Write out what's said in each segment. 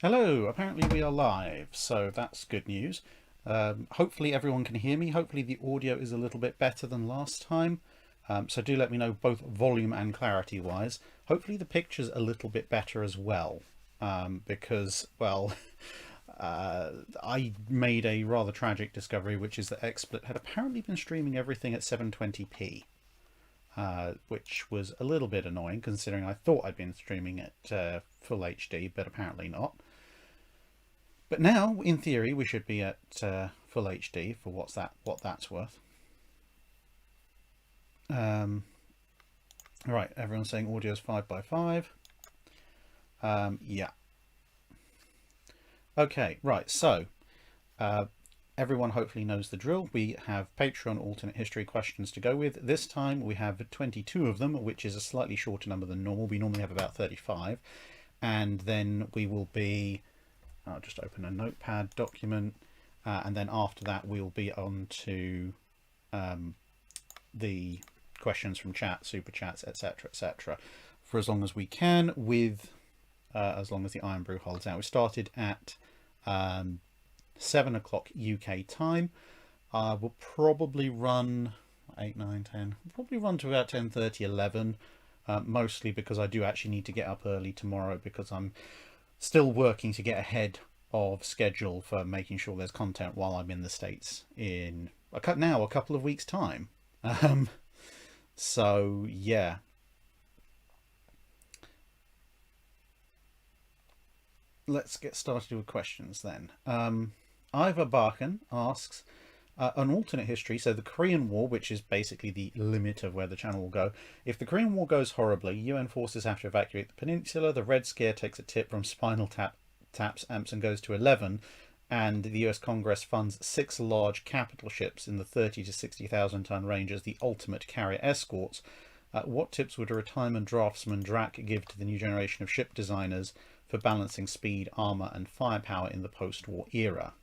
Hello, apparently we are live, so that's good news. Hopefully everyone can hear me. Hopefully the audio is a little bit better than last time. So do let me know both volume and clarity wise. Hopefully the picture's a little bit better as well, because, well, I made a rather tragic discovery, which is that XSplit had apparently been streaming everything at 720p. Which was a little bit annoying considering I thought I'd been streaming at full HD, but apparently not. But now, in theory, we should be at full HD for what that's worth. Right, everyone's saying audio is 5x5. Yeah. Okay, right, so everyone hopefully knows the drill. We have Patreon alternate history questions to go with. This time we have 22 of them, which is a slightly shorter number than normal. We normally have about 35. And then we will be, I'll just open a notepad document, and then after that we'll be on to the questions from chat, super chats, etc., for as long as we can, with as long as the Iron Brew holds out. We started at 7 o'clock UK time. We'll probably run 8, 9, 10. We'll probably run to about 10:30, 11. Mostly because I do actually need to get up early tomorrow because I'm still working to get ahead of schedule for making sure there's content while I'm in the States in a couple of weeks' time. So yeah. Let's get started with questions then. Ivor Barkan asks, an alternate history, so the Korean War, which is basically the limit of where the channel will go. If the Korean War goes horribly, UN forces have to evacuate the peninsula, the Red Scare takes a tip from Spinal Tap's amps and goes to 11, and the US Congress funds 6 large capital ships in the 30 to 60,000 ton range as the ultimate carrier escorts. What tips would a retirement draftsman Drac give to the new generation of ship designers for balancing speed, armour and firepower in the post-war era?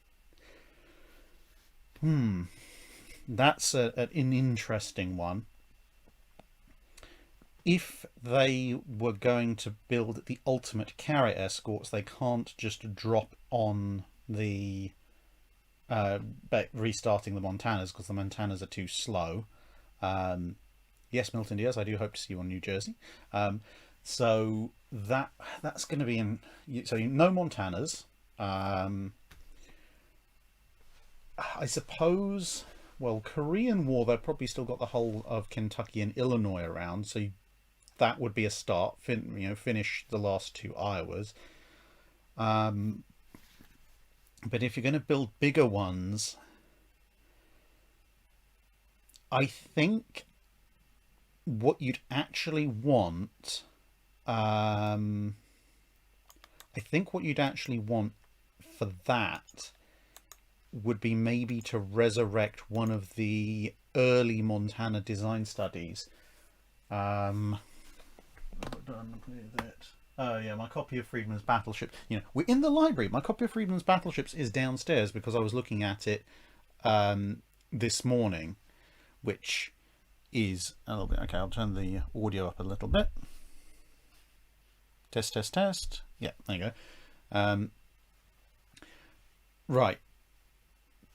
That's an interesting one. If they were going to build the ultimate carrier escorts, they can't just drop on the restarting the Montanas, because the Montanas are too slow. Yes, Milton Diaz, I do hope to see you on New Jersey. So that's going to be in. So no Montanas. I suppose, well, Korean War, they've probably still got the whole of Kentucky and Illinois around, so that would be a start. Finish the last 2 Iowas. But if you're going to build bigger ones, I think what you'd actually want, for that would be maybe to resurrect one of the early Montana design studies. Done with it. Oh yeah, my copy of Friedman's Battleship. We're in the library. My copy of Friedman's Battleships is downstairs because I was looking at it this morning, which is a little bit. Okay, I'll turn the audio up a little bit. Test, test, test. Yeah, there you go. Right.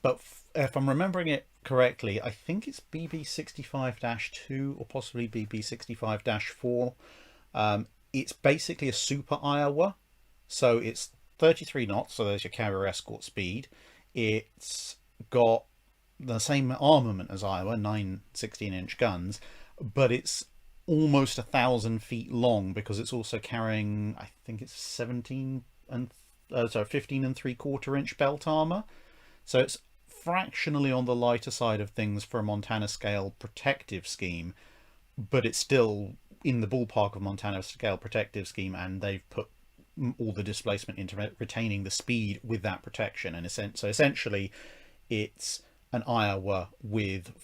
But if I'm remembering it correctly, I think it's BB65-2 or possibly BB65-4. It's basically a super Iowa. So it's 33 knots, so there's your carrier escort speed. It's got the same armament as Iowa, 9 16-inch guns, but it's almost 1,000 feet long because it's also carrying, I think it's 15 and 3/4 inch belt armor. So it's fractionally on the lighter side of things for a Montana scale protective scheme, but it's still in the ballpark of Montana scale protective scheme, and they've put all the displacement into retaining the speed with that protection. And so essentially it's an Iowa with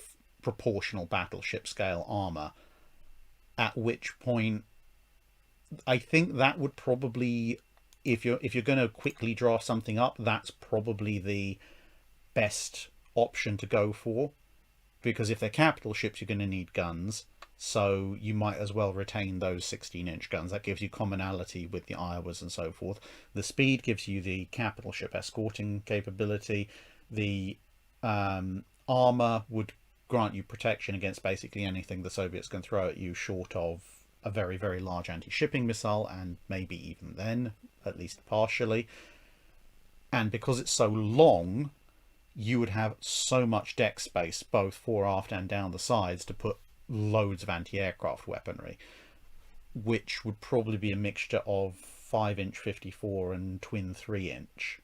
proportional battleship scale armor, at which point I think that would probably, if you're going to quickly draft something up, that's probably the best option to go for, because if they're capital ships, you're going to need guns. So you might as well retain those 16-inch guns. That gives you commonality with the Iowas and so forth. The speed gives you the capital ship escorting capability. The armor would grant you protection against basically anything the Soviets can throw at you, short of a very, very large anti-shipping missile, and maybe even then, at least partially. And because it's so long, you would have so much deck space, both fore, aft, and down the sides, to put loads of anti-aircraft weaponry, which would probably be a mixture of 5-inch 54 and twin 3-inch,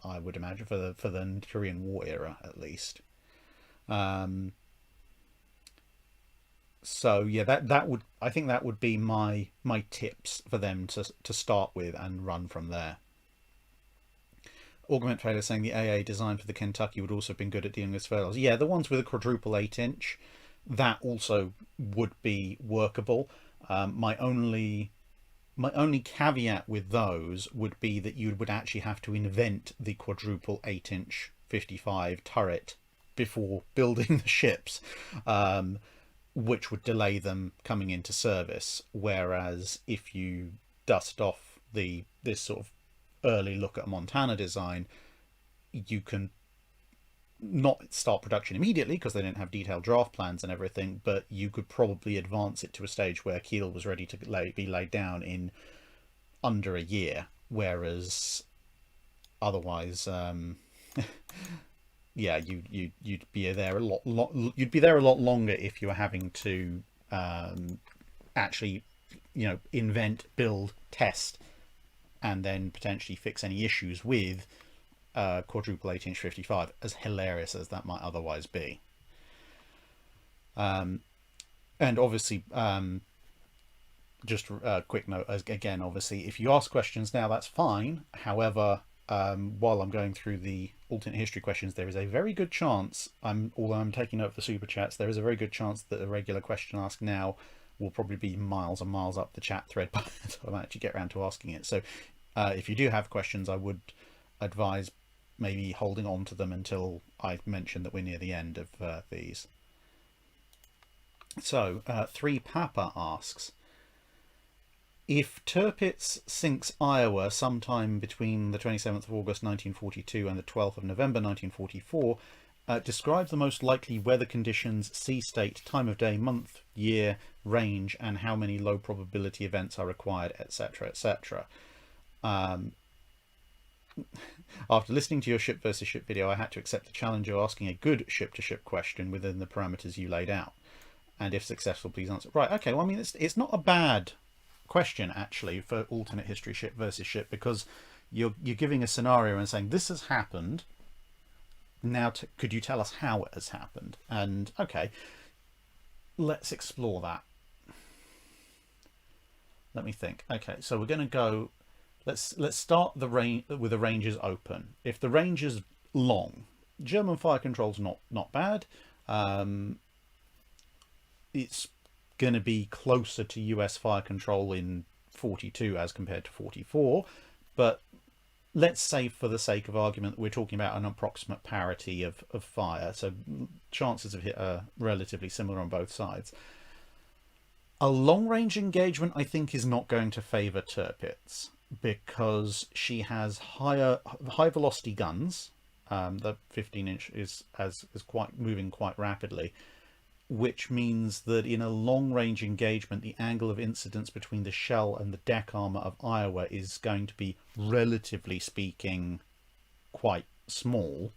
I would imagine, for the Korean War era at least. So yeah, I think that would be my tips for them to start with and run from there. Augment Failure saying the AA design for the Kentucky would also have been good at dealing with fails. Yeah, the ones with a quadruple 8-inch, that also would be workable. My only caveat with those would be that you would actually have to invent the quadruple 8-inch 55 turret before building the ships, which would delay them coming into service. Whereas if you dust off this sort of early look at a Montana design, you can not start production immediately because they don't have detailed draft plans and everything, but you could probably advance it to a stage where keel was ready to be laid down in under a year, whereas otherwise yeah, you'd be there a lot longer if you were having to actually, invent, build, test, and then potentially fix any issues with quadruple 8-inch 55, as hilarious as that might otherwise be. And obviously, just a quick note, again, obviously, if you ask questions now, that's fine. However, while I'm going through the alternate history questions, there is a very good chance, although I'm taking note of the super chats, there is a very good chance that a regular question asked now will probably be miles and miles up the chat thread by the time I actually get around to asking it. So if you do have questions, I would advise maybe holding on to them until I mention that we're near the end of these. So 3 Papa asks, if Tirpitz sinks Iowa sometime between the 27th of August 1942 and the 12th of November 1944, describe the most likely weather conditions, sea state, time of day, month, year, range, and how many low probability events are required, etc., etc. After listening to your ship versus ship video, I had to accept the challenge of asking a good ship-to-ship question within the parameters you laid out. And if successful, please answer. Right, okay, well, I mean, it's not a bad question, actually, for alternate history ship versus ship, because you're giving a scenario and saying, this has happened, now could you tell us how it has happened? And, okay, let's explore that. Let me think. Okay, so we're going to go... Let's start with the ranges open. If the range is long, German fire control's not bad. It's going to be closer to US fire control in 42 as compared to 44, but let's say for the sake of argument we're talking about an approximate parity of fire, so chances of hit are relatively similar on both sides. A long-range engagement, I think, is not going to favour Tirpitz, because she has high velocity guns. The 15-inch is quite moving quite rapidly, which means that in a long-range engagement, the angle of incidence between the shell and the deck armor of Iowa is going to be, relatively speaking, quite small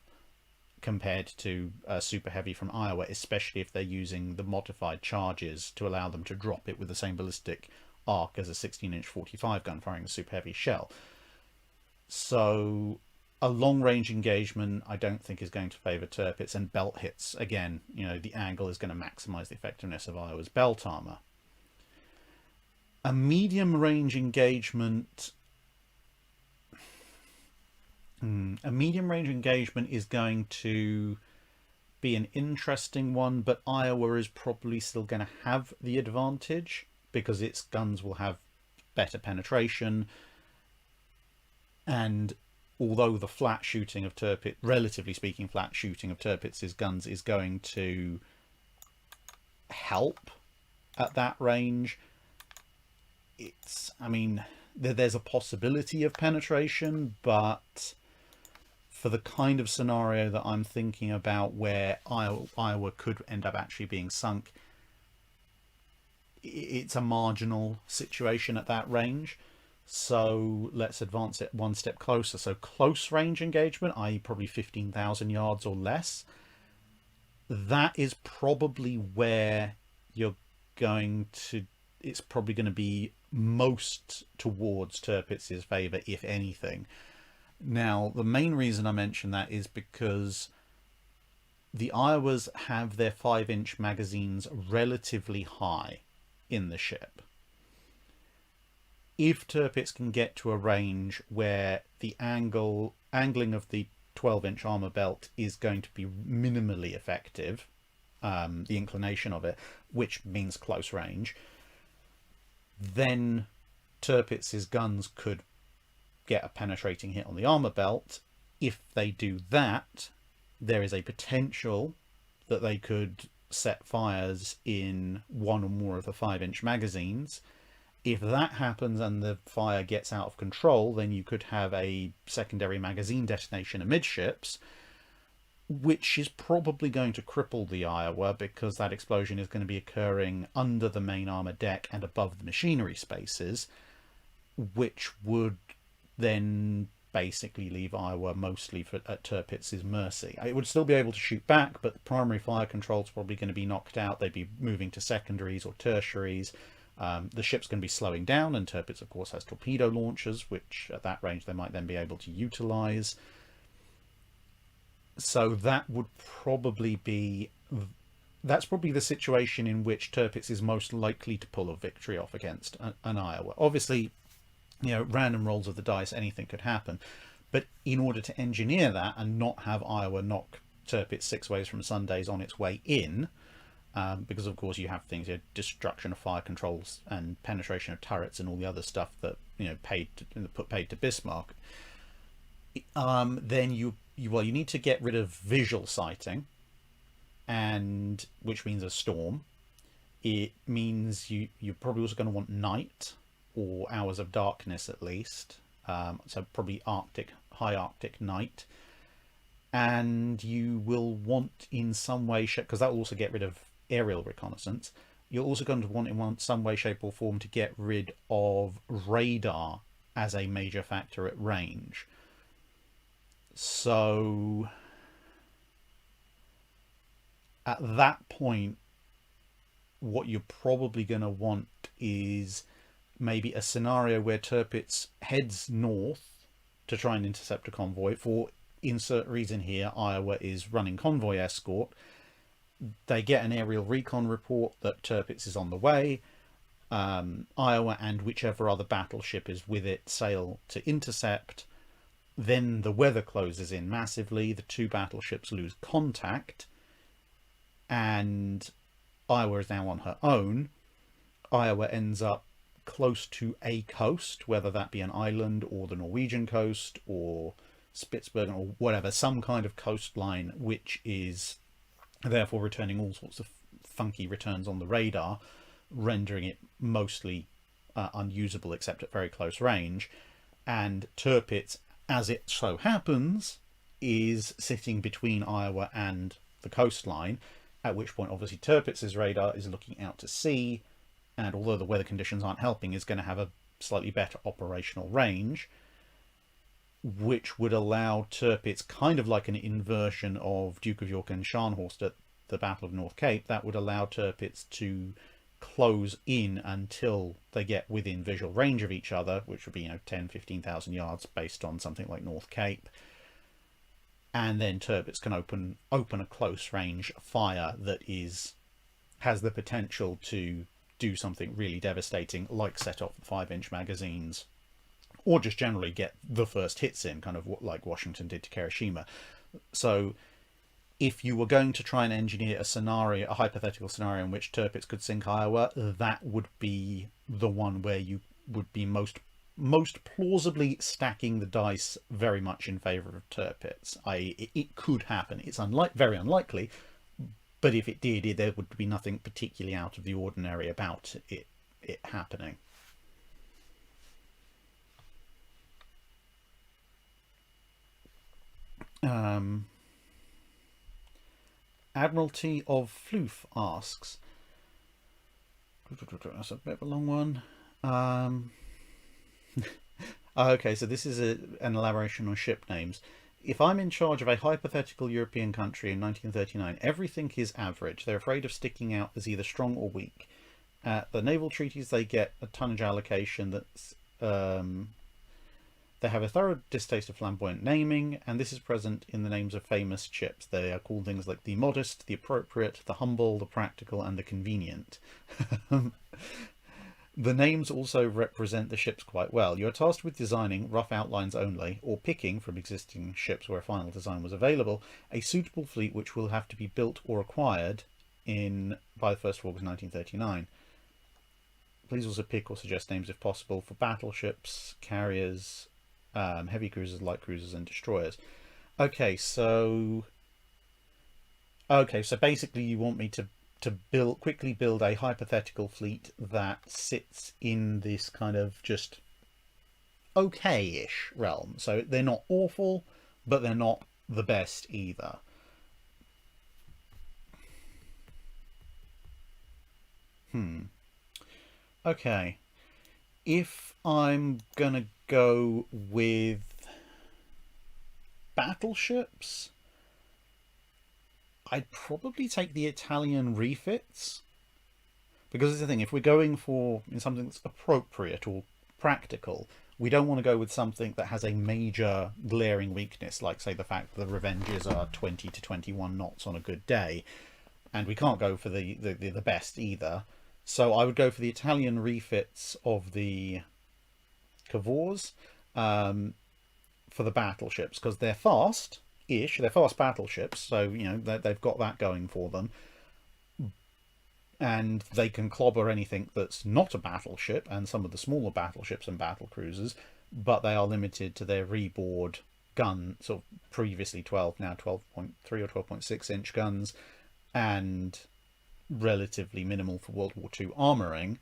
compared to Super Heavy from Iowa, especially if they're using the modified charges to allow them to drop it with the same ballistic arc as a 16-inch 45 gun firing a Super Heavy shell. So a long-range engagement I don't think is going to favour Tirpitz, and belt hits, again, the angle is going to maximise the effectiveness of Iowa's belt armour. A medium-range engagement... A medium-range engagement is going to be an interesting one, but Iowa is probably still going to have the advantage because its guns will have better penetration, and although the flat shooting of Tirpitz, relatively speaking, flat shooting of Tirpitz's guns is going to help, at that range, it's, I mean, there's a possibility of penetration, but for the kind of scenario that I'm thinking about where Iowa could end up actually being sunk, it's a marginal situation at that range. So let's advance it one step closer. So close range engagement, i.e. probably 15,000 yards or less, that is probably where you're going to, it's probably going to be most towards Tirpitz's favour, if anything. Now, the main reason I mention that is because the Iowas have their 5-inch magazines relatively high in the ship. If Tirpitz can get to a range where the angling of the 12-inch armour belt is going to be minimally effective, the inclination of it, which means close range, then Tirpitz's guns could get a penetrating hit on the armour belt. If they do that, there is a potential that they could set fires in one or more of the 5-inch magazines. If that happens and the fire gets out of control, then you could have a secondary magazine detonation amidships, which is probably going to cripple the Iowa, because that explosion is going to be occurring under the main armour deck and above the machinery spaces, which would then basically leave Iowa mostly at Tirpitz's mercy. It would still be able to shoot back, but the primary fire control is probably going to be knocked out. They'd be moving to secondaries or tertiaries. The ship's going to be slowing down, and Tirpitz, of course, has torpedo launchers, which at that range they might then be able to utilise. So that would probably be... that's probably the situation in which Tirpitz is most likely to pull a victory off against an Iowa. Obviously, you know, random rolls of the dice, anything could happen. But in order to engineer that and not have Iowa knock Tirpitz 6 ways from Sundays on its way in, because of course you have things, you know, destruction of fire controls and penetration of turrets and all the other stuff that, you know, paid to Bismarck, then you need to get rid of visual sighting, and which means a storm. It means you're probably also going to want night, or hours of darkness at least, so probably high Arctic night. And you will want in some way, because that will also get rid of aerial reconnaissance, you're also going to want in some way, shape or form to get rid of radar as a major factor at range. So at that point, what you're probably going to want is maybe a scenario where Tirpitz heads north to try and intercept a convoy. For insert reason here, Iowa is running convoy escort. They get an aerial recon report that Tirpitz is on the way. Iowa and whichever other battleship is with it sail to intercept. Then the weather closes in massively. The two battleships lose contact, and Iowa is now on her own. Iowa ends up close to a coast, whether that be an island or the Norwegian coast or Spitsbergen or whatever, some kind of coastline, which is therefore returning all sorts of funky returns on the radar, rendering it mostly unusable except at very close range. And Tirpitz, as it so happens, is sitting between Iowa and the coastline, at which point obviously Tirpitz's radar is looking out to sea, and although the weather conditions aren't helping, is going to have a slightly better operational range, which would allow Tirpitz, kind of like an inversion of Duke of York and Scharnhorst at the Battle of North Cape, that would allow Tirpitz to close in until they get within visual range of each other, which would be, 10-15,000 yards based on something like North Cape. And then Tirpitz can open a close range fire that has the potential to do something really devastating, like set off the 5-inch magazines, or just generally get the first hits in, kind of like Washington did to Hiroshima. So if you were going to try and engineer a hypothetical scenario in which Tirpitz could sink Iowa, that would be the one where you would be most plausibly stacking the dice very much in favour of Tirpitz. It could happen. It's very unlikely, But if it did, there would be nothing particularly out of the ordinary about it happening. Admiralty of Floof asks, that's a bit of a long one. Okay, so this is an elaboration on ship names. If I'm in charge of a hypothetical European country in 1939, everything is average. They're afraid of sticking out as either strong or weak. At the naval treaties, they get a tonnage allocation that's they have a thorough distaste of flamboyant naming, and this is present in the names of famous ships. They are called things like the modest, the appropriate, the humble, the practical, and the convenient. The names also represent the ships quite well. You are tasked with designing, rough outlines only, or picking from existing ships where a final design was available, a suitable fleet which will have to be built or acquired by the 1st of August 1939. Please also pick or suggest names if possible for battleships, carriers, heavy cruisers, light cruisers, and destroyers. Okay, so basically you want me to quickly build a hypothetical fleet that sits in this kind of just okay-ish realm. So they're not awful, but they're not the best either. Okay. If I'm gonna go with battleships, I'd probably take the Italian refits, because it's the thing, if we're going for something that's appropriate or practical, we don't want to go with something that has a major glaring weakness, like say the fact that the Revenges are 20 to 21 knots on a good day, and we can't go for the best either. So I would go for the Italian refits of the Cavors for the battleships, because they're fast they're fast battleships, so they've got that going for them, and they can clobber anything that's not a battleship and some of the smaller battleships and battle cruisers, but they are limited to their reboard gun, sort of previously 12, now 12.3 or 12.6 inch guns, and relatively minimal for World War II armouring.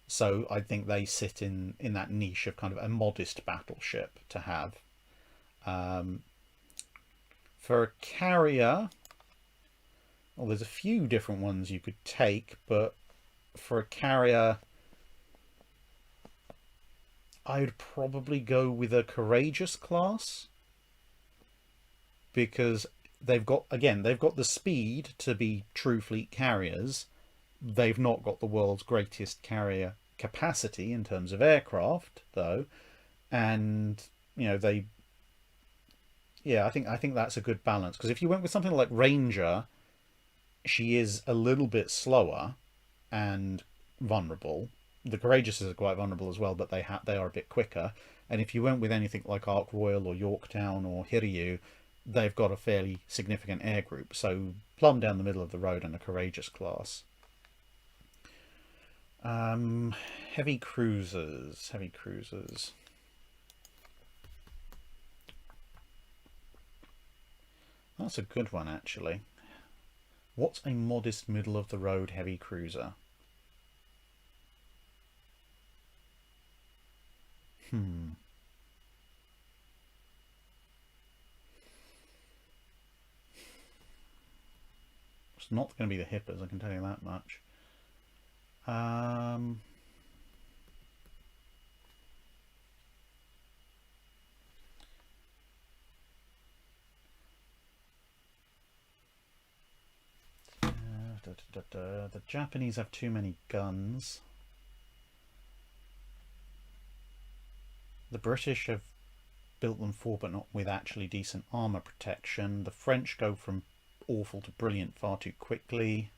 So I think they sit in that niche of kind of a modest battleship to have. For a carrier, well, there's a few different ones you could take, but for a carrier, I would probably go with a Courageous class, because they've got the speed to be true fleet carriers. They've not got the world's greatest carrier capacity in terms of aircraft, though, and I think that's a good balance, because if you went with something like Ranger, she is a little bit slower and vulnerable. The Courageouses are quite vulnerable as well, but they are a bit quicker. And if you went with anything like Ark Royal or Yorktown or Hiryu, they've got a fairly significant air group, so plumb down the middle of the road in a Courageous class. Heavy cruisers. That's a good one, actually. What's a modest middle-of-the-road heavy cruiser? It's not going to be the Hippers, I can tell you that much. The Japanese have too many guns. The British have built them for, but not with actually decent armour protection. The French go from awful to brilliant far too quickly.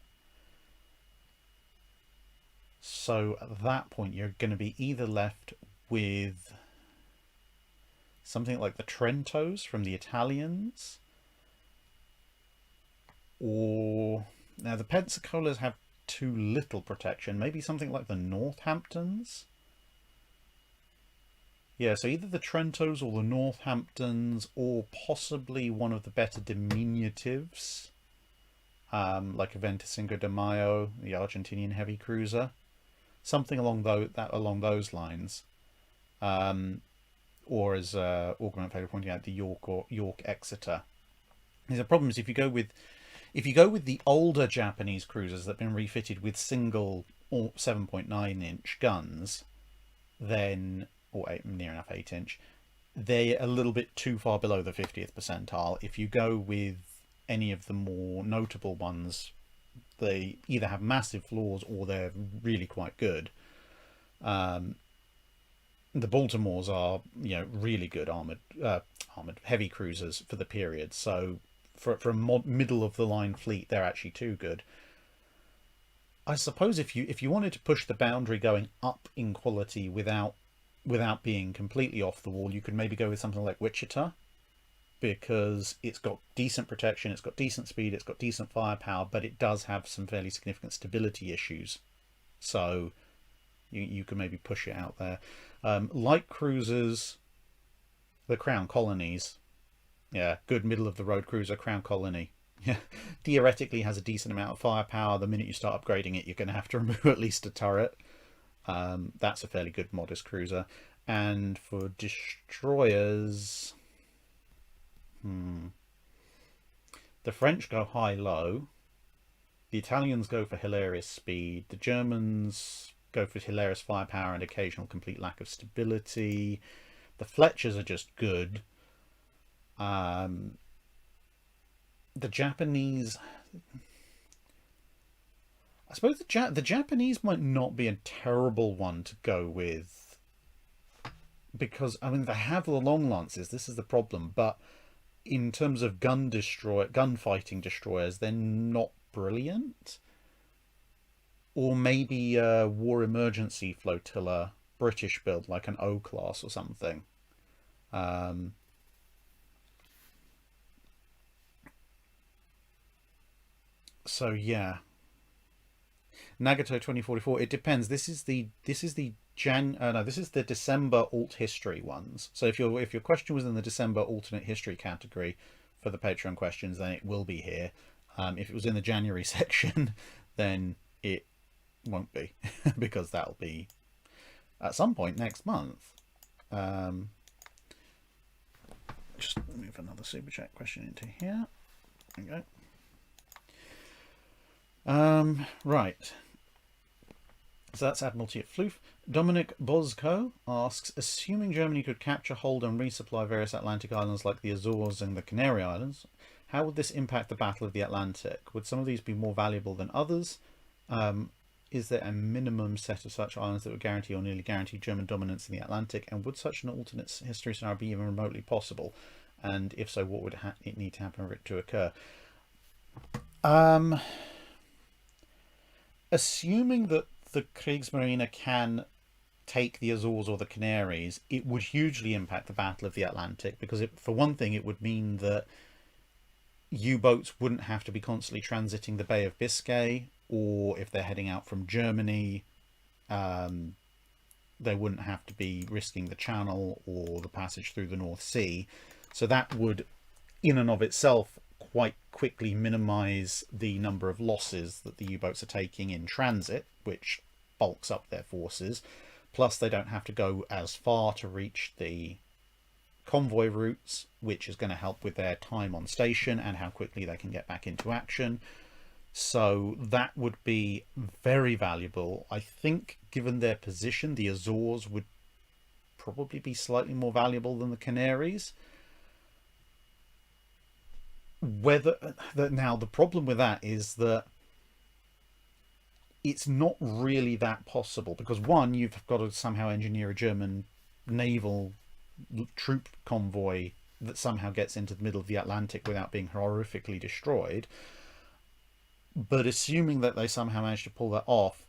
So at that point, you're going to be either left with something like the Trentos from the Italians, or now the Pensacola's have too little protection. Maybe something like the Northamptons. Yeah, so either the Trentos or the Northamptons, or possibly one of the better diminutives. like a 25 de Mayo, the Argentinian heavy cruiser, something along those lines. Or as Augment Failure pointing out, the York Exeter. The problem is if you go with the older Japanese cruisers that have been refitted with single 7.9-inch guns, then near enough 8-inch, they're a little bit too far below the 50th percentile. If you go with any of the more notable ones, they either have massive flaws or they're really quite good. The Baltimores are, really good armored heavy cruisers for the period. So for a middle of the line fleet, they're actually too good. I suppose if you wanted to push the boundary going up in quality without being completely off the wall, you could maybe go with something like Wichita, because it's got decent protection, it's got decent speed, it's got decent firepower, but it does have some fairly significant stability issues. So you can maybe push it out there. Light cruisers, the Crown Colonies, good middle of the road cruiser, Crown Colony. Theoretically has a decent amount of firepower. The minute you start upgrading it, you're going to have to remove at least a turret. That's a fairly good modest cruiser. And for destroyers, the French go high-low. The Italians go for hilarious speed. The Germans go for hilarious firepower and occasional complete lack of stability. The Fletchers are just good. The Japanese, I suppose the Japanese might not be a terrible one to go with, because they have the long lances. This is the problem, but in terms of gunfighting destroyers, they're not brilliant. Or maybe a war emergency flotilla, British build, like an O class or something. So yeah, Nagato 2044. It depends. This is the December alt history ones. So if your question was in the December alternate history category for the Patreon questions, then it will be here. If it was in the January section, then it won't be, because that'll be at some point next month. Just move another super chat question into here. There we go. Right. So that's Admiralty at Floof. Dominic Bosco asks, assuming Germany could capture, hold and resupply various Atlantic islands like the Azores and the Canary Islands, how would this impact the Battle of the Atlantic? Would some of these be more valuable than others? Is there a minimum set of such islands that would guarantee or nearly guarantee German dominance in the Atlantic? And would such an alternate history scenario be even remotely possible? And if so, what would it need to happen for it to occur? Assuming that the Kriegsmarine can take the Azores or the Canaries, it would hugely impact the Battle of the Atlantic, because for one thing, it would mean that U-boats wouldn't have to be constantly transiting the Bay of Biscay, or if they're heading out from Germany, they wouldn't have to be risking the Channel or the passage through the North Sea. So that would, in and of itself, quite quickly minimise the number of losses that the U-boats are taking in transit, which bulks up their forces. Plus, they don't have to go as far to reach the convoy routes, which is going to help with their time on station and how quickly they can get back into action. So that would be very valuable. I think, given their position, the Azores would probably be slightly more valuable than the Canaries. Now, the problem with that is that it's not really that possible, because one, you've got to somehow engineer a German naval troop convoy that somehow gets into the middle of the Atlantic without being horrifically destroyed. But assuming that they somehow manage to pull that off,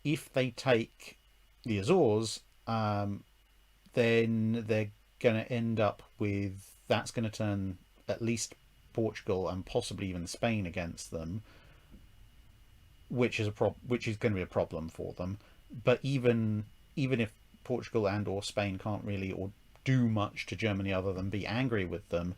if they take the Azores, then they're going to end up with, that's going to turn at least Portugal and possibly even Spain against them, which is going to be a problem for them. But even if Portugal and or Spain can't really or do much to Germany other than be angry with them,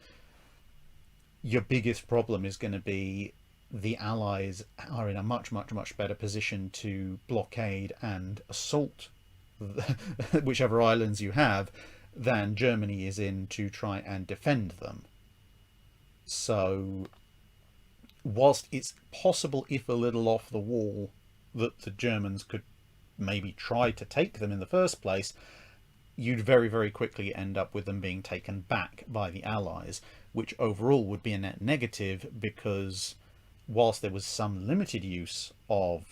your biggest problem is going to be the Allies are in a much, much, much better position to blockade and assault whichever islands you have than Germany is in to try and defend them. So, whilst it's possible, if a little off the wall, that the Germans could maybe try to take them in the first place, you'd very, very quickly end up with them being taken back by the Allies, which overall would be a net negative, because whilst there was some limited use of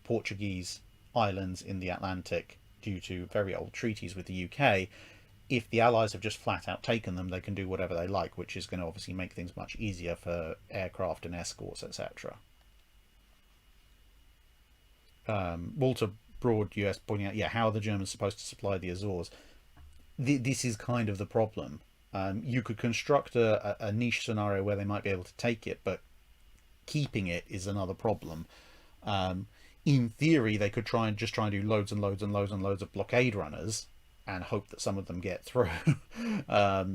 Portuguese islands in the Atlantic due to very old treaties with the UK, if the Allies have just flat out taken them, they can do whatever they like, which is going to obviously make things much easier for aircraft and escorts, etc. Walter Broad, US, pointing out, yeah, how are the Germans supposed to supply the Azores? This is kind of the problem. You could construct a niche scenario where they might be able to take it, but keeping it is another problem. In theory, they could try and do loads and loads and loads and loads of blockade runners and hope that some of them get through. But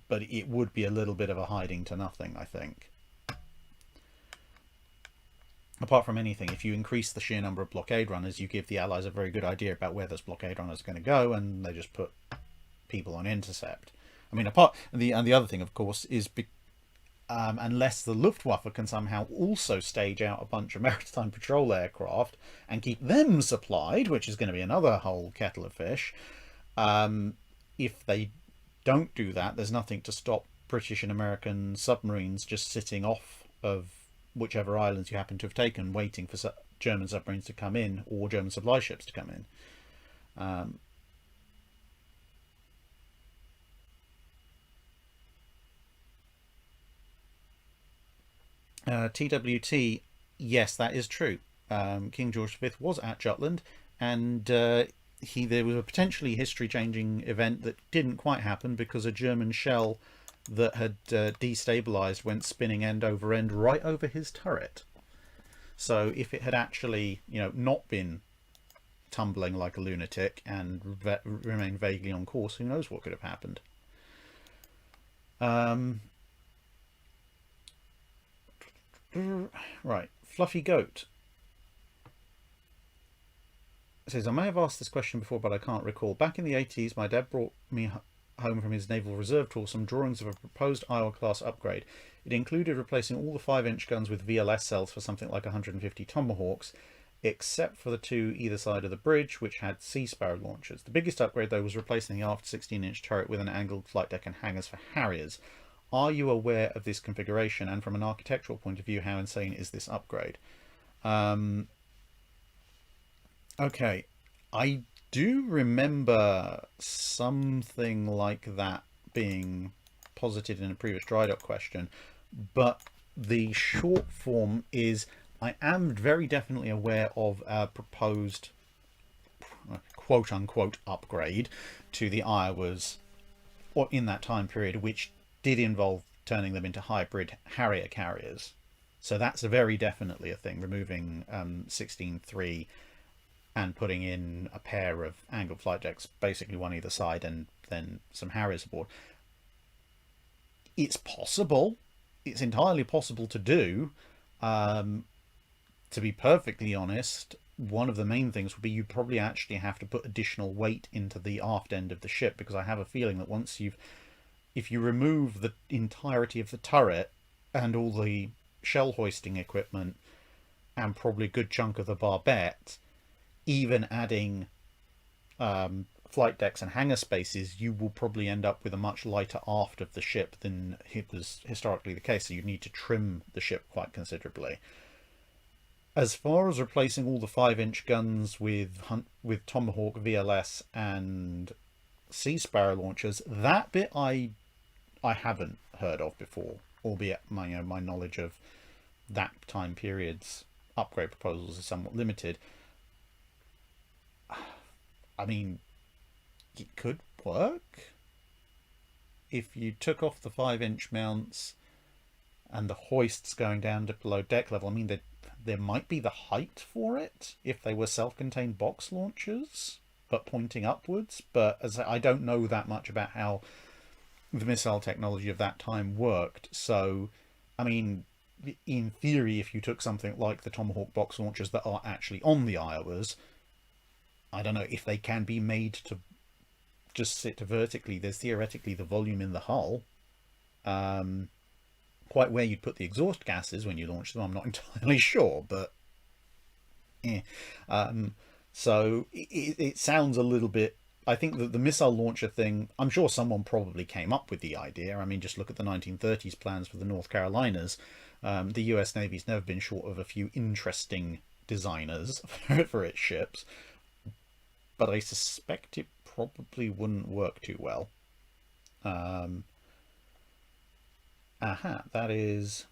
it would be a little bit of a hiding to nothing, I think. Apart from anything, if you increase the sheer number of blockade runners, you give the Allies a very good idea about where those blockade runners are going to go, and they just put people on intercept. I mean, the other thing, of course, is unless the Luftwaffe can somehow also stage out a bunch of maritime patrol aircraft and keep them supplied, which is going to be another whole kettle of fish. If they don't do that, there's nothing to stop British and American submarines just sitting off of whichever islands you happen to have taken, waiting for German submarines to come in, or German supply ships to come in. TWT, yes, that is true. King George V was at Jutland, and there was a potentially history-changing event that didn't quite happen because a German shell that had destabilized went spinning end over end right over his turret. So if it had actually, not been tumbling like a lunatic and remained vaguely on course, who knows what could have happened. Right, Fluffy Goat says, I may have asked this question before, but I can't recall. Back in the 80s, my dad brought me home from his Naval Reserve tour some drawings of a proposed Iowa class upgrade. It included replacing all the 5-inch guns with VLS cells for something like 150 Tomahawks, except for the two either side of the bridge, which had Sea Sparrow launchers. The biggest upgrade, though, was replacing the aft 16-inch turret with an angled flight deck and hangars for Harriers. Are you aware of this configuration, and from an architectural point of view, how insane is this upgrade? Okay, I do remember something like that being posited in a previous Drydock question, but the short form is, I am very definitely aware of a proposed quote-unquote upgrade to the Iowas or in that time period, which did involve turning them into hybrid Harrier carriers. So that's very definitely a thing, removing 16.3 and putting in a pair of angled flight decks, basically one either side, and then some Harriers aboard. It's possible. It's entirely possible to do. To be perfectly honest, one of the main things would be you'd probably actually have to put additional weight into the aft end of the ship, because I have a feeling that if you remove the entirety of the turret and all the shell hoisting equipment and probably a good chunk of the barbette, even adding flight decks and hangar spaces, you will probably end up with a much lighter aft of the ship than it was historically the case. So you need to trim the ship quite considerably. As far as replacing all the 5-inch guns with Tomahawk VLS and Sea Sparrow launchers, that bit I haven't heard of before, albeit my knowledge of that time period's upgrade proposals is somewhat limited. I mean, it could work if you took off the 5-inch mounts and the hoists going down to below deck level. I mean, there might be the height for it if they were self-contained box launchers but pointing upwards, but as I don't know that much about how the missile technology of that time worked. So I mean, in theory, if you took something like the Tomahawk box launchers that are actually on the Iowas, I don't know if they can be made to just sit vertically. There's theoretically the volume in the hull. Quite where you'd put the exhaust gases when you launch them, I'm not entirely sure, but yeah. So it sounds a little bit. I think that the missile launcher thing, I'm sure someone probably came up with the idea. I mean, just look at the 1930s plans for the North Carolinas. The US Navy's never been short of a few interesting designers for its ships, but I suspect it probably wouldn't work too well. That is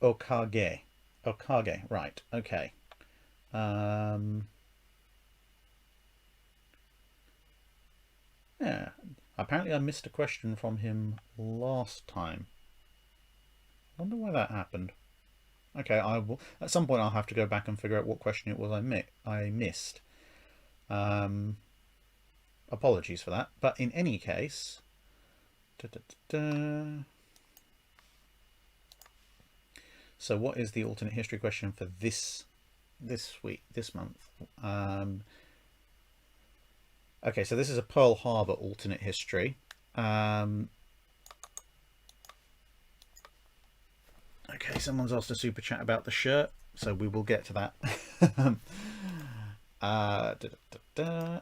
Okage. Okage, right, okay. Um, yeah, apparently I missed a question from him last time. I wonder why that happened. Okay, I will. At some point, I'll have to go back and figure out what question it was I missed. Um, Apologies for that. But in any case, da, da, da, da. So what is the alternate history question for this week, this month? Okay, so this is a Pearl Harbor alternate history. Okay, someone's asked a super chat about the shirt, so we will get to that. Da, da, da.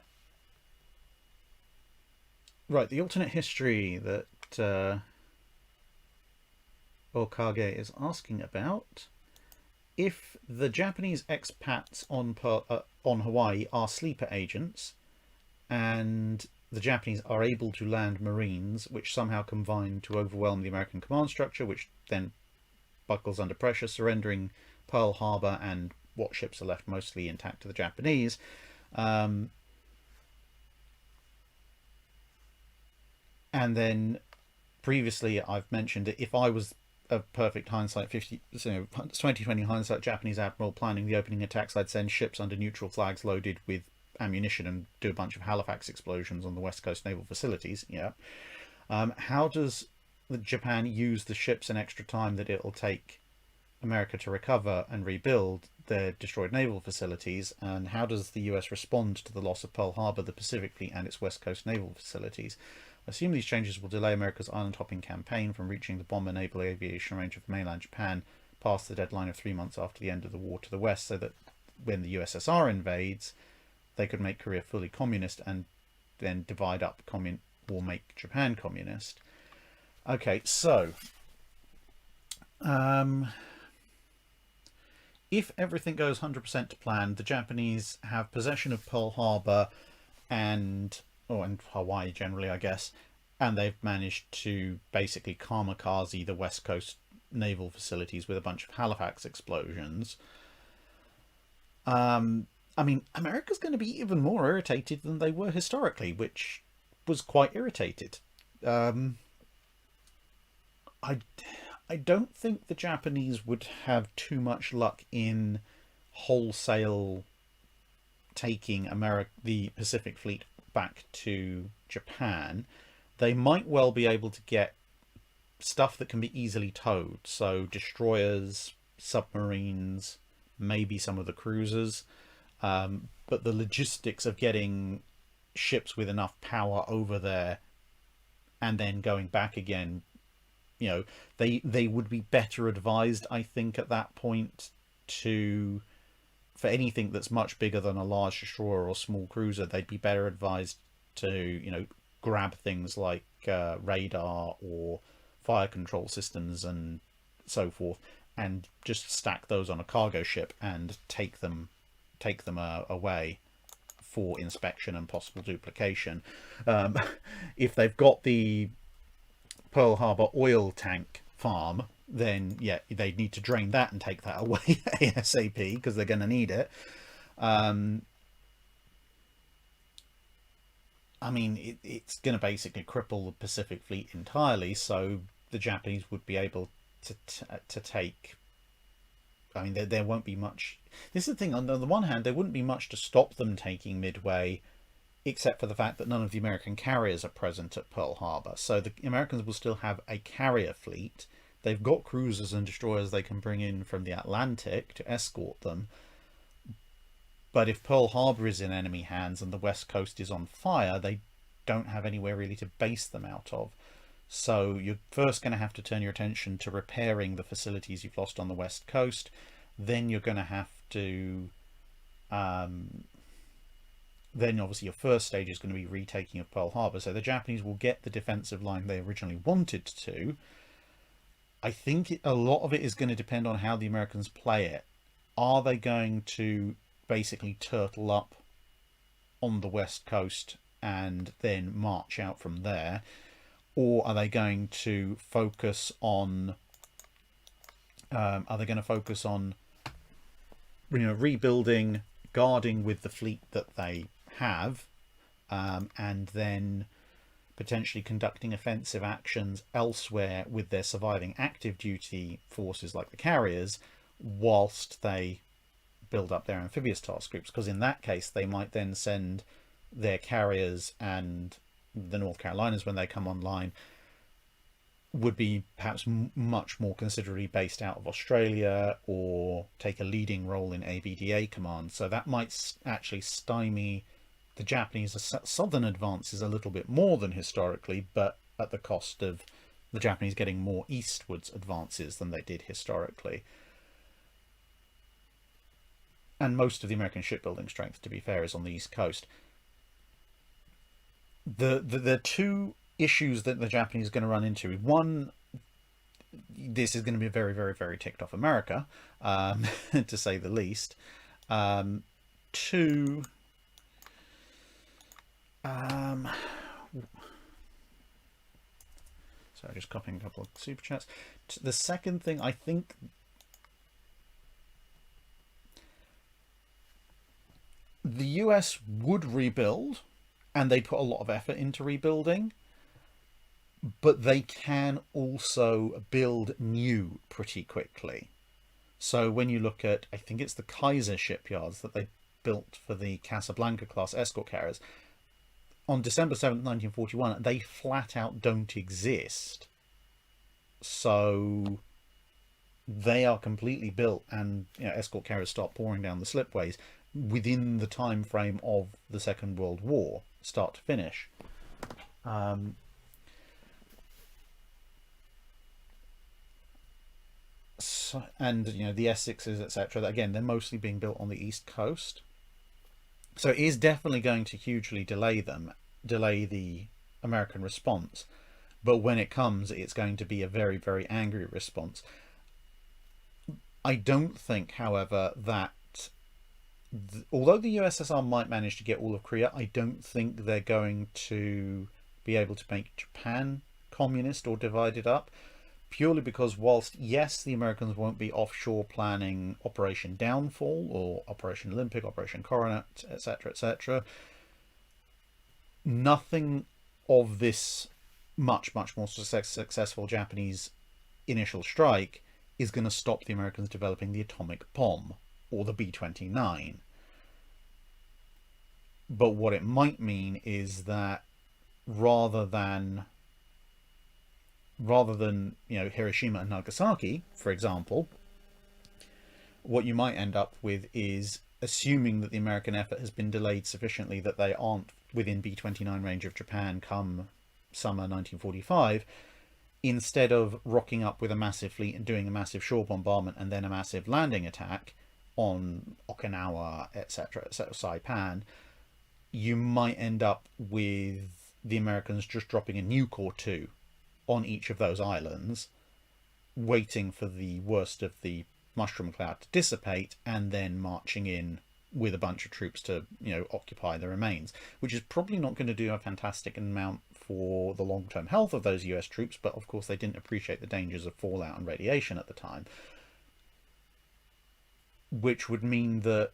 Right, the alternate history that Okage is asking about: if the Japanese expats on Hawaii are sleeper agents, and the Japanese are able to land Marines, which somehow combine to overwhelm the American command structure, which then buckles under pressure, surrendering Pearl Harbor and what ships are left mostly intact to the Japanese. And then previously I've mentioned that if I was a perfect hindsight 2020 hindsight Japanese admiral planning the opening attacks, I'd send ships under neutral flags loaded with ammunition and do a bunch of Halifax explosions on the West Coast naval facilities. Yeah. How does Japan use the ships and extra time that it'll take America to recover and rebuild their destroyed naval facilities, and how does the US respond to the loss of Pearl Harbor, the Pacific Fleet, and its West Coast naval facilities? I assume these changes will delay America's island-hopping campaign from reaching the bomber naval aviation range of mainland Japan past the deadline of 3 months after the end of the war to the west, so that when the USSR invades, they could make Korea fully communist and then divide up or make Japan communist. Okay, so if everything goes 100% to plan, the Japanese have possession of Pearl Harbor and Hawaii generally, I guess, and they've managed to basically kamikaze the West Coast naval facilities with a bunch of Halifax explosions. I mean, America's going to be even more irritated than they were historically, which was quite irritated. I don't think the Japanese would have too much luck in wholesale taking the Pacific Fleet back to Japan. They might well be able to get stuff that can be easily towed, so destroyers, submarines, maybe some of the cruisers, but the logistics of getting ships with enough power over there and then going back again, they would be better advised, I think, at that point for anything that's much bigger than a large destroyer or small cruiser. They'd be better advised to grab things like radar or fire control systems and so forth, and just stack those on a cargo ship and take them away for inspection and possible duplication. If they've got the Pearl Harbor oil tank farm, then yeah, they need to drain that and take that away ASAP, because they're going to need it. I mean, it's going to basically cripple the Pacific Fleet entirely, so the Japanese would be able to take. I mean, there won't be much. This is the thing. On the one hand, there wouldn't be much to stop them taking Midway except for the fact that none of the American carriers are present at Pearl Harbor. So the Americans will still have a carrier fleet. They've got cruisers and destroyers they can bring in from the Atlantic to escort them. But if Pearl Harbor is in enemy hands and the West Coast is on fire, they don't have anywhere really to base them out of. So you're first going to have to turn your attention to repairing the facilities you've lost on the West Coast. Then you're going to have to... then obviously your first stage is going to be retaking of Pearl Harbor. So the Japanese will get the defensive line they originally wanted to. I think a lot of it is going to depend on how the Americans play it. Are they going to basically turtle up on the West Coast and then march out from there? Or are they going to focus on rebuilding, guarding with the fleet that they have, and then potentially conducting offensive actions elsewhere with their surviving active duty forces like the carriers, whilst they build up their amphibious task groups? Because in that case they might then send their carriers, and the North Carolinas, when they come online, would be perhaps much more considerably based out of Australia, or take a leading role in ABDA command. So that might actually stymie the Japanese southern advances a little bit more than historically, but at the cost of the Japanese getting more eastwards advances than they did historically. And most of the American shipbuilding strength, to be fair, is on the East Coast. The two issues that the Japanese are going to run into: one, this is going to be very, very, very ticked off America, to say the least. Two, sorry, just copying a couple of super chats. The second thing, I think the US would rebuild, and they put a lot of effort into rebuilding, but they can also build new pretty quickly. So when you look at, I think it's the Kaiser shipyards that they built for the Casablanca class escort carriers, on December 7th, 1941, they flat out don't exist. So they are completely built, and escort carriers start pouring down the slipways within the time frame of the Second World War, start to finish. And the Essexes, etc., again, they're mostly being built on the East Coast. So it is definitely going to hugely delay the American response. But when it comes, it's going to be a very, very angry response. I don't think, however, that although the USSR might manage to get all of Korea, I don't think they're going to be able to make Japan communist or divided up, purely because whilst, yes, the Americans won't be offshore planning Operation Downfall or Operation Olympic, Operation Coronet, etc., etc., nothing of this much, much more successful Japanese initial strike is going to stop the Americans developing the atomic bomb or the B-29. But what it might mean is that rather than Hiroshima and Nagasaki, for example, what you might end up with is, assuming that the American effort has been delayed sufficiently that they aren't within B-29 range of Japan come summer 1945, instead of rocking up with a massive fleet and doing a massive shore bombardment and then a massive landing attack on Okinawa, etc., Saipan, you might end up with the Americans just dropping a nuke or two on each of those islands, waiting for the worst of the mushroom cloud to dissipate, and then marching in with a bunch of troops to occupy the remains, which is probably not going to do a fantastic amount for the long-term health of those US troops, but of course they didn't appreciate the dangers of fallout and radiation at the time, which would mean that,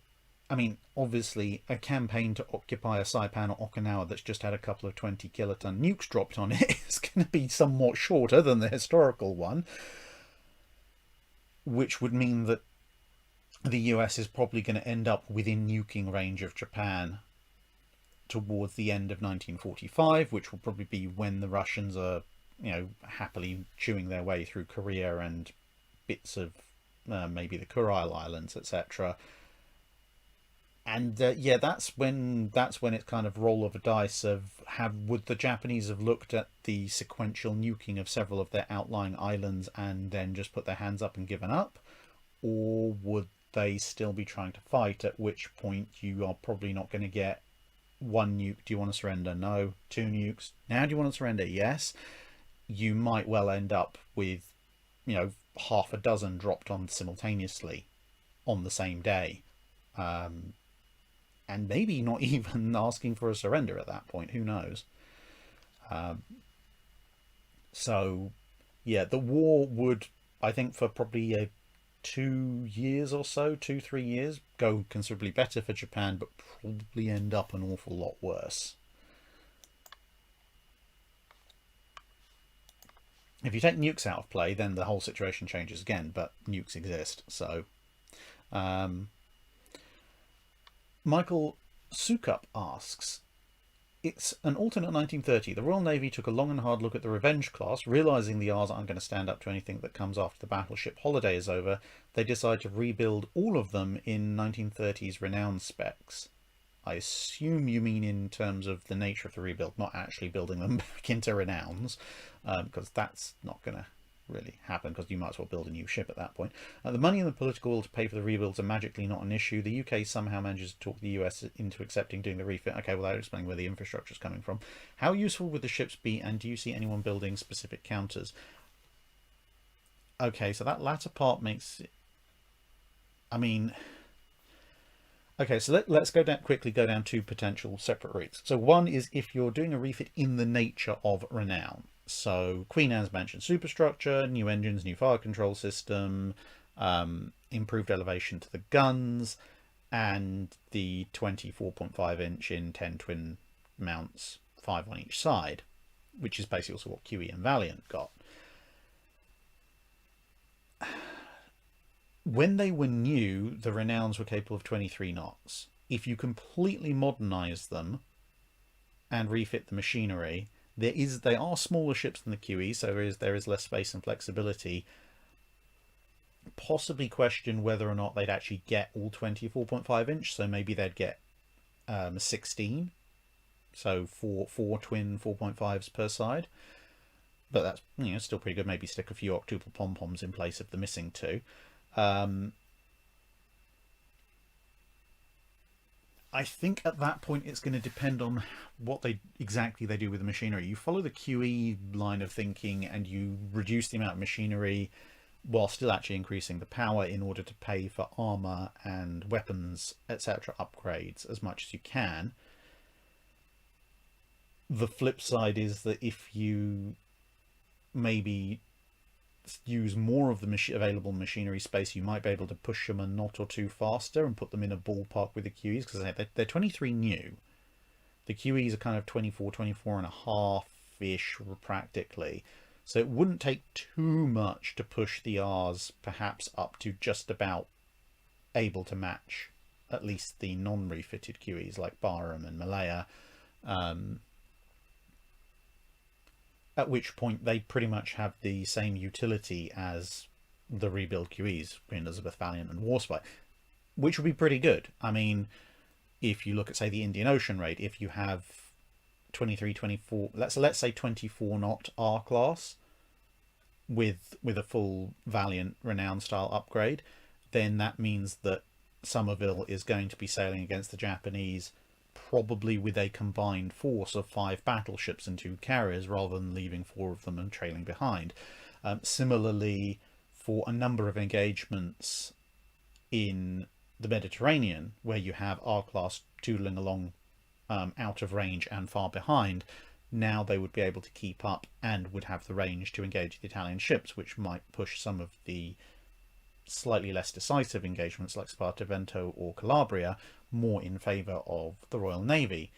obviously a campaign to occupy a Saipan or Okinawa that's just had a couple of 20 kiloton nukes dropped on it is going to be somewhat shorter than the historical one, which would mean that the US is probably going to end up within nuking range of Japan towards the end of 1945, which will probably be when the Russians are, happily chewing their way through Korea and bits of maybe the Kuril Islands, etc. And that's when it's kind of roll of a dice of would the Japanese have looked at the sequential nuking of several of their outlying islands and then just put their hands up and given up, or would they still be trying to fight? At which point you are probably not going to get one nuke. Do you want to surrender? No. Two nukes. Now do you want to surrender? Yes. You might well end up with, half a dozen dropped on simultaneously on the same day. And maybe not even asking for a surrender at that point. Who knows? So, yeah, the war would, I think, for probably 2 years or so, 2-3 years, go considerably better for Japan, but probably end up an awful lot worse. If you take nukes out of play, then the whole situation changes again, but nukes exist. So, Michael Sukup asks, it's an alternate 1930. The Royal Navy took a long and hard look at the Revenge class, realising the R's aren't going to stand up to anything that comes after the battleship holiday is over. They decide to rebuild all of them in 1930s renown specs. I assume you mean in terms of the nature of the rebuild, not actually building them back into renowns, because that's not going to really happen, because you might as well build a new ship at that point. The money and the political will to pay for the rebuilds are magically not an issue. The UK somehow manages to talk the US into accepting doing the refit. Okay, well, that explains where the infrastructure is coming from. How useful would the ships be, and do you see anyone building specific counters? Okay, so that latter part makes it... I mean... Okay, so let's quickly go down two potential separate routes. So one is if you're doing a refit in the nature of renown. So Queen Anne's Mansion superstructure, new engines, new fire control system, improved elevation to the guns, and the 24.5 inch in 10 twin mounts, 5 on each side, which is basically also what QE and Valiant got. When they were new, the Renowns were capable of 23 knots. If you completely modernise them and refit the machinery, they are smaller ships than the QE, so there is less space and flexibility. Possibly question whether or not they'd actually get all 24.5 inch, so maybe they'd get 16, so four twin 4.5s per side. But that's still pretty good. Maybe stick a few octuple pom-poms in place of the missing two. I think at that point it's going to depend on what exactly they do with the machinery. You follow the QE line of thinking and you reduce the amount of machinery while still actually increasing the power in order to pay for armor and weapons, etc. upgrades as much as you can. The flip side is that if you maybe use more of the available machinery space, you might be able to push them a knot or two faster and put them in a ballpark with the QEs, because they're 23 new. The QEs are kind of 24 and a half ish practically, so it wouldn't take too much to push the R's perhaps up to just about able to match at least the non-refitted QEs like Barham and Malaya, at which point they pretty much have the same utility as the rebuild QEs, Queen Elizabeth, Valiant and Warspite, which would be pretty good. I mean, if you look at, say, the Indian Ocean raid, if you have 23, 24, let's say 24 knot R class with a full Valiant Renown style upgrade, then that means that Somerville is going to be sailing against the Japanese probably with a combined force of 5 battleships and 2 carriers, rather than leaving 4 of them and trailing behind. Similarly, for a number of engagements in the Mediterranean, where you have R-class tootling along out of range and far behind, now they would be able to keep up and would have the range to engage the Italian ships, which might push some of the slightly less decisive engagements like Spartavento or Calabria more in favour of the Royal Navy.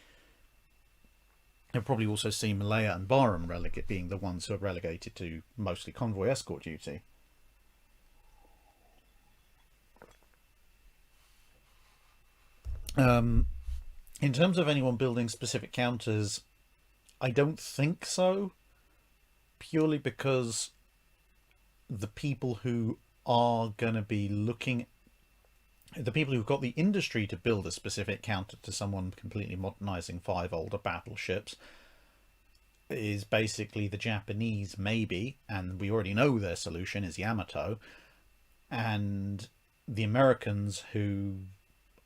You'll probably also see Malaya and Barham being the ones who are relegated to mostly convoy escort duty. In terms of anyone building specific counters, I don't think so, purely because the people who are going to be looking, the people who've got the industry to build a specific counter to someone completely modernizing 5 older battleships is basically the Japanese, maybe, and we already know their solution is Yamato, and the Americans, who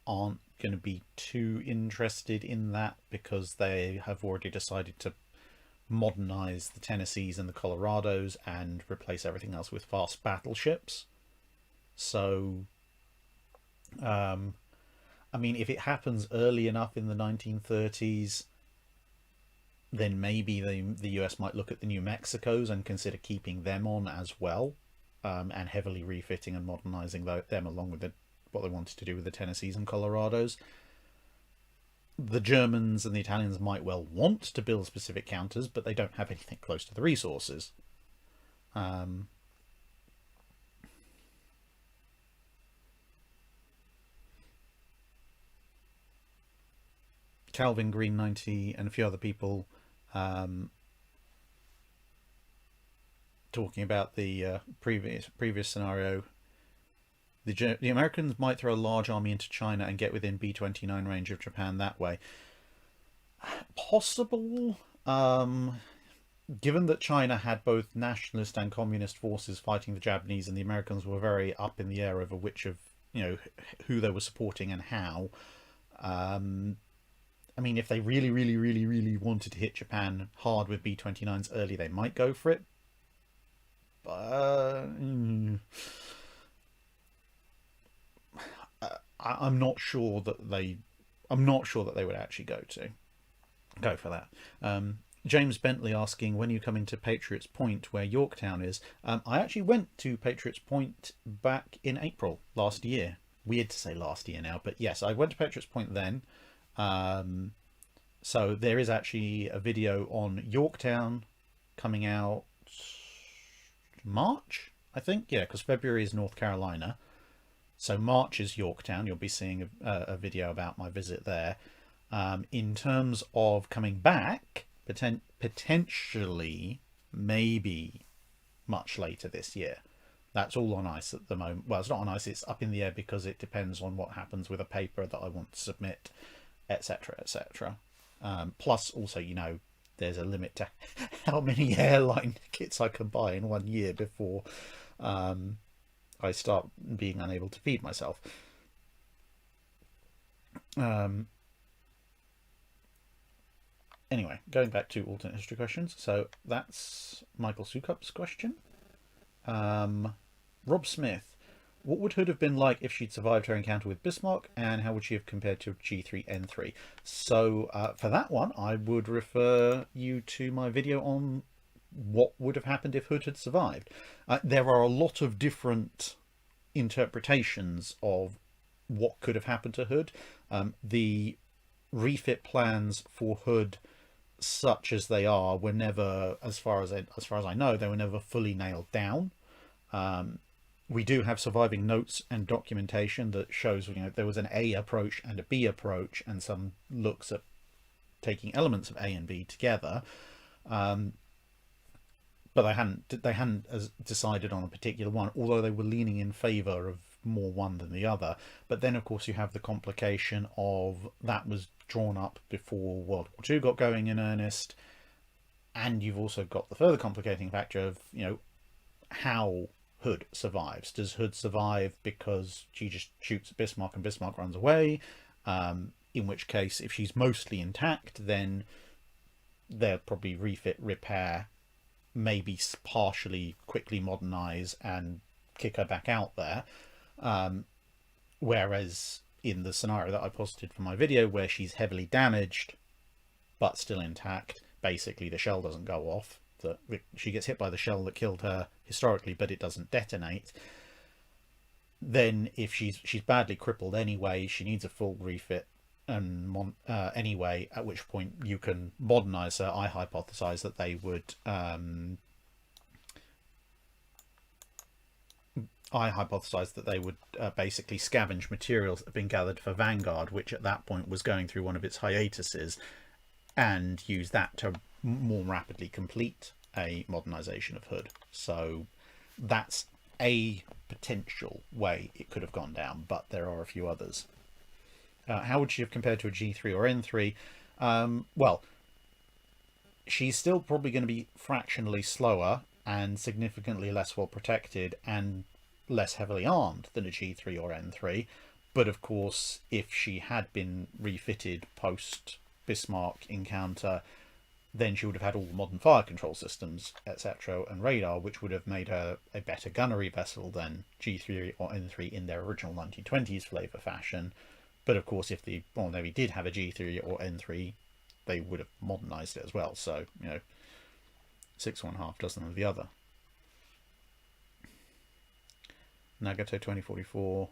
aren't going to be too interested in that because they have already decided to modernize the Tennessees and the Colorados and replace everything else with fast battleships. So, I mean, if it happens early enough in the 1930s, then maybe the US might look at the New Mexicos and consider keeping them on as well, and heavily refitting and modernizing them along with what they wanted to do with the Tennessees and Colorados. The Germans and the Italians might well want to build specific counters, but they don't have anything close to the resources. Calvin Green 90 and a few other people talking about the previous scenario. The Americans might throw a large army into China and get within B-29 range of Japan that way. Possible, given that China had both nationalist and communist forces fighting the Japanese, and the Americans were very up in the air over which of, who they were supporting and how. I mean, if they really, really, really, really wanted to hit Japan hard with B-29s early, they might go for it. But I'm not sure that they. I'm not sure that they would actually go for that. James Bentley asking, when are you coming to Patriots Point, where Yorktown is? I actually went to Patriots Point back in April last year. Weird to say last year now, but yes, I went to Patriots Point then. So there is actually a video on Yorktown coming out March, I think. Yeah, because February is North Carolina. So March is Yorktown. You'll be seeing a video about my visit there. In terms of coming back, potentially, maybe much later this year. That's all on ice at the moment. Well, it's not on ice, it's up in the air because it depends on what happens with a paper that I want to submit, etc., etc. Plus, also, there's a limit to how many airline tickets I can buy in 1 year before I start being unable to feed myself. Anyway, going back to alternate history questions. So that's Michael Sukup's question. Rob Smith, what would Hood have been like if she'd survived her encounter with Bismarck, and how would she have compared to G3N3? So for that one, I would refer you to my video on what would have happened if Hood had survived. There are a lot of different interpretations of what could have happened to Hood. The refit plans for Hood, such as they are, were never, as far as I know, they were never fully nailed down. We do have surviving notes and documentation that shows, there was an A approach and a B approach, and some looks at taking elements of A and B together. But they hadn't decided on a particular one, although they were leaning in favour of more one than the other. But then, of course, you have the complication of that was drawn up before World War II got going in earnest, and you've also got the further complicating factor of how Hood survives. Does Hood survive because she just shoots at Bismarck and Bismarck runs away? In which case, if she's mostly intact, then they'll probably refit, repair, maybe partially quickly modernize and kick her back out there. Whereas in the scenario that I posited for my video, where she's heavily damaged but still intact, basically the shell doesn't go off. She gets hit by the shell that killed her historically, but it doesn't detonate. Then if she's badly crippled anyway, she needs a full refit and anyway, at which point you can modernize her. I hypothesize that they would I hypothesised that they would basically scavenge materials that have been gathered for Vanguard, which at that point was going through one of its hiatuses, and use that to more rapidly complete a modernisation of Hood. So that's a potential way it could have gone down, but there are a few others. How would she have compared to a G3 or N3? Well, she's still probably going to be fractionally slower and significantly less well protected and less heavily armed than a G3 or N3. But of course, if she had been refitted post Bismarck encounter, then she would have had all the modern fire control systems, etc., and radar, which would have made her a better gunnery vessel than G3 or N3 in their original 1920s flavour fashion. But of course, if the Royal Navy did have a G3 or N3, they would have modernised it as well. So, you know, 6 1/2 dozen of the other. Nagato 2044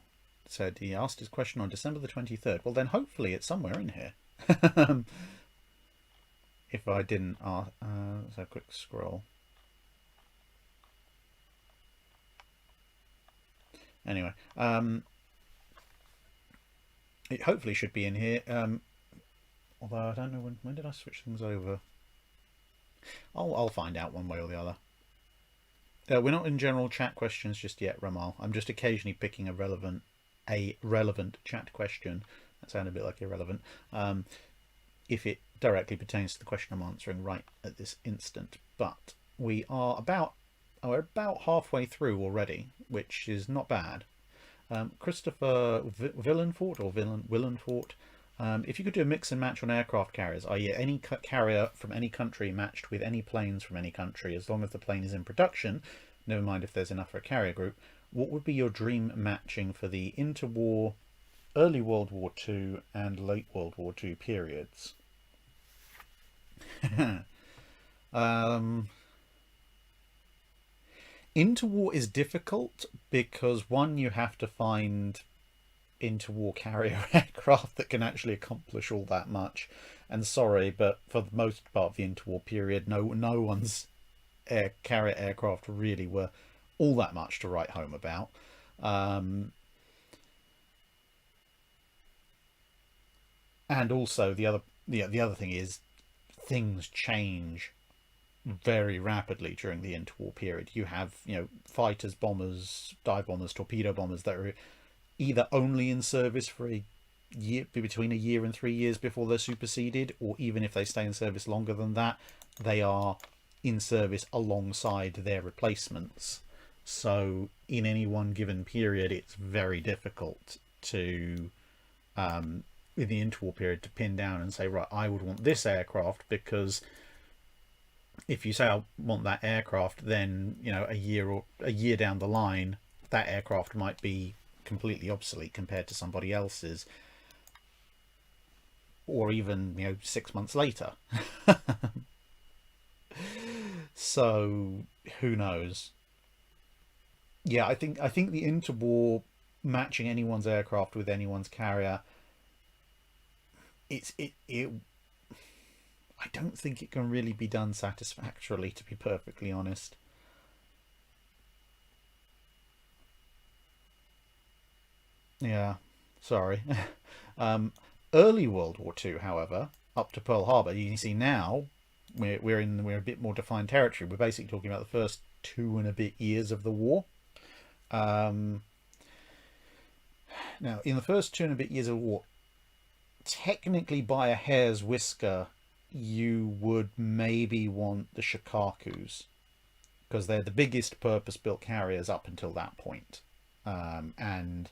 said he asked his question on December the 23rd. Well, then hopefully it's somewhere in here. If I didn't ask, let's have a quick scroll. Anyway, it hopefully should be in here. Although I don't know when did I switch things over. I'll find out one way or the other. We're not in general chat questions just yet, Ramal. I'm just occasionally picking a relevant chat question. That sounded a bit like irrelevant. If it directly pertains to the question I'm answering right at this instant. But we are about halfway through already, which is not bad. Christopher Villenfort, if you could do a mix and match on aircraft carriers, i.e. any carrier from any country matched with any planes from any country, as long as the plane is in production, never mind if there's enough for a carrier group, what would be your dream matching for the interwar, early World War II and late World War II periods? Interwar is difficult because, one, you have to find interwar carrier aircraft that can actually accomplish all that much, and sorry, but for the most part of the interwar period, no one's carrier aircraft really were all that much to write home about. And also the other thing is, things change very rapidly during the interwar period. You have, fighters, bombers, dive bombers, torpedo bombers that are either only in service for a year, between a year and 3 years before they're superseded, or even if they stay in service longer than that, they are in service alongside their replacements. So in any one given period, it's very difficult to in the interwar period to pin down and say, right, I would want this aircraft, because if you say I want that aircraft, then a year down the line, that aircraft might be completely obsolete compared to somebody else's, or even 6 months later. So who knows? Yeah, I think the interwar matching anyone's aircraft with anyone's carrier, I don't think it can really be done satisfactorily, to be perfectly honest. Yeah, sorry. Early World War II, however, up to Pearl Harbor, you can see now we're a bit more defined territory. We're basically talking about the first 2 and a bit years of the war. Now, in the first 2 and a bit years of the war, technically by a hair's whisker, you would maybe want the Shikakus, because they're the biggest purpose-built carriers up until that point. And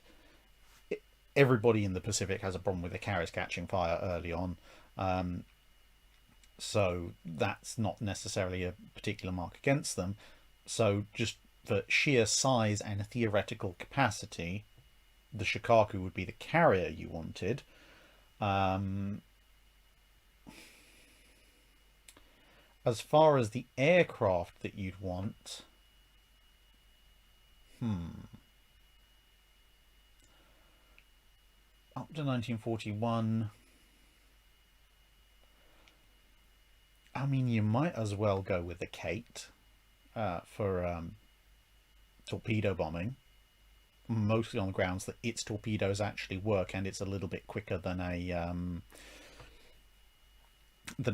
everybody in the Pacific has a problem with the carriers catching fire early on. So that's not necessarily a particular mark against them. So just for sheer size and theoretical capacity, the Shikaku would be the carrier you wanted. As far as the aircraft that you'd want, up to 1941, I mean, you might as well go with the Kate for torpedo bombing. mostly on the grounds that its torpedoes actually work, and it's a little bit quicker than a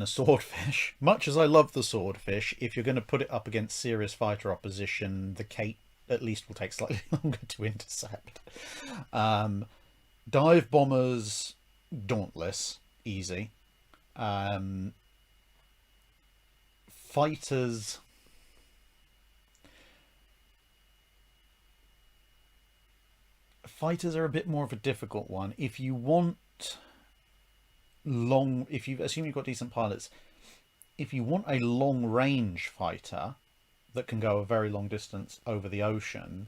swordfish. Much as I love the swordfish, if you're going to put it up against serious fighter opposition, the Kate at least will take slightly longer to intercept. Dive bombers, dauntless, easy. Fighters, are a bit more of a difficult one. If you want if you assume you've got decent pilots, if you want a long range fighter that can go a very long distance over the ocean,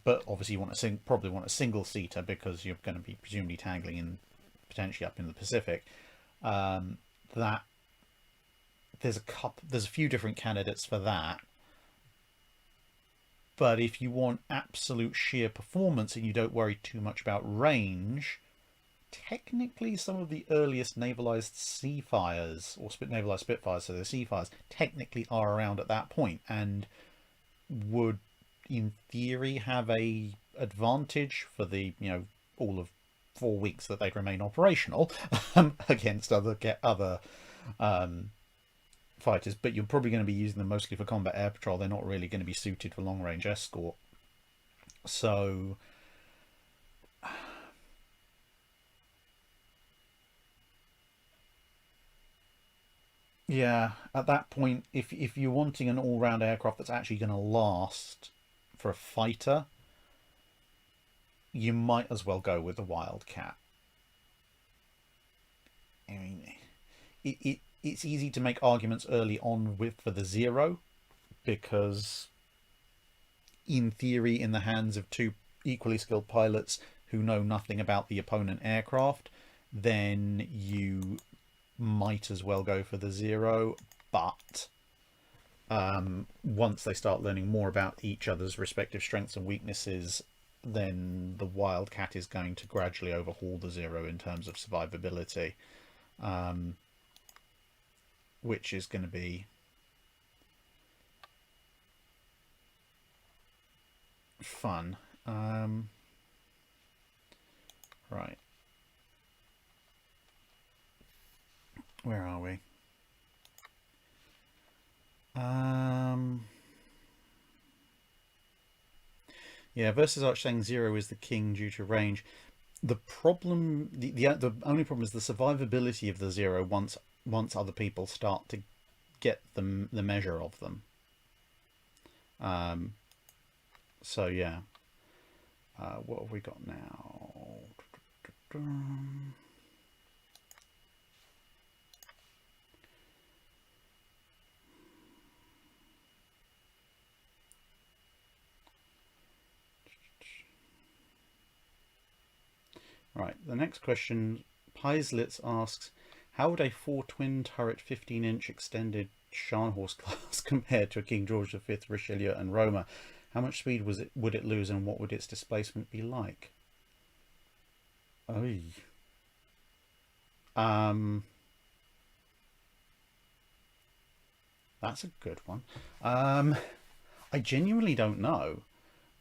but obviously you want probably want a single seater because you're going to be presumably tangling in potentially up in the Pacific. That there's a few different candidates for that. But if you want absolute sheer performance and you don't worry too much about range, technically some of the earliest navalized Seafires, or navalized Spitfires, so the Seafires, technically are around at that point and would, in theory, have a advantage for the, all of 4 weeks that they'd remain operational against other fighters. But you're probably going to be using them mostly for combat air patrol. They're not really going to be suited for long range escort. So yeah, at that point, if you're wanting an all-round aircraft that's actually going to last for a fighter, you might as well go with the Wildcat. I mean, it's easy to make arguments early on for the Zero, because in theory, in the hands of two equally skilled pilots who know nothing about the opponent aircraft, then you might as well go for the Zero. But once they start learning more about each other's respective strengths and weaknesses, then the Wildcat is going to gradually overhaul the Zero in terms of survivability, which is going to be fun. Right. Where are we? Yeah, versus Arch saying Zero is the king due to range. The problem, the only problem is the survivability of the Zero once other people start to get the measure of them. So yeah, what have we got now? Right, the next question, Paislitz asks, how would a 4 twin turret 15-inch extended Scharnhorst class compare to a King George V, Richelieu and Roma? How much speed would it lose, and what would its displacement be like? Oy. That's a good one. I genuinely don't know,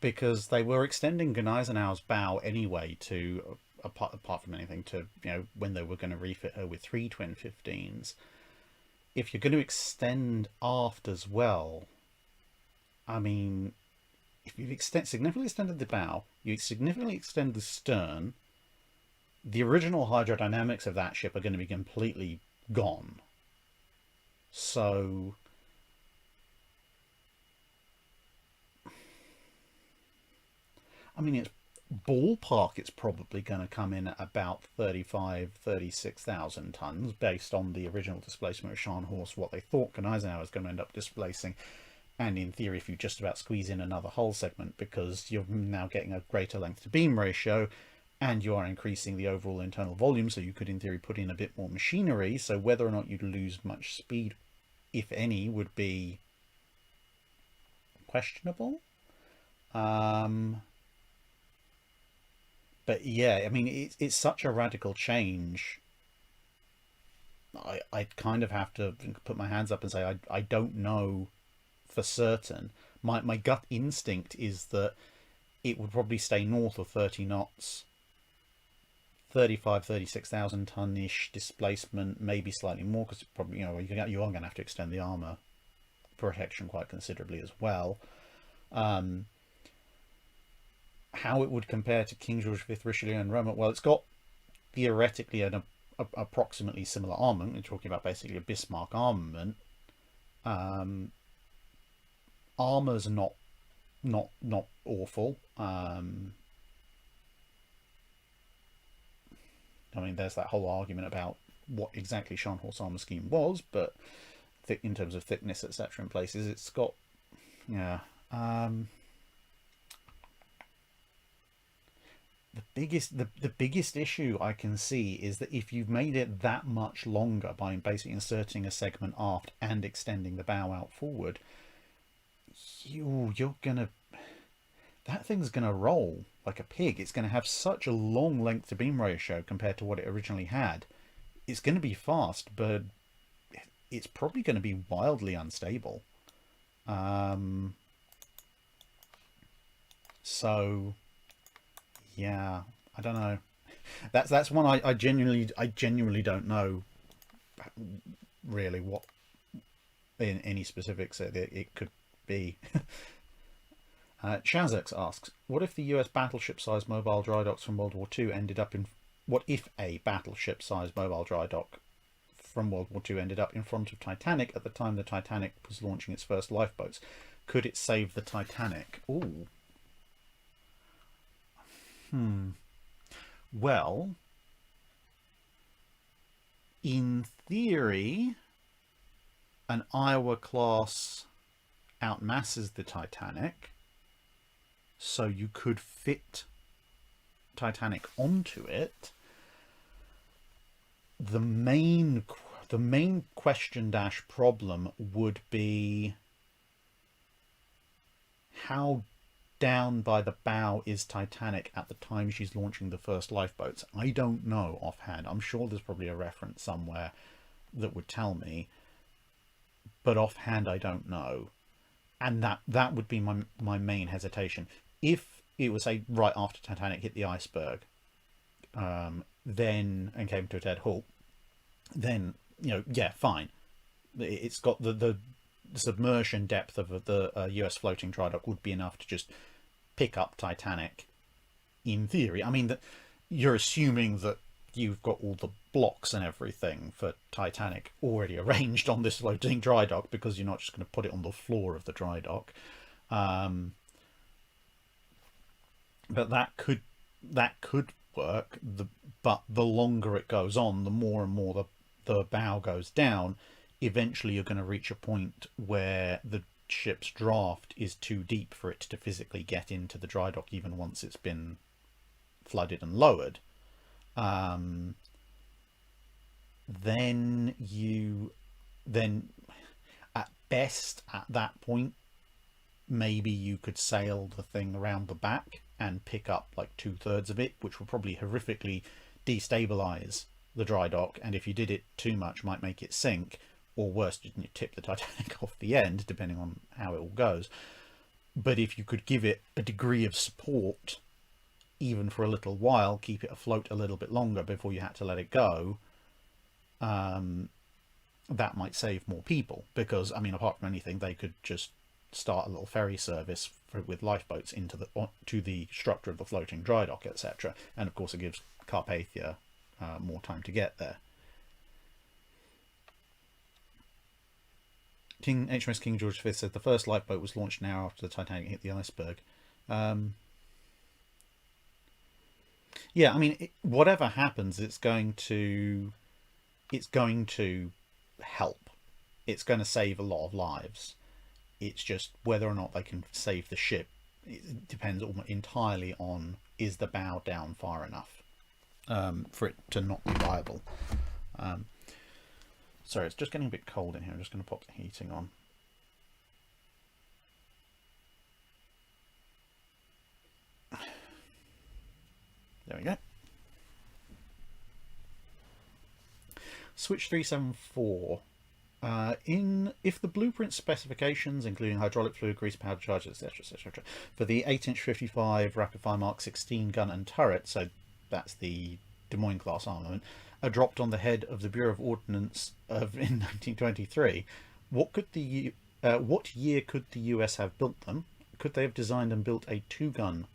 because they were extending Gneisenau's bow anyway to, apart from anything, to, when they were going to refit her with 3 twin 15s. If you're going to extend aft as well, I mean, if you've significantly extended the bow, you significantly extend the stern, the original hydrodynamics of that ship are going to be completely gone. So I mean, it's ballpark, it's probably going to come in at about 36,000 tons based on the original displacement of Scharnhorst, what they thought Gneisenau was going to end up displacing. And in theory, if you just about squeeze in another hull segment, because you're now getting a greater length to beam ratio and you are increasing the overall internal volume, so you could in theory put in a bit more machinery. So whether or not you'd lose much speed, if any, would be questionable. But yeah, I mean, it's such a radical change. I kind of have to put my hands up and say I don't know for certain. my gut instinct is that it would probably stay north of 30 knots, 36,000 ton-ish displacement, maybe slightly more, because probably, you are going to have to extend the armor protection quite considerably as well. How it would compare to King George V, Richelieu and Roma, well, it's got theoretically an approximately similar armament. We're talking about basically a Bismarck armament. Armor's not awful. I mean, there's that whole argument about what exactly Scharnhorst's armor scheme was, but in terms of thickness, etc., in places, it's got, yeah. The biggest issue I can see is that if you've made it that much longer by basically inserting a segment aft and extending the bow out forward, that thing's gonna roll like a pig. It's gonna have such a long length to beam ratio compared to what it originally had. It's gonna be fast, but it's probably going to be wildly unstable. So yeah, I don't know. That's one I genuinely don't know really what in any specifics it could be. Shazix asks, what if the US battleship-sized mobile dry docks from World War II ended up in... What if a battleship-sized mobile dry dock from World War II ended up in front of Titanic at the time the Titanic was launching its first lifeboats? Could it save the Titanic? Ooh. Well, in theory, an Iowa class outmasses the Titanic, so you could fit Titanic onto it. The main question dash problem would be how down by the bow is Titanic at the time she's launching the first lifeboats. I don't know offhand. I'm sure there's probably a reference somewhere that would tell me, but offhand I don't know. And that would be my main hesitation. If it was, say, right after Titanic hit the iceberg, then and came to a dead halt, then, yeah, fine. It's got the submersion depth of the US floating dry dock would be enough to just pick up Titanic, in theory. I mean, that you're assuming that you've got all the blocks and everything for Titanic already arranged on this floating dry dock, because you're not just going to put it on the floor of the dry dock. But that could work. But the longer it goes on, the more and more the bow goes down. Eventually you're going to reach a point where the ship's draft is too deep for it to physically get into the dry dock, even once it's been flooded and lowered. Then at best at that point, maybe you could sail the thing around the back and pick up like 2/3 of it, which will probably horrifically destabilize the dry dock, and if you did it too much might make it sink, or worse, you tip the Titanic off the end, depending on how it all goes. But if you could give it a degree of support, even for a little while, keep it afloat a little bit longer before you had to let it go, that might save more people. Because, I mean, apart from anything, they could just start a little ferry service with lifeboats to the structure of the floating dry dock, etc. And of course it gives Carpathia more time to get there. HMS King George V said the first lifeboat was launched an hour after the Titanic hit the iceberg. Yeah, I mean, whatever happens, it's going to help. It's going to save a lot of lives. It's just whether or not they can save the ship. It depends entirely on, is the bow down far enough for it to not be viable. Sorry, it's just getting a bit cold in here. I'm just going to pop the heating on. There we go. Switch 374 If the blueprint specifications, including hydraulic fluid, grease, powder charges, etc., for the 8-inch 55 rapid fire Mark 16 gun and turret, so that's the Des Moines class armament, are dropped on the head of the Bureau of Ordnance in 1923, what year could the US have built them? Could they have designed and built a 2-gun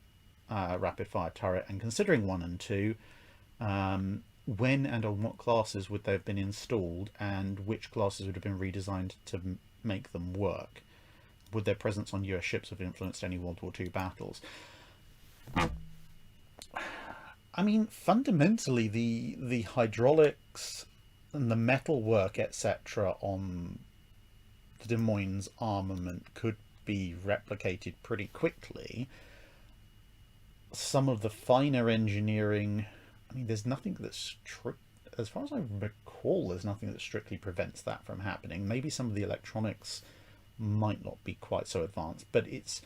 rapid fire turret? And considering 1 and 2, when and on what classes would they have been installed, and which classes would have been redesigned to make them work? Would their presence on US ships have influenced any World War II battles? I mean, fundamentally, the hydraulics and the metalwork, etc., on the Des Moines armament could be replicated pretty quickly. Some of the finer engineering, I mean, there's nothing that's as far as I recall, there's nothing that strictly prevents that from happening. Maybe some of the electronics might not be quite so advanced, but it's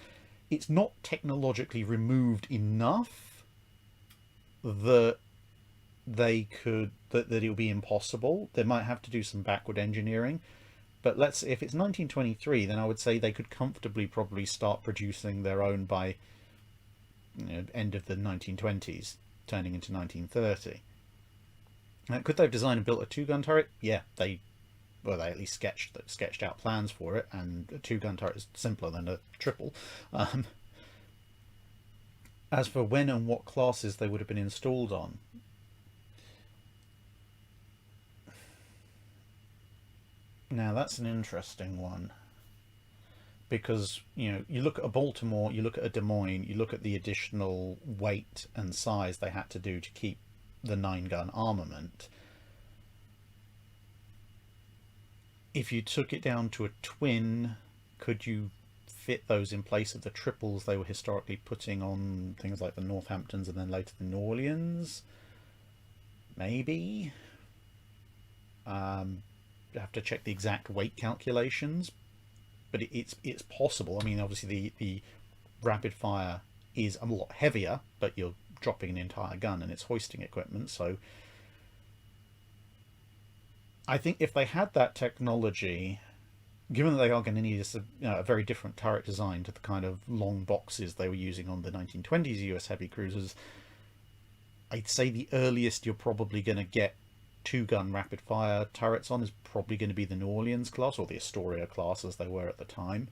not technologically removed enough that that it'll be impossible. They might have to do some backward engineering, but if it's 1923, then I would say they could comfortably probably start producing their own by end of the 1920s, turning into 1930. Could they have designed and built a 2-gun turret? Yeah, they at least sketched out plans for it, and a 2-gun turret is simpler than a triple. As for when and what classes they would have been installed on, now that's an interesting one, because you look at a Baltimore, you look at a Des Moines, you look at the additional weight and size they had to do to keep the 9-gun armament. If you took it down to a twin, could you fit those in place of the triples they were historically putting on things like the Northamptons and then later the New Orleans? Maybe. You have to check the exact weight calculations, but it's possible. I mean, obviously the rapid fire is a lot heavier, but you're dropping an entire gun and it's hoisting equipment, so I think if they had that technology, given that they are going to need a very different turret design to the kind of long boxes they were using on the 1920s US heavy cruisers, I'd say the earliest you're probably going to get 2-gun rapid fire turrets on is probably going to be the New Orleans class, or the Astoria class as they were at the time.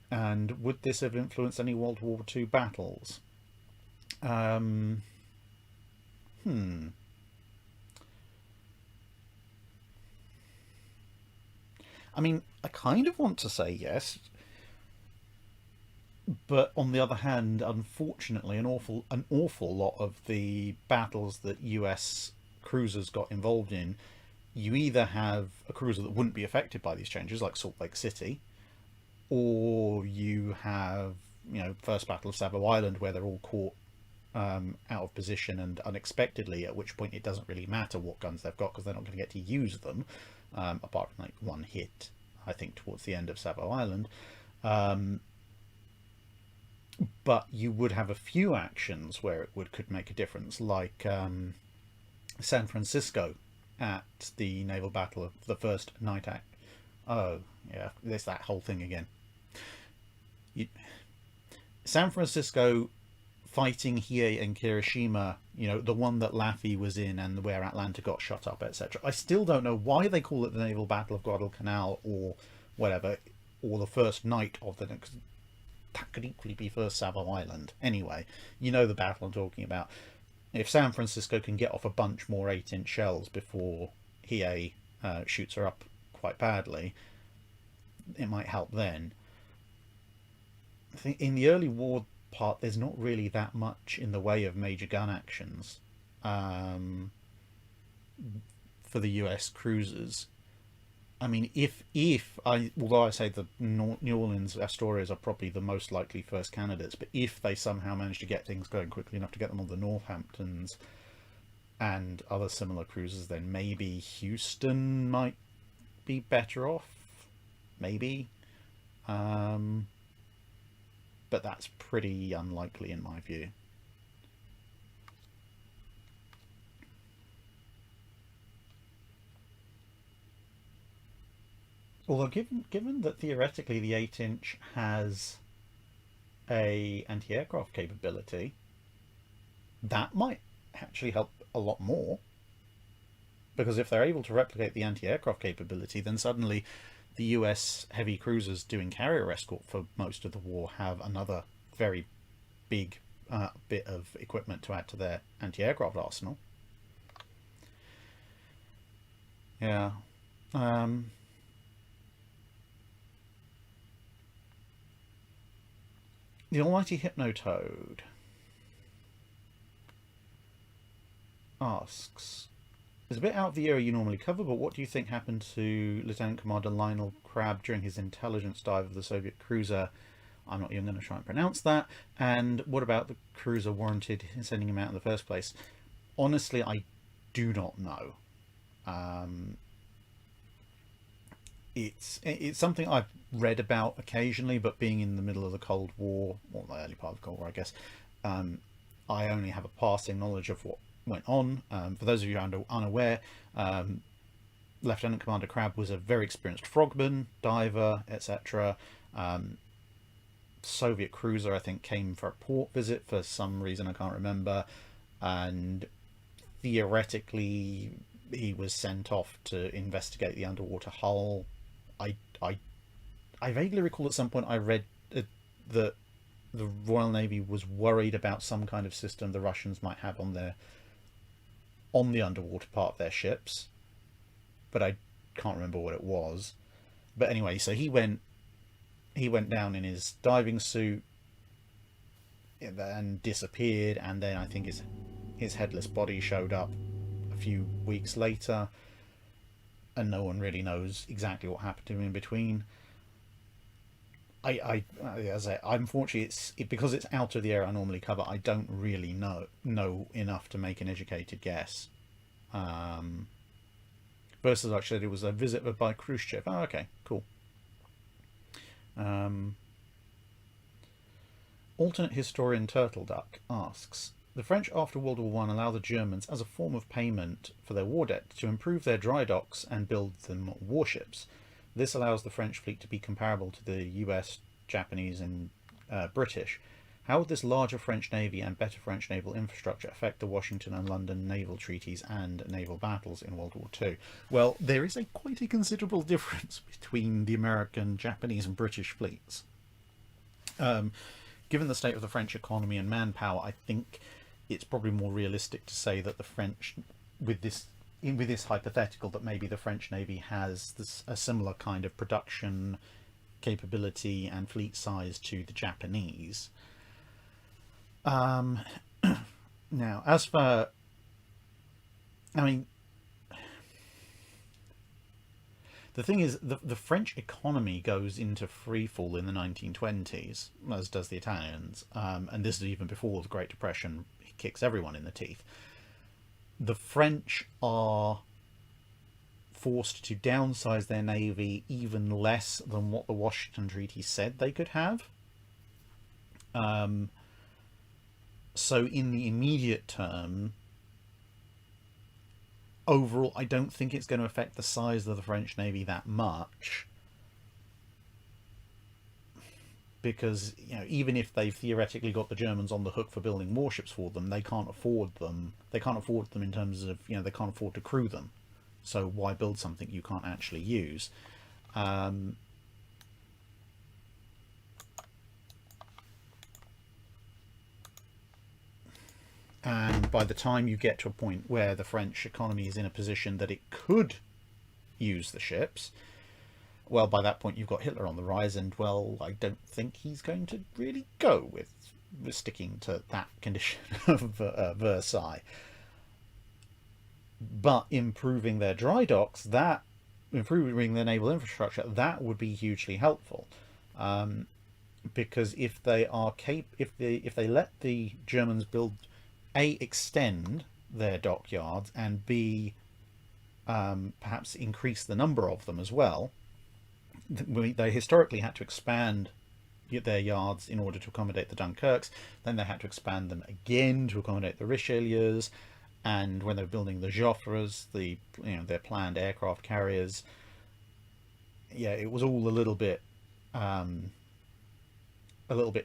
And would this have influenced any World War II battles? I mean, I kind of want to say yes, but on the other hand, unfortunately, an awful lot of the battles that US cruisers got involved in, you either have a cruiser that wouldn't be affected by these changes, like Salt Lake City, or you have, First Battle of Savo Island, where they're all caught out of position and unexpectedly, at which point it doesn't really matter what guns they've got because they're not going to get to use them, apart from like one hit, I think, towards the end of Savo Island. But you would have a few actions where it could make a difference, like San Francisco at the naval battle of the first night act. Oh, yeah, there's that whole thing again. San Francisco fighting Hiei and Kirishima, the one that Laffey was in and where Atlanta got shot up, etc. I still don't know why they call it the Naval Battle of Guadalcanal or whatever, or the first night of the next. That could equally be first Savo Island. Anyway, the battle I'm talking about. If San Francisco can get off a bunch more 8-inch shells before Hiei shoots her up quite badly, it might help then. I think in the early war part, there's not really that much in the way of major gun actions for the US cruisers. I mean, although I say the New Orleans Astorias are probably the most likely first candidates, but if they somehow manage to get things going quickly enough to get them on the Northamptons and other similar cruisers, then maybe Houston might be better off. Maybe. But that's pretty unlikely in my view. Although given that theoretically the 8-inch has a anti-aircraft capability, that might actually help a lot more. Because if they're able to replicate the anti-aircraft capability, then suddenly the US heavy cruisers doing carrier escort for most of the war have another very big bit of equipment to add to their anti-aircraft arsenal. Yeah. Um, the almighty Hypnotoad asks, it's a bit out of the area you normally cover, but what do you think happened to Lieutenant Commander Lionel Crabb during his intelligence dive of the Soviet cruiser? I'm not even going to try and pronounce that. And what about the cruiser warranted sending him out in the first place? Honestly, I do not know. It's something I've read about occasionally, but being in the middle of the Cold War, or the early part of the Cold War, I guess, I only have a passing knowledge of what went on. For those of you unaware, Lieutenant Commander Crabb was a very experienced frogman, diver, etc. Soviet cruiser, I think, came for a port visit for some reason I can't remember, and theoretically he was sent off to investigate the underwater hull. I I vaguely recall at some point I read that the Royal Navy was worried about some kind of system the Russians might have on the underwater part of their ships, but I can't remember what it was. But anyway, so he went down in his diving suit and disappeared, and then I think his headless body showed up a few weeks later, and no one really knows exactly what happened to him in between. As unfortunately, because it's out of the area I normally cover. I don't really know enough to make an educated guess. Versus, actually, it was a visit by Khrushchev. Oh, okay, cool. Alternate historian Turtle Duck asks, the French after World War I allow the Germans, as a form of payment for their war debt, to improve their dry docks and build them warships. This allows the French fleet to be comparable to the US, Japanese and British. How would this larger French navy and better French naval infrastructure affect the Washington and London naval treaties and naval battles in World War II? Well, there is quite a considerable difference between the American, Japanese and British fleets. Given the state of the French economy and manpower, I think it's probably more realistic to say that the French, with this hypothetical, that maybe the French Navy has a similar kind of production capability and fleet size to the Japanese. Now, as for, I mean, the thing is, the French economy goes into freefall in the 1920s, as does the Italians, and this is even before the Great Depression kicks everyone in the teeth. The French are forced to downsize their navy even less than what the Washington Treaty said they could have. So in the immediate term, overall, I don't think it's going to affect the size of the French Navy that much, because even if they've theoretically got the Germans on the hook for building warships for them, they can't afford them. They can't afford them in terms of they can't afford to crew them. So why build something you can't actually use? And by the time you get to a point where the French economy is in a position that it could use the ships, well, by that point you've got Hitler on the rise, and well, I don't think he's going to really go with sticking to that condition of Versailles. But improving their dry docks, improving their naval infrastructure, that would be hugely helpful. Because if they let the Germans extend their dockyards, and B, perhaps increase the number of them as well. They historically had to expand their yards in order to accommodate the Dunkirks. Then they had to expand them again to accommodate the Richelieus, and when they were building the Joffres, their planned aircraft carriers, yeah, it was all a little bit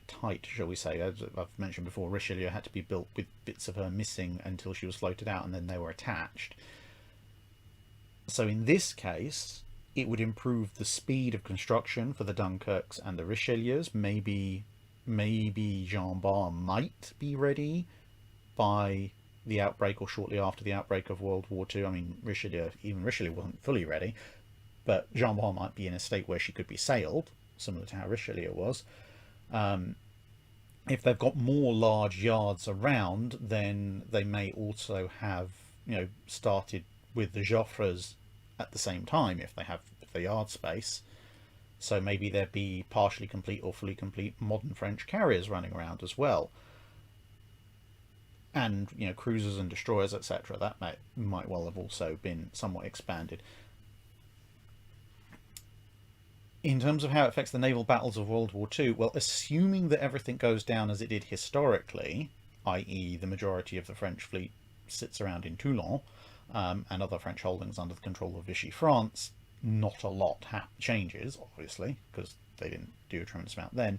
tight, shall we say. As I've mentioned before, Richelieu had to be built with bits of her missing until she was floated out, and then they were attached. So in this case, it would improve the speed of construction for the Dunkirks and the Richelieus. Maybe Jean Bart might be ready by the outbreak or shortly after the outbreak of World War II. I mean, even Richelieu wasn't fully ready, but Jean Bart might be in a state where she could be sailed, similar to how Richelieu was. If they've got more large yards around, then they may also have, started with the Joffres at the same time if they have the yard space. So maybe there'd be partially complete or fully complete modern French carriers running around as well. And, cruisers and destroyers, etc. That might well have also been somewhat expanded. In terms of how it affects the naval battles of World War II, well, assuming that everything goes down as it did historically, i.e. the majority of the French fleet sits around in Toulon, and other French holdings under the control of Vichy France, not a lot changes, obviously, because they didn't do a tremendous amount then.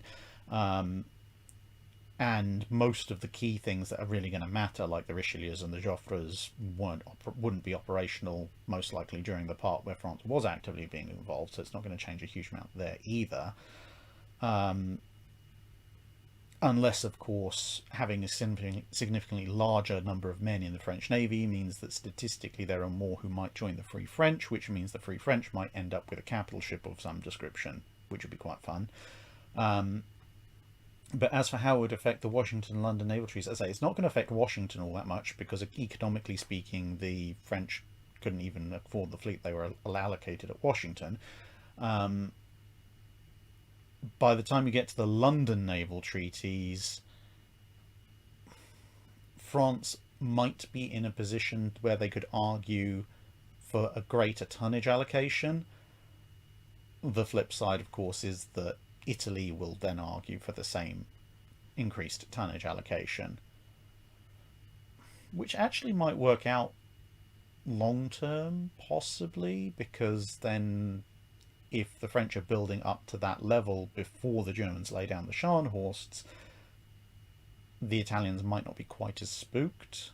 And most of the key things that are really going to matter, like the Richelieus and the Joffres, wouldn't be operational, most likely during the part where France was actively being involved, so it's not going to change a huge amount there either. Unless, of course, having a significantly larger number of men in the French Navy means that statistically there are more who might join the Free French, which means the Free French might end up with a capital ship of some description, which would be quite fun. But as for how it would affect the Washington and London naval treaties, as I say, it's not going to affect Washington all that much because economically speaking, the French couldn't even afford the fleet they were allocated at Washington. By the time you get to the London naval treaties, France might be in a position where they could argue for a greater tonnage allocation. The flip side, of course, is that Italy will then argue for the same increased tonnage allocation, which actually might work out long term, possibly, because then if the French are building up to that level before the Germans lay down the Scharnhorsts, the Italians might not be quite as spooked,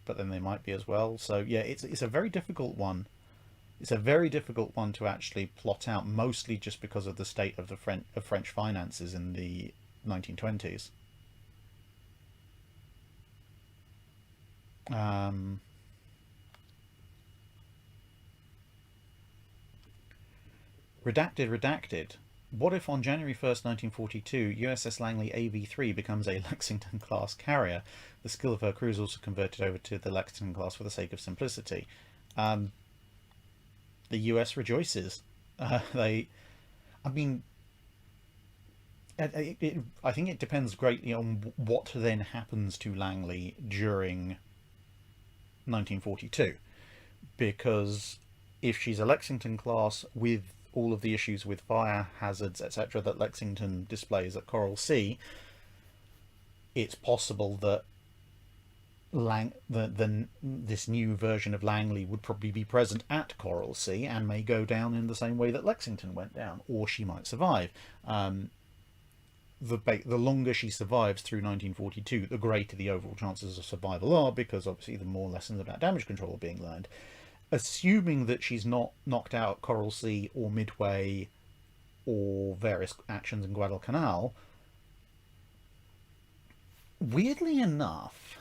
but then they might be as well. So yeah, it's a very difficult one. It's a very difficult one to actually plot out, mostly just because of the state of the French finances in the 1920s. Redacted. What if on January 1st, 1942, USS Langley AV3 becomes a Lexington-class carrier? The skill of her crew is also converted over to the Lexington class for the sake of simplicity. The US rejoices. I think it depends greatly on what then happens to Langley during 1942, because if she's a Lexington class with all of the issues with fire hazards, etc., that Lexington displays at Coral Sea, it's possible that this new version of Langley would probably be present at Coral Sea and may go down in the same way that Lexington went down, or she might survive. The longer she survives through 1942, the greater the overall chances of survival are, because obviously the more lessons about damage control are being learned. Assuming that she's not knocked out at Coral Sea or Midway or various actions in Guadalcanal, weirdly enough,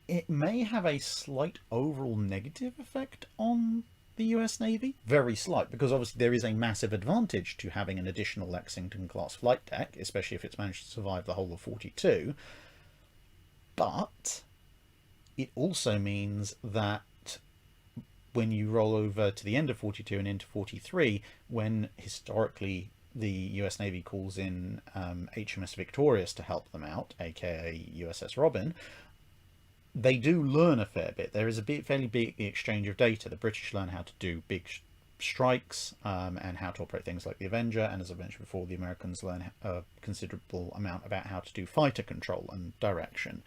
it may have a slight overall negative effect on the US Navy. Very slight, because obviously there is a massive advantage to having an additional Lexington class flight deck, especially if it's managed to survive the whole of 42. But it also means that when you roll over to the end of 42 and into 43, when historically the US Navy calls in HMS Victorious to help them out, aka USS Robin, they do learn a fair bit. There is a fairly big exchange of data. The British learn how to do big strikes and how to operate things like the Avenger, and as I mentioned before, the Americans learn a considerable amount about how to do fighter control and direction.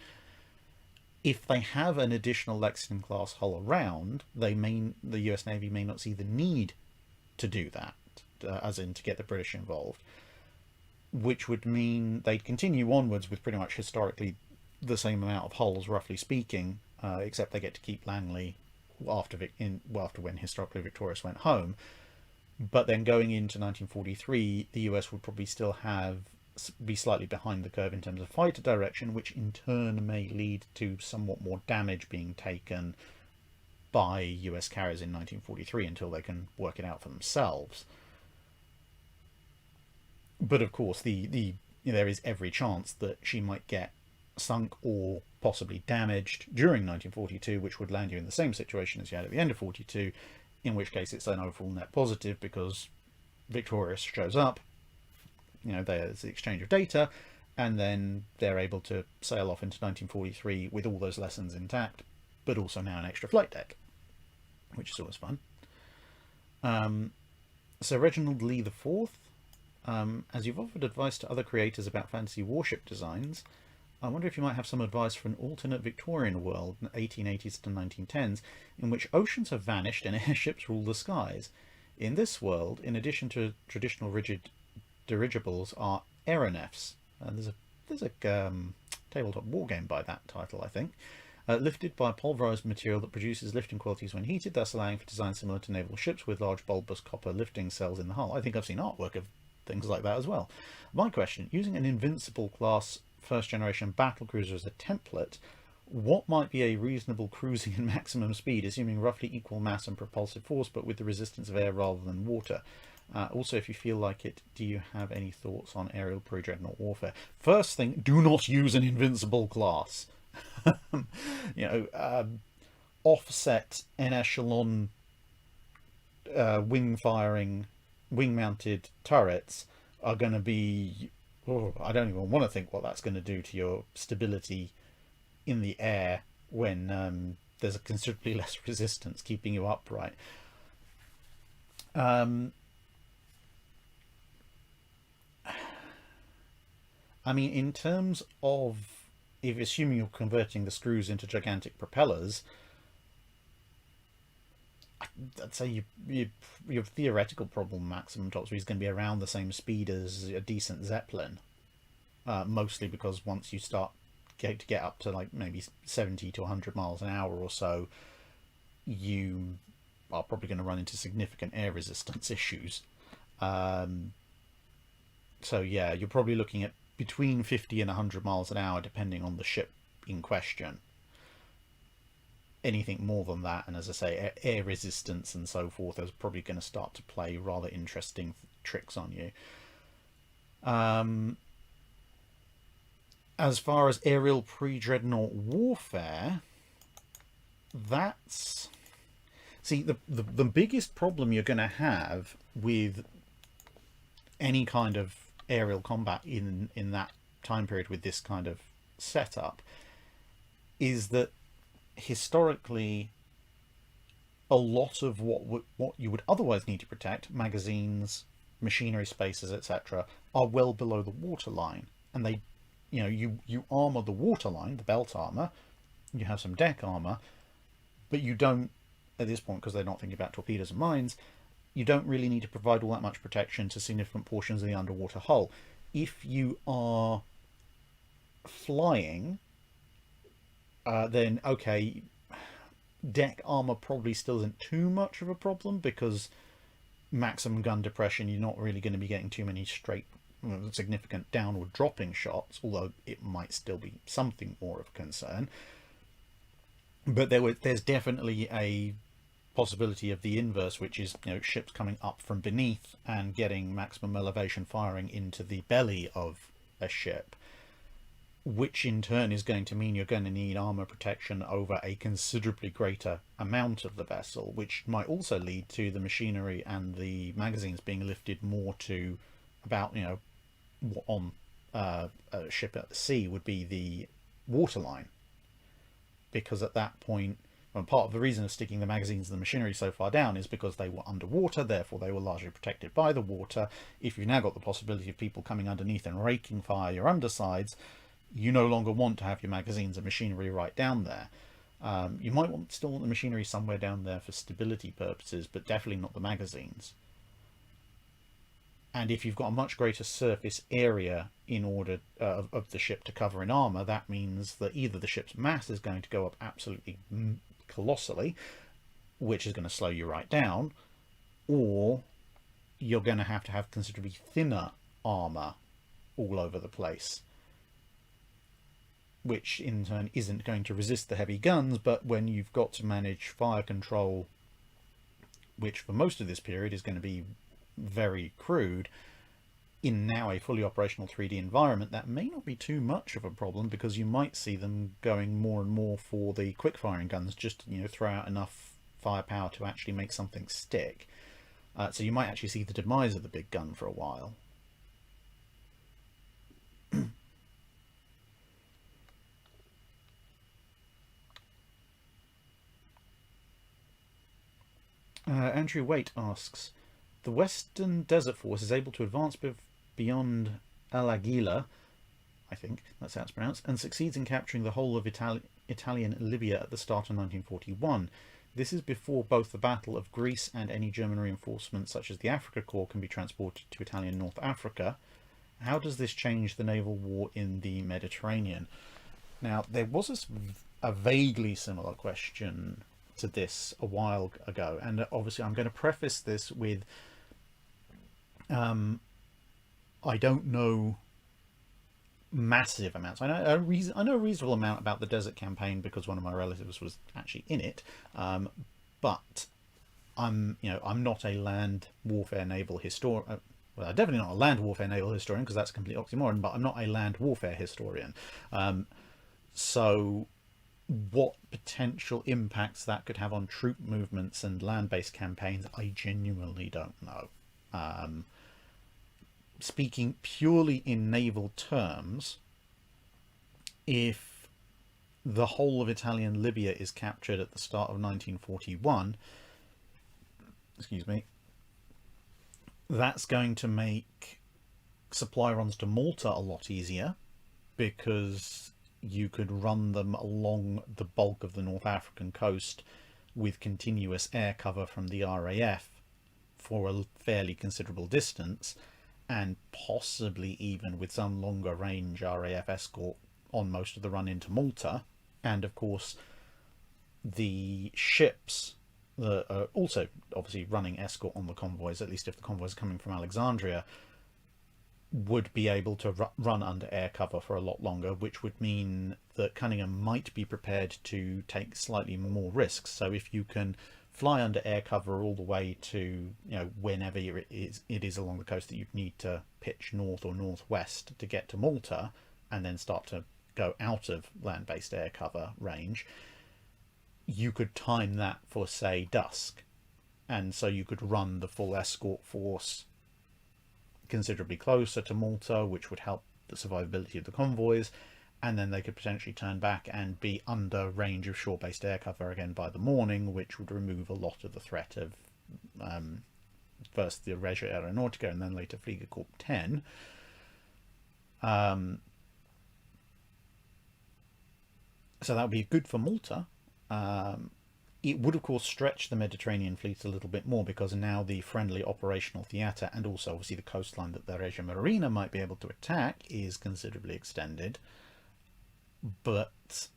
If they have an additional Lexington class hull around, the US Navy may not see the need to do that, as in to get the British involved, which would mean they'd continue onwards with pretty much historically the same amount of hulls, roughly speaking, except they get to keep Langley after when historically victorious went home. But then going into 1943, the US would probably still be slightly behind the curve in terms of fighter direction, which in turn may lead to somewhat more damage being taken by US carriers in 1943 until they can work it out for themselves. But of course, there is every chance that she might get sunk or possibly damaged during 1942, which would land you in the same situation as you had at the end of 42, in which case it's an overall net positive because victorious shows up, there's the exchange of data, and then they're able to sail off into 1943 with all those lessons intact, but also now an extra flight deck, which is always fun. So Reginald Lee IV, as you've offered advice to other creators about fantasy warship designs, I wonder if you might have some advice for an alternate Victorian world, 1880s to 1910s, in which oceans have vanished and airships rule the skies. In this world, in addition to traditional rigid dirigibles, are aeronefs. There's a tabletop wargame by that title, I think. Lifted by a pulverized material that produces lifting qualities when heated, thus allowing for design similar to naval ships with large bulbous copper lifting cells in the hull. I think I've seen artwork of things like that as well. My question, using an Invincible class first generation battlecruiser as a template, what might be a reasonable cruising and maximum speed, assuming roughly equal mass and propulsive force, but with the resistance of air rather than water? Also, if you feel like it, do you have any thoughts on aerial pre-dreadnought warfare? First thing, do not use an Invincible class. Offset en echelon wing mounted turrets are going to be, I don't even want to think what that's going to do to your stability in the air when there's a considerably less resistance keeping you upright. I mean, in terms of, if assuming you're converting the screws into gigantic propellers, I'd say your theoretical problem maximum top speed is going to be around the same speed as a decent Zeppelin. Mostly because once you start to get up to like maybe 70 to 100 miles an hour or so, you are probably going to run into significant air resistance issues. So yeah, you're probably looking at between 50 and 100 miles an hour depending on the ship in question. Anything more than that, and as I say, air resistance and so forth, is probably going to start to play rather interesting tricks on you. As far as aerial pre-dreadnought warfare, that's... See, the biggest problem you're going to have with any kind of aerial combat in that time period with this kind of setup is that historically a lot of what you would otherwise need to protect, magazines, machinery spaces, etc., are well below the waterline, and they, you armor the waterline, the belt armor, you have some deck armor, but you don't, at this point, because they're not thinking about torpedoes and mines, you don't really need to provide all that much protection to significant portions of the underwater hull. If you are flying, then okay, deck armor probably still isn't too much of a problem because maximum gun depression, you're not really going to be getting too many straight significant downward dropping shots, although it might still be something more of a concern. But there's definitely a possibility of the inverse, which is ships coming up from beneath and getting maximum elevation firing into the belly of a ship, which in turn is going to mean you're going to need armor protection over a considerably greater amount of the vessel, which might also lead to the machinery and the magazines being lifted more to about on a ship at the sea would be the waterline, because at that point, and part of the reason of sticking the magazines and the machinery so far down is because they were underwater, therefore they were largely protected by the water. If you've now got the possibility of people coming underneath and raking fire your undersides, you no longer want to have your magazines and machinery right down there. You might still want the machinery somewhere down there for stability purposes, but definitely not the magazines. And if you've got a much greater surface area in order of the ship to cover in armor, that means that either the ship's mass is going to go up absolutely colossally, which is going to slow you right down, or you're going to have considerably thinner armor all over the place, which in turn isn't going to resist the heavy guns. But when you've got to manage fire control, which for most of this period is going to be very crude, in now a fully operational 3D environment, that may not be too much of a problem, because you might see them going more and more for the quick firing guns, just to, throw out enough firepower to actually make something stick. So you might actually see the demise of the big gun for a while. Andrew Waite asks, the Western Desert Force is able to advance beyond Al Aguila, I think that's how it's pronounced, and succeeds in capturing the whole of Italian Libya at the start of 1941. This is before both the Battle of Greece and any German reinforcements such as the Afrika Korps can be transported to Italian North Africa. How does this change the naval war in the Mediterranean? Now, there was a vaguely similar question to this a while ago, and obviously I'm going to preface this with I don't know massive amounts. I know a reasonable amount about the desert campaign because one of my relatives was actually in it, but I'm not a land warfare naval historian. Well, I'm definitely not a land warfare naval historian, because that's a complete oxymoron, but I'm not a land warfare historian. So what potential impacts that could have on troop movements and land-based campaigns, I genuinely don't know. Speaking purely in naval terms, if the whole of Italian Libya is captured at the start of 1941, excuse me, that's going to make supply runs to Malta a lot easier, because you could run them along the bulk of the North African coast with continuous air cover from the RAF for a fairly considerable distance, and possibly even with some longer range RAF escort on most of the run into Malta. And of course the ships that are also obviously running escort on the convoys, at least if the convoys are coming from Alexandria, would be able to run under air cover for a lot longer, which would mean that Cunningham might be prepared to take slightly more risks. So if you can fly under air cover all the way to, whenever it is along the coast that you need to pitch north or northwest to get to Malta, and then start to go out of land-based air cover range, you could time that for, say, dusk. And so you could run the full escort force considerably closer to Malta, which would help the survivability of the convoys, and then they could potentially turn back and be under range of shore-based air cover again by the morning, which would remove a lot of the threat of first the Regia Aeronautica and then later Fliegerkorps 10. So that would be good for Malta. It would, of course, stretch the Mediterranean fleet a little bit more, because now the friendly operational theatre, and also obviously the coastline that the Regia Marina might be able to attack, is considerably extended. But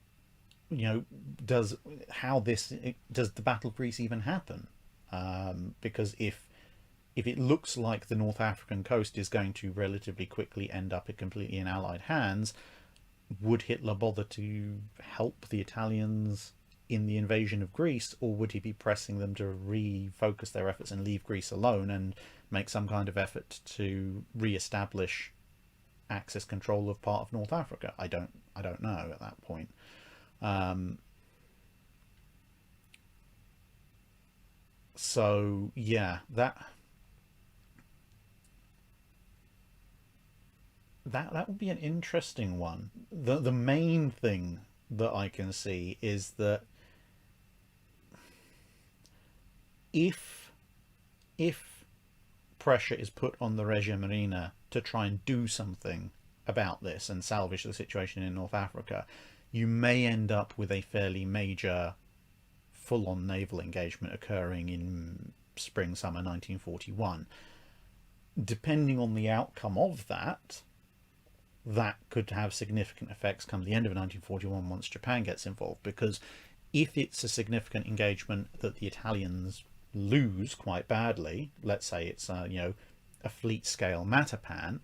does the Battle of Greece even happen? Because if it looks like the North African coast is going to relatively quickly end up completely in Allied hands, would Hitler bother to help the Italians in the invasion of Greece, or would he be pressing them to refocus their efforts and leave Greece alone and make some kind of effort to re-establish Axis control of part of North Africa? I don't know at that point. So yeah, that would be an interesting one. The main thing that I can see is that if pressure is put on the Regia Marina to try and do something about this and salvage the situation in North Africa, you may end up with a fairly major full-on naval engagement occurring in spring summer 1941. Depending on the outcome of that, that could have significant effects come the end of 1941 once Japan gets involved, because if it's a significant engagement that the Italians lose quite badly, let's say it's a fleet scale Matapan,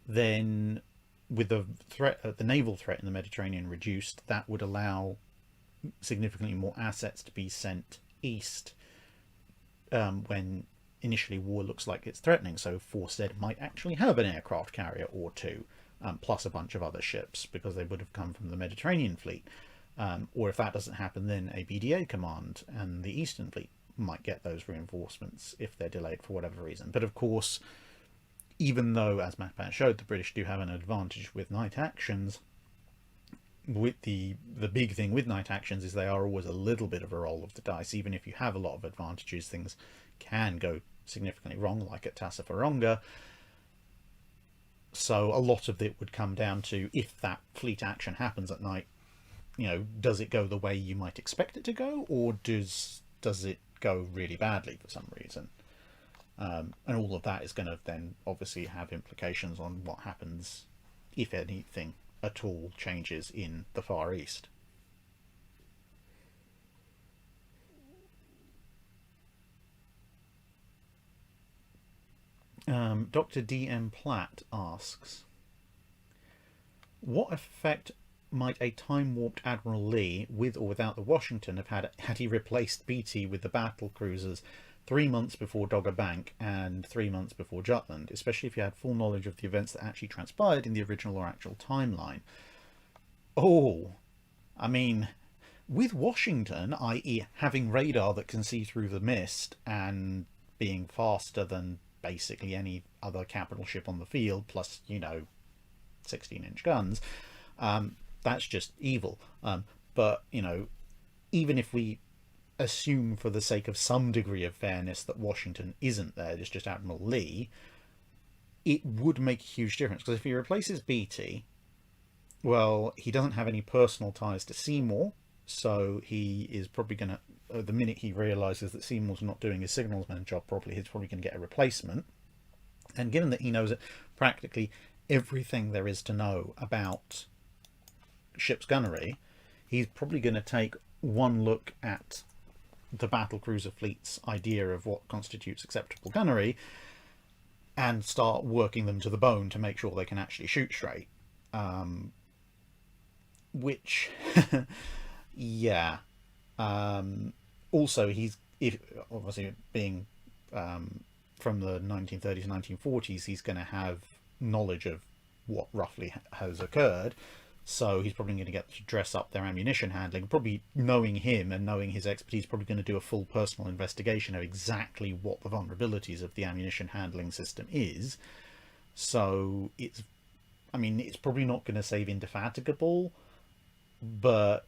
then with the threat, the naval threat in the Mediterranean reduced, that would allow significantly more assets to be sent east when initially war looks like it's threatening. So Force Z might actually have an aircraft carrier or two, plus a bunch of other ships, because they would have come from the Mediterranean fleet. Or if that doesn't happen, then a BDA command and the Eastern Fleet might get those reinforcements if they're delayed for whatever reason. But of course, even though, as Matapan showed, the British do have an advantage with night actions, with the big thing with night actions is they are always a little bit of a roll of the dice. Even if you have a lot of advantages, things can go significantly wrong, like at Tassafaronga. So a lot of it would come down to, if that fleet action happens at night, does it go the way you might expect it to go, or does it go really badly for some reason? And all of that is going to then obviously have implications on what happens, if anything at all changes in the Far East. Dr. D.M. Platt asks, what effect might a time-warped Admiral Lee, with or without the Washington, have had he replaced Beatty with the battle cruisers 3 months before Dogger Bank and 3 months before Jutland, especially if you had full knowledge of the events that actually transpired in the original or actual timeline? Oh, I mean, with Washington, i.e. having radar that can see through the mist and being faster than basically any other capital ship on the field, plus 16-inch guns, that's just evil. But even if we assume for the sake of some degree of fairness that Washington isn't there, it's just Admiral Lee, it would make a huge difference, because if he replaces Beatty, well, he doesn't have any personal ties to Seymour, so he is probably going to, the minute he realises that Seymour's not doing his signalsman job properly, he's probably going to get a replacement. And given that he knows practically everything there is to know about ship's gunnery, he's probably going to take one look at the battlecruiser fleet's idea of what constitutes acceptable gunnery and start working them to the bone to make sure they can actually shoot straight. Which yeah. Also, if obviously being from the 1930s, 1940s, he's going to have knowledge of what roughly has occurred. So he's probably going to get to dress up their ammunition handling. Probably knowing him and knowing his expertise, probably going to do a full personal investigation of exactly what the vulnerabilities of the ammunition handling system is. So it's probably not going to save Indefatigable, but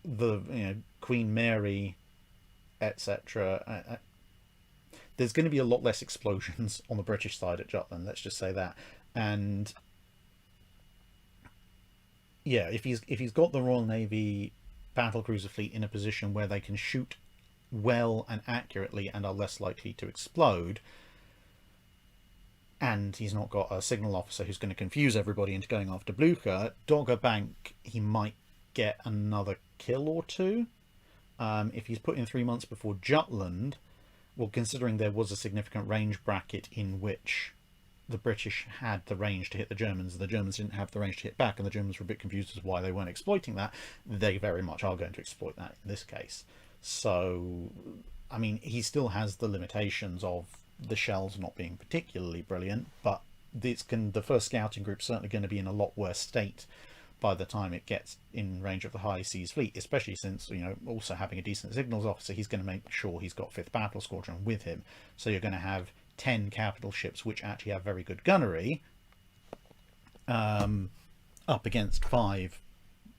the Queen Mary, etc. There's going to be a lot less explosions on the British side at Jutland. Let's just say that. And yeah, if he's got the Royal Navy battlecruiser fleet in a position where they can shoot well and accurately and are less likely to explode, and he's not got a signal officer who's going to confuse everybody into going after Blucher, Dogger Bank, he might get another kill or two. If he's put in 3 months before Jutland, well, considering there was a significant range bracket in which the British had the range to hit the Germans didn't have the range to hit back, and the Germans were a bit confused as to why they weren't exploiting that, they very much are going to exploit that in this case. So, he still has the limitations of the shells not being particularly brilliant, but the first scouting group's certainly going to be in a lot worse state by the time it gets in range of the High Seas Fleet, especially since, also having a decent signals officer, he's going to make sure he's got 5th Battle Squadron with him. So you're going to have 10 capital ships which actually have very good gunnery up against 5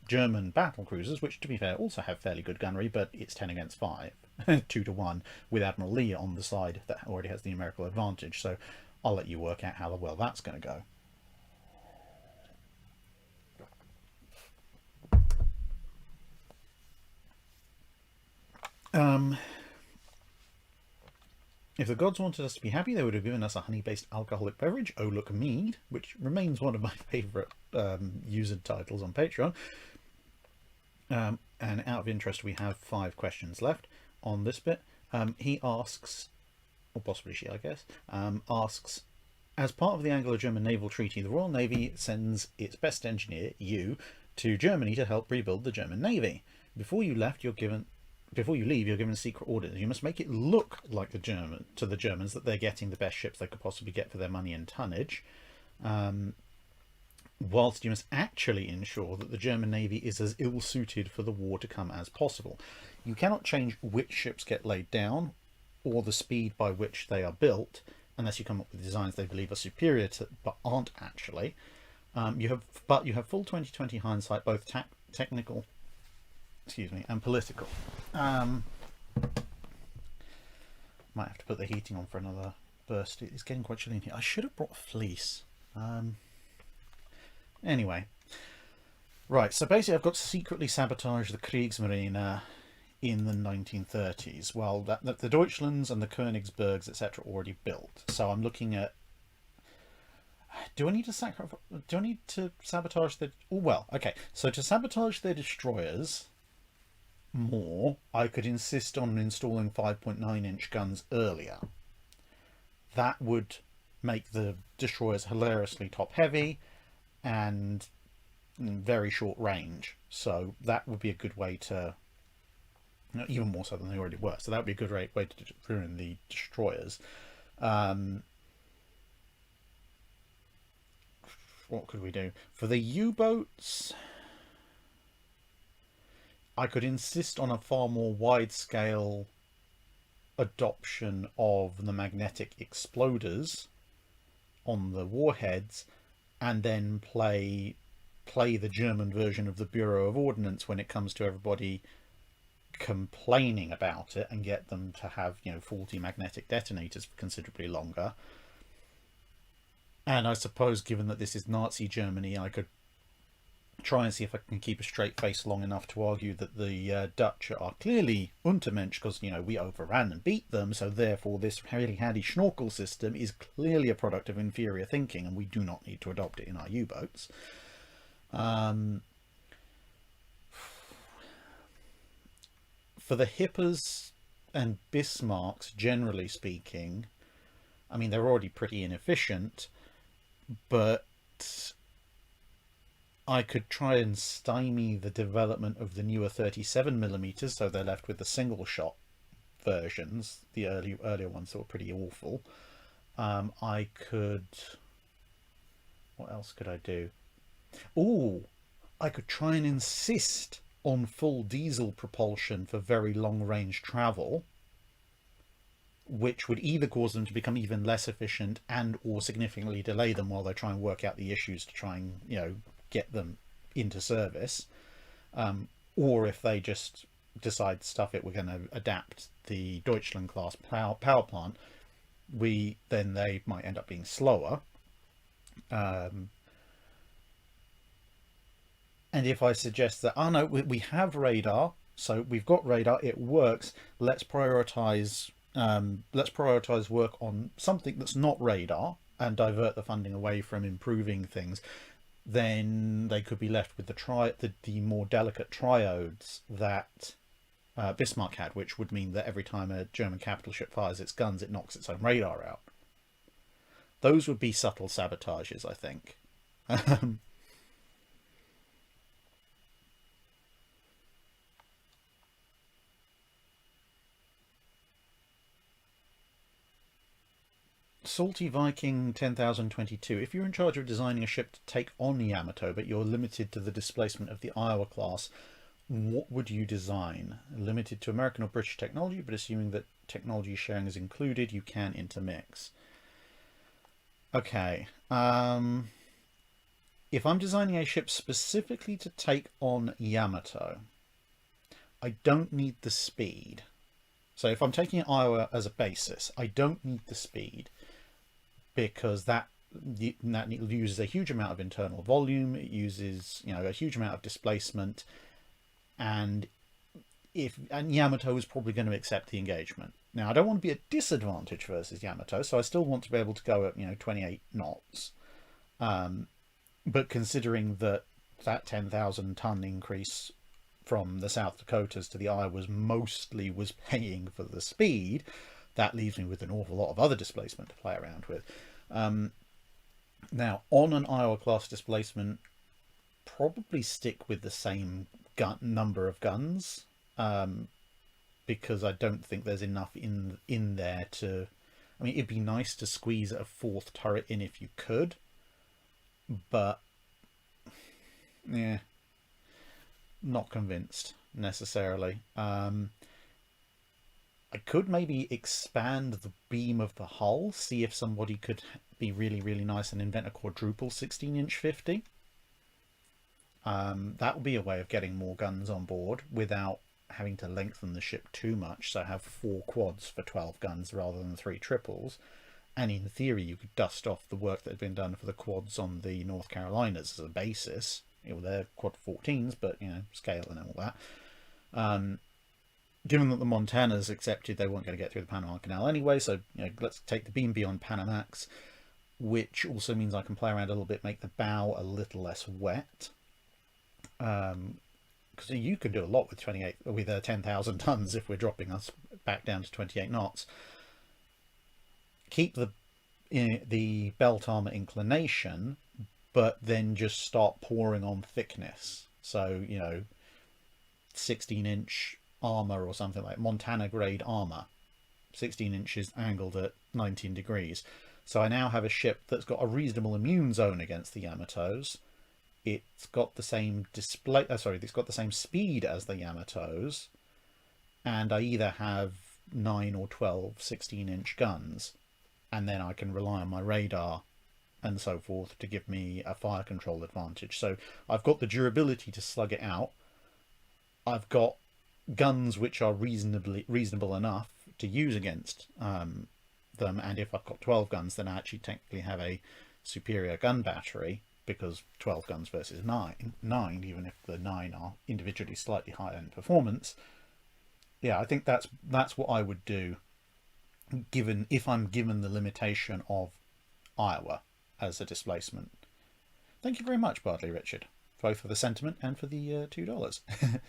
German battle cruisers, which, to be fair, also have fairly good gunnery, but it's 10 against 5, 2 to 1, with Admiral Lee on the side that already has the numerical advantage. So I'll let you work out how well that's going to go. Um, if the gods wanted us to be happy, they would have given us a honey-based alcoholic beverage, Oh Look Mead, which remains one of my favourite user titles on Patreon. And out of interest, we have 5 questions left on this bit. He asks, or possibly she, I guess, asks, as part of the Anglo-German Naval Treaty, the Royal Navy sends its best engineer, you, to Germany to help rebuild the German Navy. Before you leave, you're given secret orders. You must make it look like the Germans that they're getting the best ships they could possibly get for their money and tonnage. Whilst you must actually ensure that the German Navy is as ill-suited for the war to come as possible. You cannot change which ships get laid down or the speed by which they are built unless you come up with designs they believe are superior to, but aren't actually. You have full 2020 hindsight, both technical, and political. Might have to put the heating on for another burst. It's getting quite chilly in here. I should have brought a fleece. Anyway, right, so basically I've got to secretly sabotage the Kriegsmarine in the 1930s. Well, the Deutschlands and the Königsbergs, etc., already built. So I'm looking at, do I need to sabotage the... Oh, well, okay, so to sabotage their destroyers more, I could insist on installing 5.9-inch guns earlier. That would make the destroyers hilariously top-heavy and very short range, so that would be a good way to, even more so than they already were, so that would be a good way to ruin the destroyers. What could we do for the U-boats? I could insist on a far more wide-scale adoption of the magnetic exploders on the warheads, and then play the German version of the Bureau of Ordnance when it comes to everybody complaining about it, and get them to have, faulty magnetic detonators for considerably longer. And I suppose, given that this is Nazi Germany, I could try and see if I can keep a straight face long enough to argue that the Dutch are clearly Untermensch because, we overran and beat them, so therefore this really handy Schnorkel system is clearly a product of inferior thinking and we do not need to adopt it in our U-boats. For the Hippers and Bismarcks, generally speaking, I mean, they're already pretty inefficient, but I could try and stymie the development of the newer 37mm, so they're left with the single shot versions, the earlier ones that were pretty awful. I could... What else could I do? Oh, I could try and insist on full diesel propulsion for very long range travel, which would either cause them to become even less efficient and or significantly delay them while they try and work out the issues to try and, get them into service, or if they just decide, stuff it, we're going to adapt the Deutschland class power plant, then they might end up being slower. And if I suggest that, oh no, we have radar, so we've got radar, it works, let's prioritize work on something that's not radar and divert the funding away from improving things, then they could be left with the more delicate triodes that Bismarck had, which would mean that every time a German capital ship fires its guns, it knocks its own radar out. Those would be subtle sabotages, I think. Salty Viking 10,022. If you're in charge of designing a ship to take on Yamato, but you're limited to the displacement of the Iowa class, what would you design? Limited to American or British technology, but assuming that technology sharing is included, you can intermix. Okay. If I'm designing a ship specifically to take on Yamato, I don't need the speed. So if I'm taking Iowa as a basis, I don't need the speed, because that uses a huge amount of internal volume, it uses a huge amount of displacement, and and Yamato is probably going to accept the engagement. Now, I don't want to be at disadvantage versus Yamato, so I still want to be able to go at 28 knots. But considering that 10,000 ton increase from the South Dakotas to the Iowas mostly was paying for the speed, that leaves me with an awful lot of other displacement to play around with. Now, on an Iowa class displacement, probably stick with the same number of guns, because I don't think there's enough in there to... I mean, it'd be nice to squeeze a fourth turret in if you could, but yeah, not convinced necessarily. I could maybe expand the beam of the hull, see if somebody could be really, really nice and invent a quadruple 16-inch 50. That would be a way of getting more guns on board without having to lengthen the ship too much, so have 4 quads for 12 guns rather than 3 triples. And in theory, you could dust off the work that had been done for the quads on the North Carolinas as a basis. They're quad 14s, but scale and all that. Given that the Montanas accepted they weren't going to get through the Panama Canal anyway, so let's take the beam beyond Panamax, which also means I can play around a little bit, make the bow a little less wet. Because you can do a lot with 10,000 tons if we're dropping us back down to 28 knots. Keep the belt armor inclination, but then just start pouring on thickness. So 16-inch armor or something like Montana grade armor, 16 inches angled at 19 degrees. So I now have a ship that's got a reasonable immune zone against the Yamatos. It's got the same it's got the same speed as the Yamatos, and I either have 9 or 12 16-inch guns, and then I can rely on my radar and so forth to give me a fire control advantage. So I've got the durability to slug it out. I've got guns which are reasonable enough to use against them, and if I've got 12 guns, then I actually technically have a superior gun battery, because 12 guns versus 9, even if the 9 are individually slightly higher in performance. Yeah, I think that's what I would do, if I'm given the limitation of Iowa as a displacement. Thank you very much, Bardley Richard, both for the sentiment and for the $2.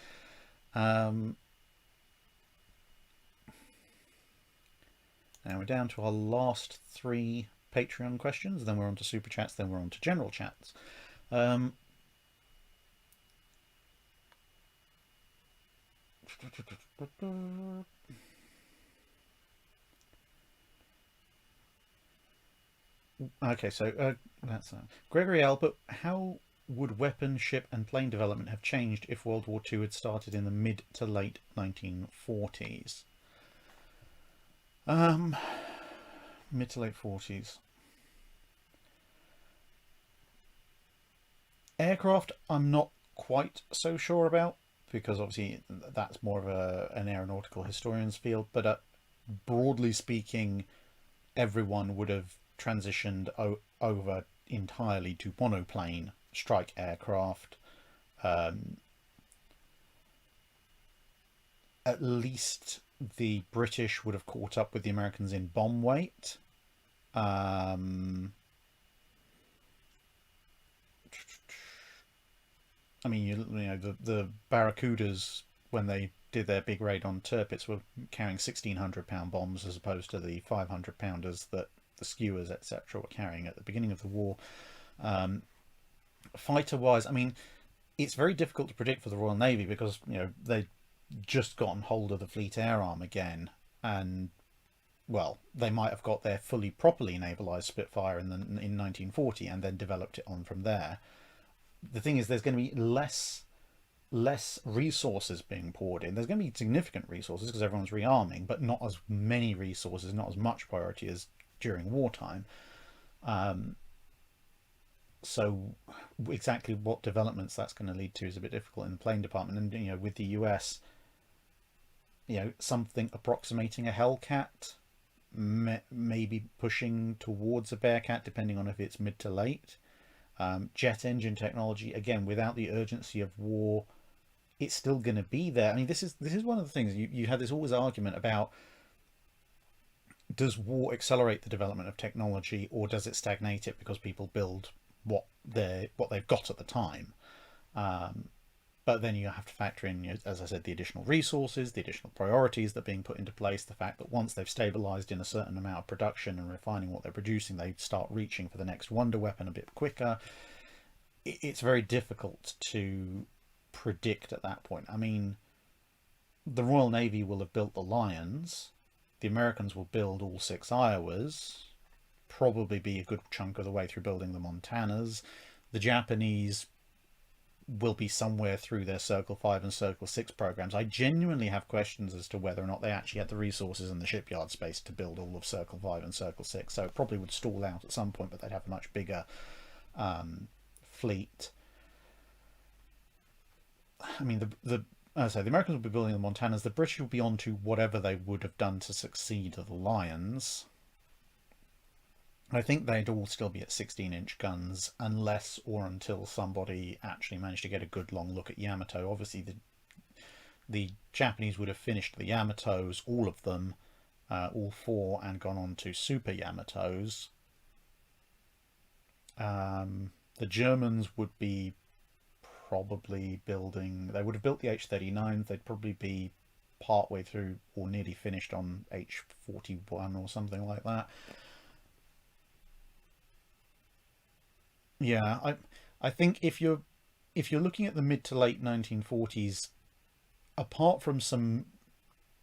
Now we're down to our last 3 Patreon questions, then we're on to super chats, then we're on to general chats. Okay, so that's Gregory Albert. How would weapon, ship and plane development have changed if World War II had started in the mid to late 1940s? Mid to late 40s. Aircraft, I'm not quite so sure about, because obviously that's more of an aeronautical historian's field, but broadly speaking, everyone would have transitioned over entirely to monoplane strike aircraft. At least the British would have caught up with the Americans in bomb weight. I mean, the Barracudas, when they did their big raid on Tirpitz, were carrying 1,600-pound bombs as opposed to the 500-pounders that the skewers, etc., were carrying at the beginning of the war. Fighter-wise, I mean, it's very difficult to predict for the Royal Navy, because they'd just gotten hold of the Fleet Air Arm again, and well, they might have got their fully properly navalised Spitfire in 1940 and then developed it on from there. The thing is, there's going to be less resources being poured in. There's going to be significant resources because everyone's rearming, but not as many resources, not as much priority as during wartime. So exactly what developments that's going to lead to is a bit difficult in the plane department. And with the US, something approximating a Hellcat, maybe pushing towards a Bearcat, depending on if it's mid to late. Jet engine technology, again, without the urgency of war, it's still going to be there. I mean, this is one of the things you had this always argument about: does war accelerate the development of technology, or does it stagnate it because people build what they've got at the time? Um, but then you have to factor in, as I said, the additional resources, the additional priorities that are being put into place, the fact that once they've stabilized in a certain amount of production and refining what they're producing, they start reaching for the next wonder weapon a bit quicker. It's very difficult to predict at that point. I mean, the Royal Navy will have built the Lions, the Americans will build all six Iowas, probably be a good chunk of the way through building the Montanas. The Japanese will be somewhere through their Circle 5 and Circle 6 programs. I genuinely have questions as to whether or not they actually had the resources and the shipyard space to build all of Circle 5 and Circle 6, so it probably would stall out at some point, but they'd have a much bigger fleet. I mean, as I say, the Americans will be building the Montanas, the British will be on to whatever they would have done to succeed the Lions. I think they'd all still be at 16-inch guns unless or until somebody actually managed to get a good long look at Yamato. Obviously, the Japanese would have finished the Yamatos, all of them, all four, and gone on to Super Yamatos. The Germans would be probably building... They would have built the H-39s. They'd probably be partway through or nearly finished on H-41 or something like that. Yeah, I think if you're looking at the mid to late 1940s, apart from some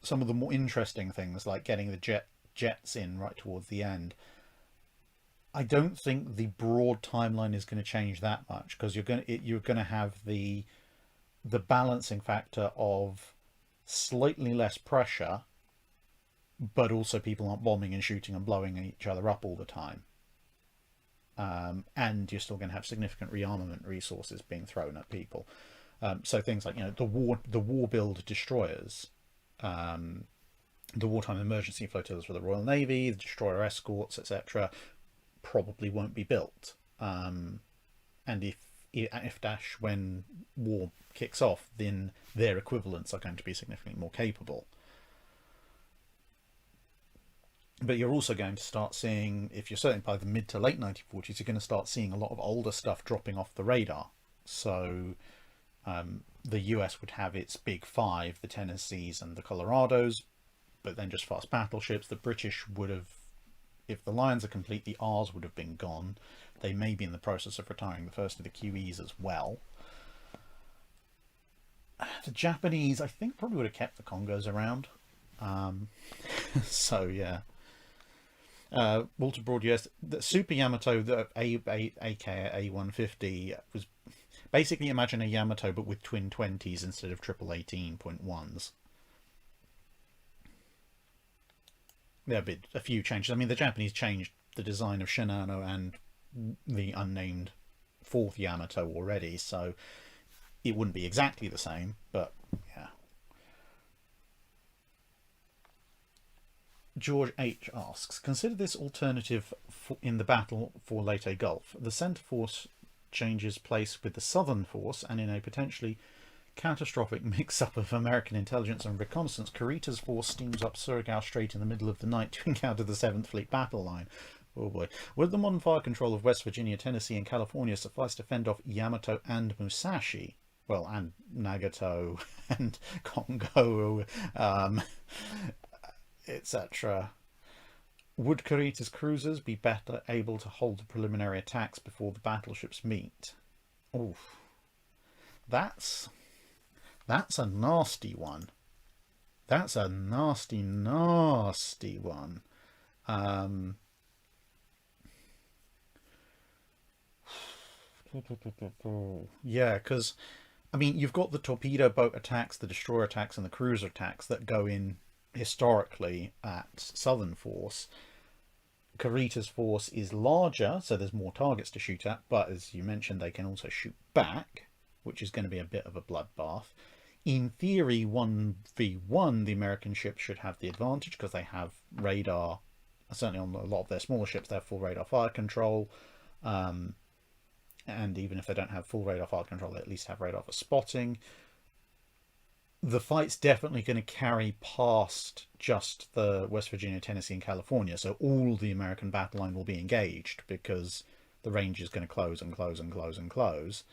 of the more interesting things like getting the jets in right towards the end, I don't think the broad timeline is going to change that much, because you're going to have the balancing factor of slightly less pressure, but also people aren't bombing and shooting and blowing each other up all the time. And you're still going to have significant rearmament resources being thrown at people. So things like, the war build destroyers, the wartime emergency flotillas for the Royal Navy, the destroyer escorts, etc., probably won't be built. And if dash when war kicks off, then their equivalents are going to be significantly more capable. But you're also going to start seeing, if you're certainly by the mid to late 1940s, you're going to start seeing a lot of older stuff dropping off the radar. So the US would have its big five, the Tennessees and the Colorados, but then just fast battleships. The British would have, if the Lions are complete, the R's would have been gone. They may be in the process of retiring the first of the QEs as well. The Japanese, I think, probably would have kept the Congos around. So yeah. Walter Broad, yes, the Super Yamato, the aka A150, was basically, imagine a Yamato but with twin 20s instead of triple 18.1s. There have been a few changes. I mean, the Japanese changed the design of Shinano and the unnamed fourth Yamato already, so it wouldn't be exactly the same, but yeah. George H. asks, consider this alternative in the battle for Leyte Gulf. The centre force changes place with the southern force, and in a potentially catastrophic mix-up of American intelligence and reconnaissance, Kurita's force steams up Surigao Strait in the middle of the night to encounter the 7th Fleet battle line. Oh boy. Would the modern fire control of West Virginia, Tennessee and California suffice to fend off Yamato and Musashi? Well, and Nagato and Congo, etc. Would Kurita's cruisers be better able to hold the preliminary attacks before the battleships meet? Oh, that's a nasty one. That's a nasty, nasty one. Yeah, because, I mean, you've got the torpedo boat attacks, the destroyer attacks, and the cruiser attacks that go in historically at Southern Force. Kurita's force is larger, so there's more targets to shoot at, but as you mentioned, they can also shoot back, which is going to be a bit of a bloodbath. In theory, 1v1, the American ships should have the advantage because they have radar. Certainly on a lot of their smaller ships, they have full radar fire control. And even if they don't have full radar fire control, they at least have radar for spotting. the fight's definitely going to carry past just the West Virginia, Tennessee, and California. So all the American battle line will be engaged because the range is going to close and close and close and close.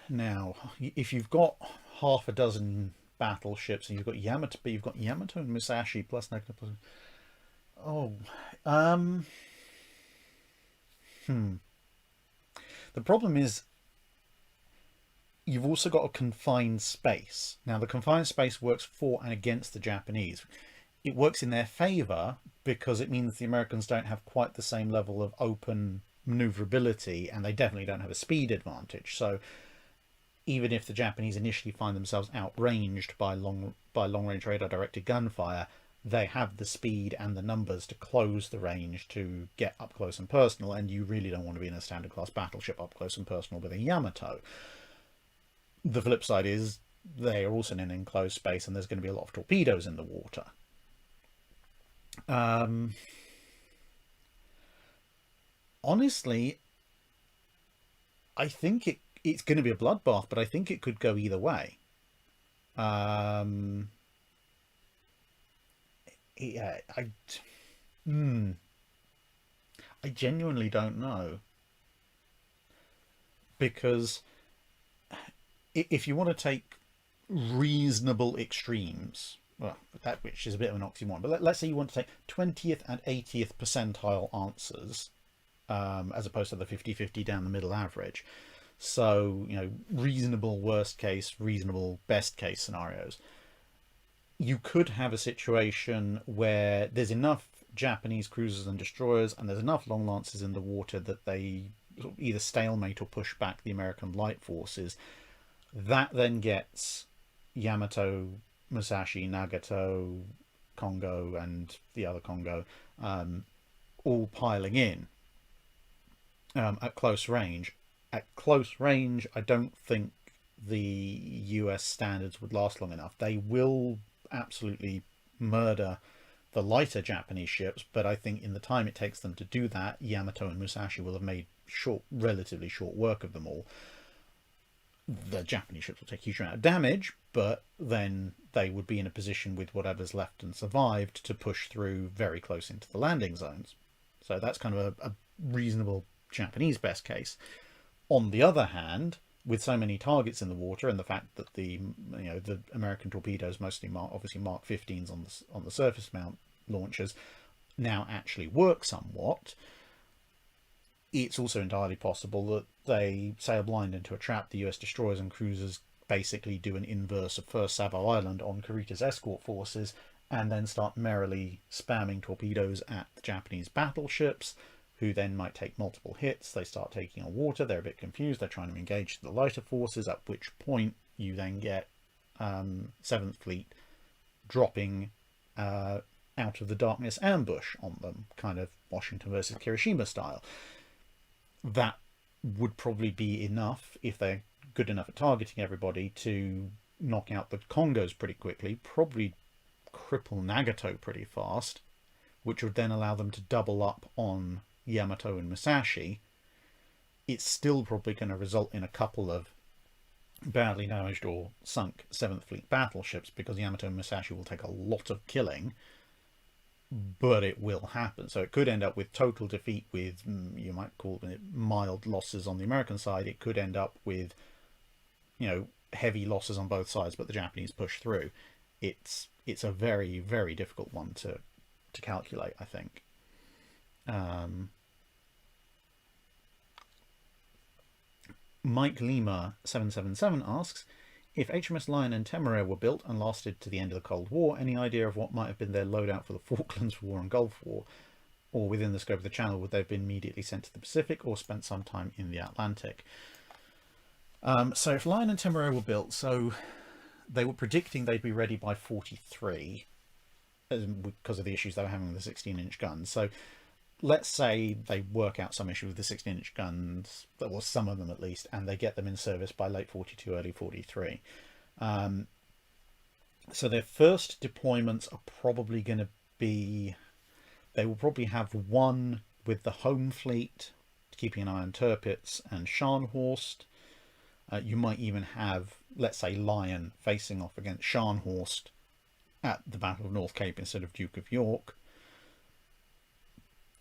Now, if you've got half a dozen battleships and you've got Yamato, but you've got Yamato and Musashi plus Nagano plus. Oh, um, the problem is you've also got a confined space. Now, the confined space works for and against the Japanese. It works in their favour because it means the Americans don't have quite the same level of open maneuverability, and they definitely don't have a speed advantage. So even if the Japanese initially find themselves outranged by long range radar directed gunfire, they have the speed and the numbers to close the range to get up close and personal, and you really don't want to be in a standard class battleship up close and personal with a Yamato. The flip side is they are also in an enclosed space and there's going to be a lot of torpedoes in the water. Honestly, I think it's going to be a bloodbath, but I think it could go either way. Yeah, I genuinely don't know, because if you want to take reasonable extremes, well, that which is a bit of an oxymoron, but let's say you want to take 20th and 80th percentile answers, as opposed to the 50-50 down the middle average. So, reasonable worst case, reasonable best case scenarios. You could have a situation where there's enough Japanese cruisers and destroyers and there's enough long lances in the water that they either stalemate or push back the American light forces. That then gets Yamato, Musashi, Nagato, Kongo, and the other Kongo all piling in at close range. At close range, I don't think the US standards would last long enough. They will absolutely murder the lighter Japanese ships, but I think in the time it takes them to do that, Yamato and Musashi will have made relatively short work of them all. The Japanese ships will take a huge amount of damage, but then they would be in a position with whatever's left and survived to push through very close into the landing zones. So that's kind of a reasonable Japanese best case. On the other hand, with so many targets in the water and the fact that the American torpedoes, mostly obviously Mark 15s on the surface mount launchers, now actually work somewhat, it's also entirely possible that they sail blind into a trap. The US destroyers and cruisers basically do an inverse of first Savo Island on Kurita's escort forces and then start merrily spamming torpedoes at the Japanese battleships, who then might take multiple hits. They start taking on water, they're a bit confused, they're trying to engage the lighter forces, at which point you then get 7th Fleet dropping out of the darkness ambush on them, kind of Washington versus Hiroshima style. That would probably be enough, if they're good enough at targeting everybody, to knock out the Congos pretty quickly, probably cripple Nagato pretty fast, which would then allow them to double up on Yamato and Musashi. It's still probably going to result in a couple of badly damaged or sunk 7th Fleet battleships, because Yamato and Musashi will take a lot of killing, but it will happen. So it could end up with total defeat with, you might call it mild losses on the American side. It could end up with, heavy losses on both sides, but the Japanese push through. It's a very, very difficult one to calculate, I think. Mike Lima 777 asks, if HMS Lion and Temeraire were built and lasted to the end of the Cold War, any idea of what might have been their loadout for the Falklands War and Gulf War, or within the scope of the Channel, would they have been immediately sent to the Pacific or spent some time in the Atlantic? So if Lion and Temeraire were built, so they were predicting they'd be ready by 43 because of the issues they were having with the 16-inch guns. So let's say they work out some issue with the 16-inch guns, or some of them at least, and they get them in service by late 42, early 43. So their first deployments are probably going to be, they will probably have one with the home fleet, keeping an eye on Tirpitz and Scharnhorst. You might even have, let's say, Lion facing off against Scharnhorst at the Battle of North Cape instead of Duke of York.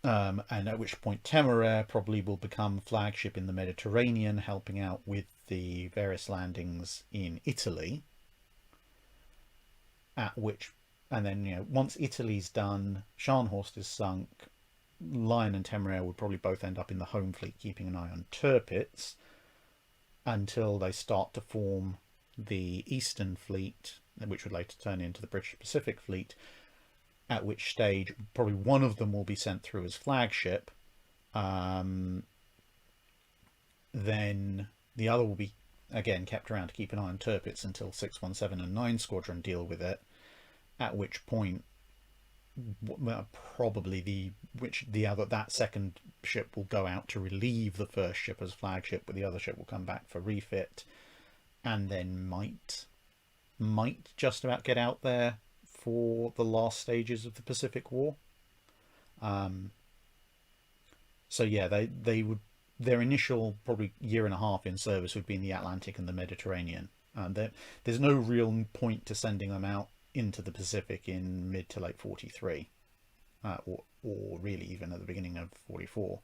And at which point Temeraire probably will become flagship in the Mediterranean, helping out with the various landings in Italy. And then, once Italy's done, Scharnhorst is sunk, Lion and Temeraire would probably both end up in the home fleet, keeping an eye on Tirpitz until they start to form the Eastern Fleet, which would later turn into the British Pacific Fleet, at which stage probably one of them will be sent through as flagship. Then the other will be, again, kept around to keep an eye on Tirpitz until 617 and 9 Squadron deal with it, at which point probably that second ship will go out to relieve the first ship as flagship, but the other ship will come back for refit, and then might just about get out there for the last stages of the Pacific War. So yeah, they would, their initial probably year and a half in service would be in the Atlantic and the Mediterranean. There's no real point to sending them out into the Pacific in mid to late 43, or really even at the beginning of 44.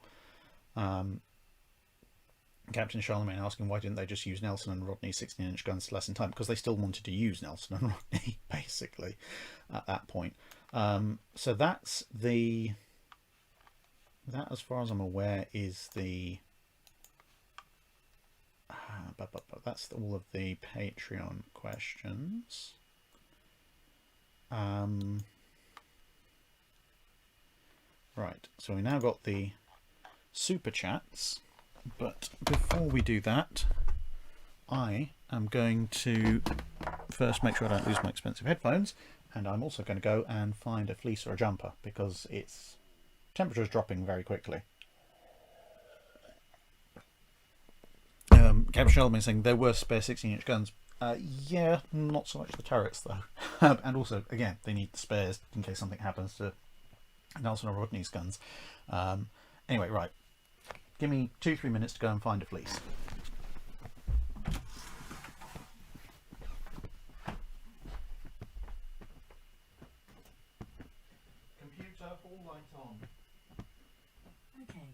Captain Charlemagne asking why didn't they just use Nelson and Rodney 16-inch guns to lessen time, because they still wanted to use Nelson and Rodney basically at that point. So that, as far as I'm aware, is the that's all of the Patreon questions. Right, so we now got the super chats, but before we do that, I am going to first make sure I don't lose my expensive headphones, and I'm also going to go and find a fleece or a jumper because temperature is dropping very quickly. Captain Charlemagne saying there were spare 16-inch guns. Yeah, not so much the turrets though. And also, again, they need the spares in case something happens to Nelson or Rodney's guns. Anyway, right. Give me 2-3 minutes to go and find a fleece. Computer, all light on. Okay.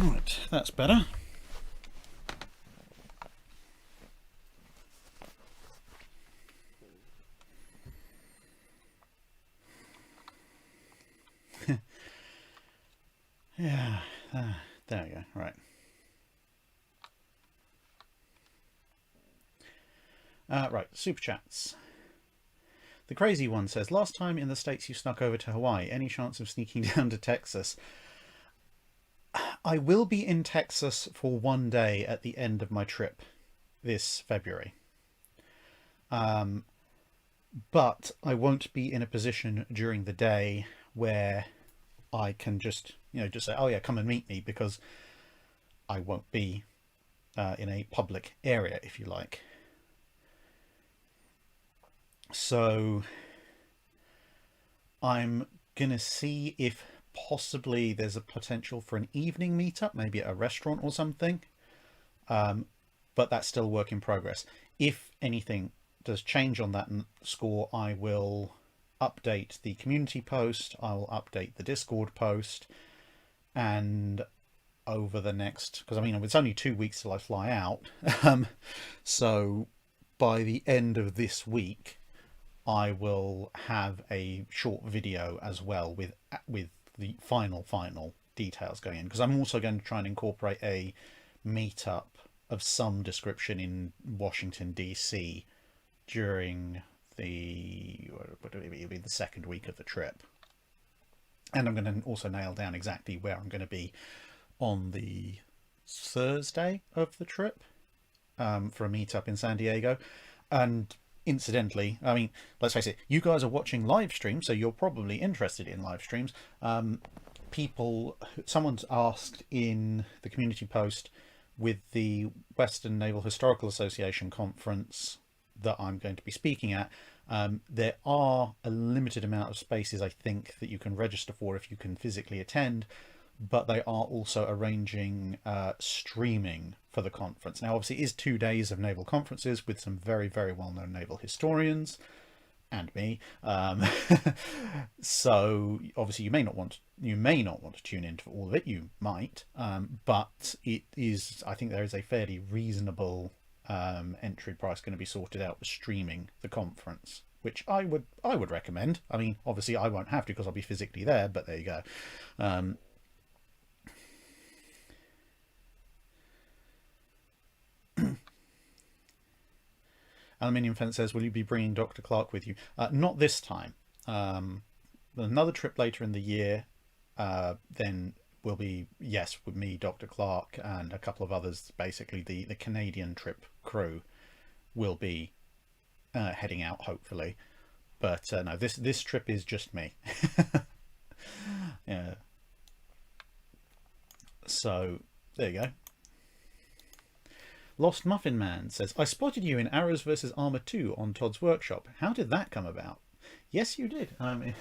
Right, that's better. Yeah, there we go. Right. Right, super chats. The crazy one says, last time in the States you snuck over to Hawaii. Any chance of sneaking down to Texas? I will be in Texas for one day at the end of my trip this February. But I won't be in a position during the day where I can just say, oh yeah, come and meet me, because I won't be in a public area, if you like. So I'm gonna see if possibly there's a potential for an evening meetup, maybe at a restaurant or something. But that's still work in progress. If anything does change on that score, I will update the community post, I will update the Discord post, and over the next, because I mean it's only 2 weeks till I fly out, so by the end of this week I will have a short video as well with the final details going in, because I'm also going to try and incorporate a meetup of some description in Washington DC during the second week of the trip. And I'm going to also nail down exactly where I'm going to be on the Thursday of the trip, for a meetup in San Diego. And incidentally, I mean, let's face it, you guys are watching live streams, so you're probably interested in live streams. Someone's asked in the community post, with the Western Naval Historical Association conference that I'm going to be speaking at, there are a limited amount of spaces, I think, that you can register for if you can physically attend, but they are also arranging streaming for the conference. Now, obviously, it is 2 days of naval conferences with some very, very well-known naval historians and me. So obviously you may not want to tune in for all of it. You might, but it is, I think there is a fairly reasonable entry price going to be sorted out for streaming the conference, which I would recommend. I mean, obviously I won't have to because I'll be physically there, but there you go. Aluminium Fence says, will you be bringing Dr. Clark with you? Not this time. Another trip later in the year, then will be, yes, with me, Dr. Clark, and a couple of others. Basically, the Canadian trip crew will be heading out, hopefully. But no, this trip is just me. Yeah. So there you go. Lost Muffin Man says, I spotted you in Arrows vs. Armour 2 on Todd's workshop. How did that come about? Yes, you did. My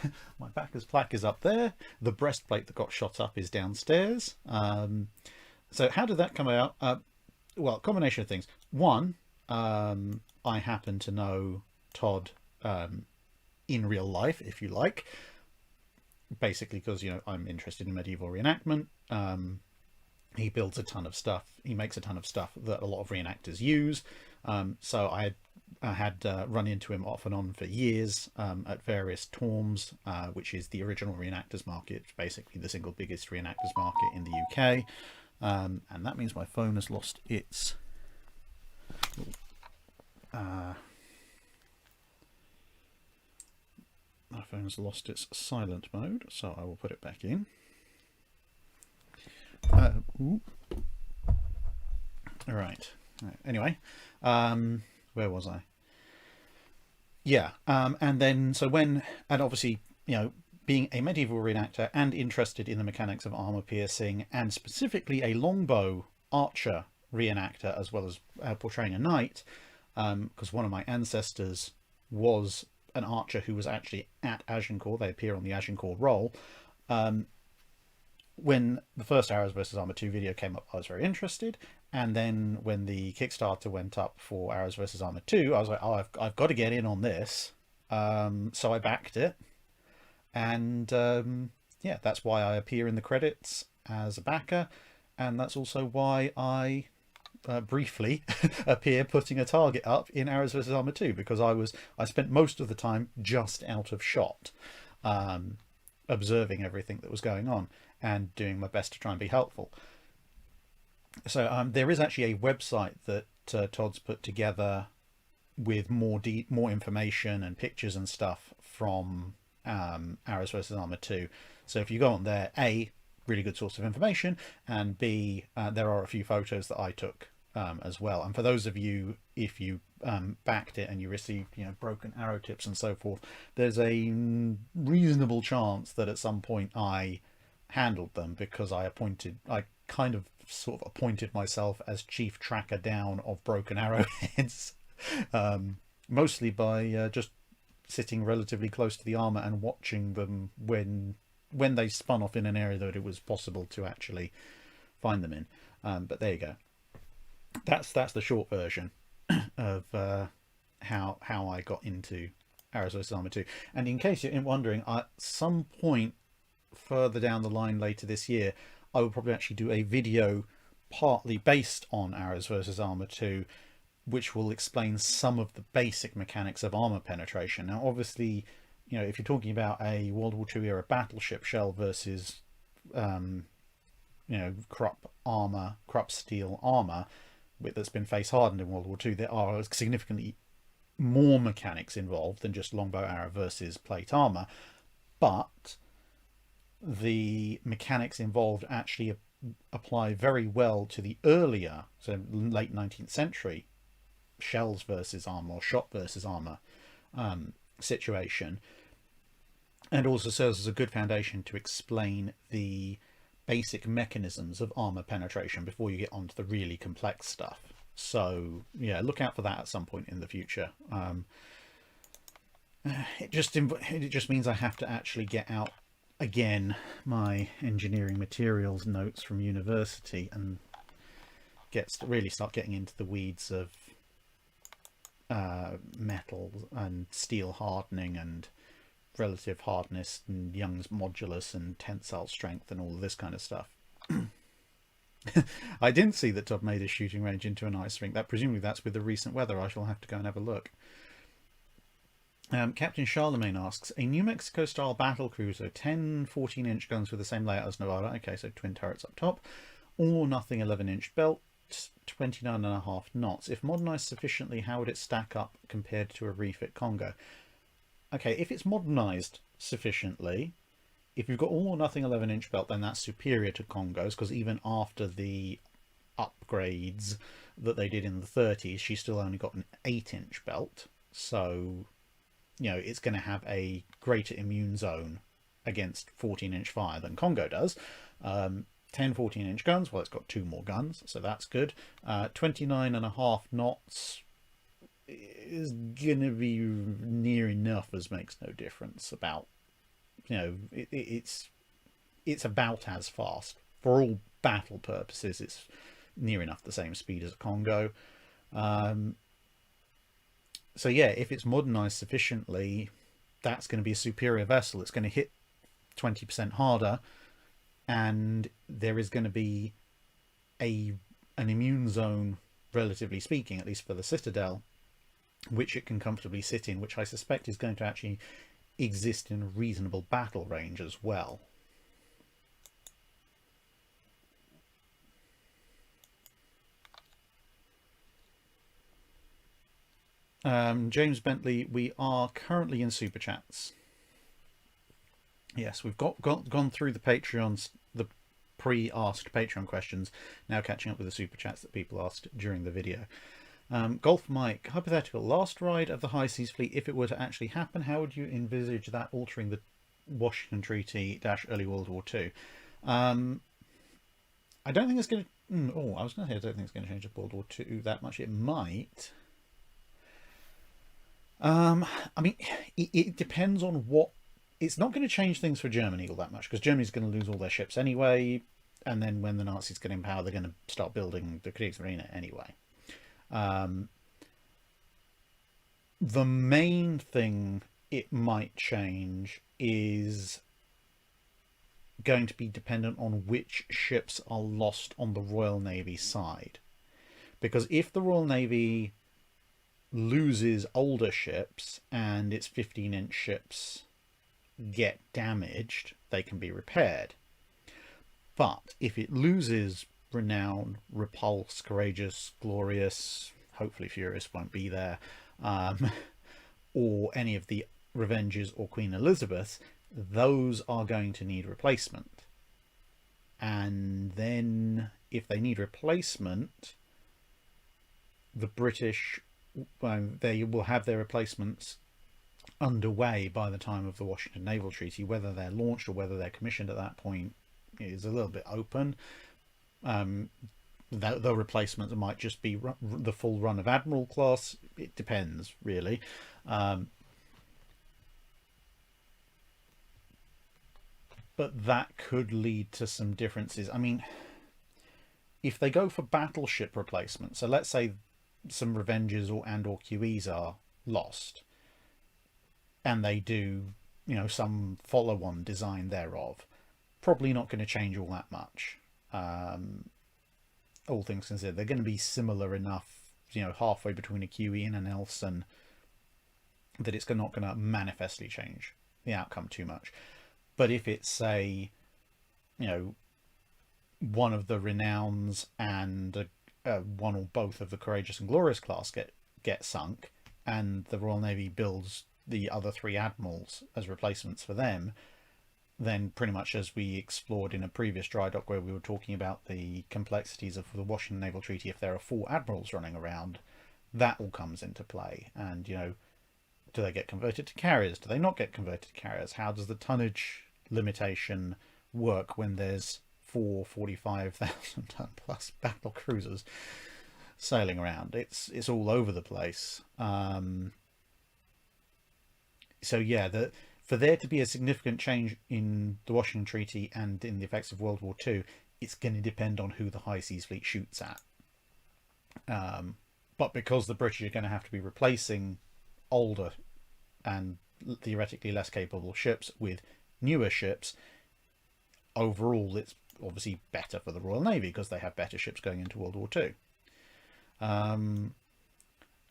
backer's plaque is up there. The breastplate that got shot up is downstairs. So how did that come about? Well, a combination of things. One, I happen to know Todd in real life, if you like. Basically because, I'm interested in medieval reenactment. He builds a ton of stuff. He makes a ton of stuff that a lot of reenactors use. So I had run into him off and on for years at various Torms, which is the original reenactors market, basically the single biggest reenactors market in the UK. And that means my phone has lost its... my phone has lost its silent mode, so I will put it back in. Right. Anyway, where was I? Yeah. And then, and obviously, being a medieval reenactor and interested in the mechanics of armor piercing, and specifically a longbow archer reenactor, as well as portraying a knight, because one of my ancestors was an archer who was actually at Agincourt. They appear on the Agincourt roll. When the first Arrows vs. Armour 2 video came up, I was very interested. And then when the Kickstarter went up for Arrows vs. Armour 2, I was like, oh, I've got to get in on this. So I backed it. And yeah, that's why I appear in the credits as a backer. And that's also why I briefly appear putting a target up in Arrows vs. Armour 2, because I spent most of the time just out of shot, observing everything that was going on and doing my best to try and be helpful. So there is actually a website that Todd's put together with more information and pictures and stuff from Arrows vs. Armour 2. So if you go on there, A, really good source of information, and B, there are a few photos that I took as well. And for those of you, if you backed it and you received broken arrow tips and so forth, there's a reasonable chance that at some point I handled them, because I kind of sort of appointed myself as chief tracker down of broken arrowheads, mostly by just sitting relatively close to the armor and watching them when they spun off in an area that it was possible to actually find them in. But there you go. That's the short version of how I got into Arrows vs Armor 2. And in case you're wondering, at some point further down the line later this year, I will probably actually do a video partly based on Arrows vs Armor 2, which will explain some of the basic mechanics of armor penetration. Now, obviously, you know, if you're talking about a World War II era battleship shell versus, you know, Krupp steel armor that's been face hardened in World War II, there are significantly more mechanics involved than just longbow arrow versus plate armor, but the mechanics involved actually apply very well to the earlier, so late 19th century shells versus armor or shot versus armor situation, and also serves as a good foundation to explain the basic mechanisms of armor penetration before you get onto the really complex stuff. So yeah, look out for that at some point in the future. It just means I have to actually get out again my engineering materials notes from university and really start getting into the weeds of metal and steel hardening and relative hardness and Young's modulus and tensile strength and all of this kind of stuff. I didn't see that Todd made a shooting range into an ice rink. Presumably that's with the recent weather. I shall have to go and have a look. Captain Charlemagne asks, a New Mexico style battle cruiser, 10 14-inch guns with the same layout as Nevada, okay, so twin turrets up top, all or nothing 11-inch belt, 29.5 knots. If modernized sufficiently, how would it stack up compared to a refit Congo? Okay, if it's modernized sufficiently, if you've got all or nothing 11-inch belt, then that's superior to Congo's, because even after the upgrades that they did in the 30s, she still only got an 8-inch belt. So, you know, it's going to have a greater immune zone against 14-inch fire than Congo does. 10 14-inch guns, well, it's got 2 more guns, so that's good. 29.5 knots is gonna be near enough as makes no difference. About, you know, it's about as fast for all battle purposes. It's near enough the same speed as a Congo. So yeah, if it's modernized sufficiently, that's going to be a superior vessel. It's going to hit 20% harder, and there is going to be an immune zone, relatively speaking, at least for the Citadel, which it can comfortably sit in, which I suspect is going to actually exist in a reasonable battle range as well. James Bentley, we are currently in Super Chats. Yes, we've gone through the Patreons, the pre-asked Patreon questions, now catching up with the Super Chats that people asked during the video. Golf Mike, hypothetical, last ride of the High Seas Fleet, if it were to actually happen, how would you envisage that altering the Washington Treaty -- early World War II? I don't think it's going to... I was going to say I don't think it's going to change the World War II that much. It might. I mean, it depends on what... It's not going to change things for Germany all that much, because Germany's going to lose all their ships anyway, and then when the Nazis get in power, they're going to start building the Kriegsmarine anyway. The main thing it might change is going to be dependent on which ships are lost on the Royal Navy side. Because if the Royal Navy loses older ships and its 15-inch ships get damaged, they can be repaired. But if it loses Renown, Repulse, Courageous, Glorious, hopefully Furious won't be there, or any of the Revenges or Queen Elizabeth, those are going to need replacement. And then if they need replacement, the British, they will have their replacements underway by the time of the Washington Naval Treaty. Whether they're launched or whether they're commissioned at that point is a little bit open. The replacements might just be the full run of Admiral class. It depends, really. But that could lead to some differences. I mean, if they go for battleship replacement, so let's say some Revenges or QEs are lost, and they do, some follow-on design thereof, probably not going to change all that much. All things considered, they're going to be similar enough, halfway between a QE and an Nelson, that it's not going to manifestly change the outcome too much. But if it's, say, one of the Renowns and one or both of the Courageous and Glorious class get sunk, and the Royal Navy builds the other 3 Admirals as replacements for them, then pretty much as we explored in a previous Drydock where we were talking about the complexities of the Washington Naval Treaty, if there are 4 Admirals running around, that all comes into play. And, do they get converted to carriers? Do they not get converted to carriers? How does the tonnage limitation work when there's 4 45,000 ton plus battle cruisers sailing around? It's all over the place. So yeah, for there to be a significant change in the Washington Treaty and in the effects of World War II, it's going to depend on who the High Seas Fleet shoots at. But because the British are going to have to be replacing older and theoretically less capable ships with newer ships, overall it's obviously better for the Royal Navy because they have better ships going into World War II.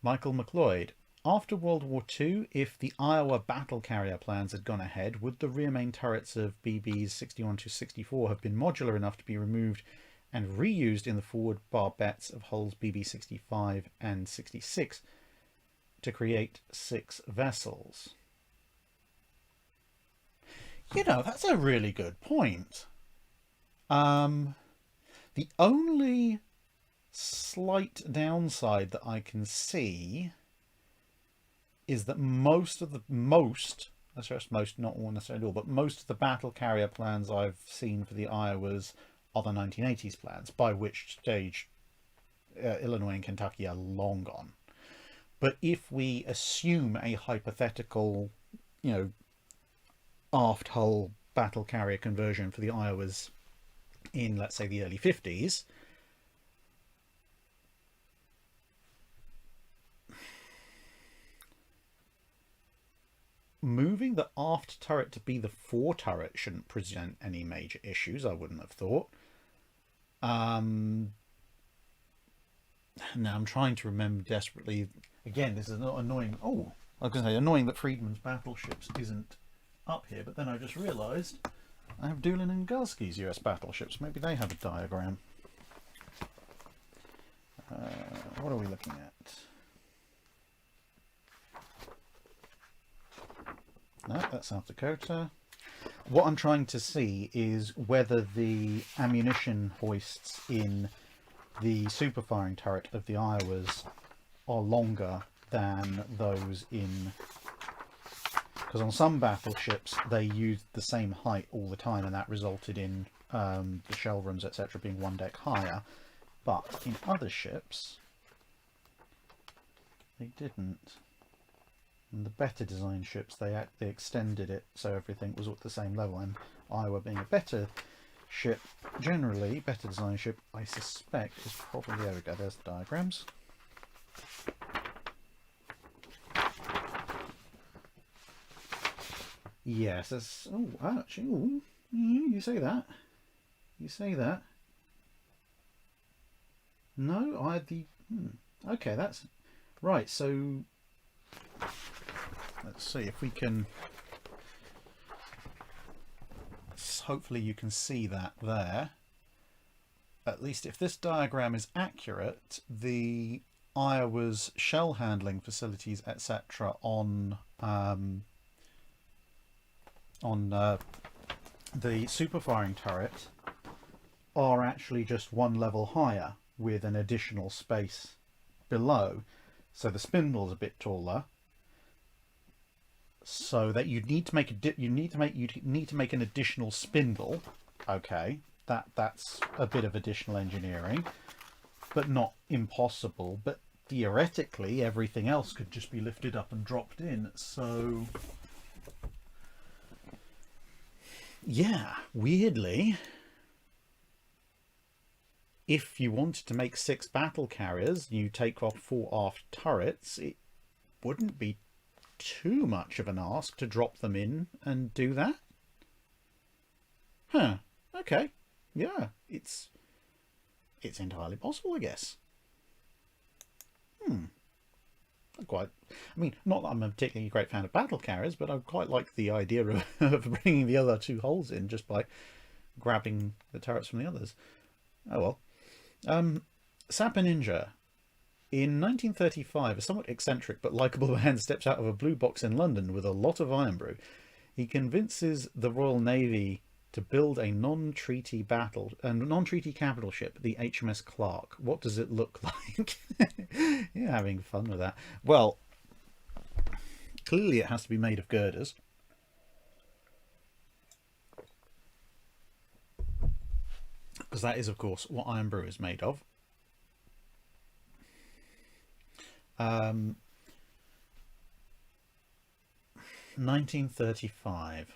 Michael McLeod: after World War II, if the Iowa battle carrier plans had gone ahead, would the rear main turrets of BBs 61 to 64 have been modular enough to be removed and reused in the forward barbettes of hulls BB 65 and 66 to create 6 vessels? That's a really good point. The only slight downside that I can see is that most, I stress most, not all necessarily all, but most of the battle carrier plans I've seen for the Iowas are the 1980s plans, by which stage Illinois and Kentucky are long gone. But if we assume a hypothetical, aft hull battle carrier conversion for the Iowas in, let's say, the early 50s, moving the aft turret to be the fore turret shouldn't present any major issues, I wouldn't have thought. Now I'm trying to remember desperately. Again, this is not annoying. Oh, I was going to say annoying that Friedman's Battleships isn't up here, but then I just realised I have Doolin and Gursky's US battleships. Maybe they have a diagram. What are we looking at? No, that's South Dakota. What I'm trying to see is whether the ammunition hoists in the super firing turret of the Iowas are longer than those in... Because on some battleships they used the same height all the time, and that resulted in the shell rooms, etc., being one deck higher. But in other ships, they didn't. And the better designed ships, they extended it so everything was at the same level. And Iowa, being a better ship, generally better designed ship, I suspect is probably, there we go, there's the diagrams. Yes, that's, oh, actually, ooh, you say that. You say that. No, I had the, okay, that's, right, so, let's see if we can, hopefully you can see that there. At least if this diagram is accurate, the Iowa's shell handling facilities, etc., on the super firing turret are actually just one level higher with an additional space below. So the spindle's a bit taller. So that you'd need to make an additional spindle, okay, that's a bit of additional engineering, but not impossible. But theoretically, everything else could just be lifted up and dropped in. So, yeah, weirdly, if you wanted to make 6 battle carriers, you take off 4 aft turrets, it wouldn't be too much of an ask to drop them in and do that. Huh. Okay. Yeah, it's entirely possible, I guess. I mean, not that I'm a particularly great fan of battle carriers, but I quite like the idea of bringing the other 2 hulls in just by grabbing the turrets from the others. Oh well. Sapper Ninja. In 1935, a somewhat eccentric but likeable man steps out of a blue box in London with a lot of iron brew. He convinces the Royal Navy to build a non-treaty capital ship, the HMS Clark. What does it look like? You're having fun with that. Well, clearly it has to be made of girders. Because that is, of course, what iron brew is made of. 1935.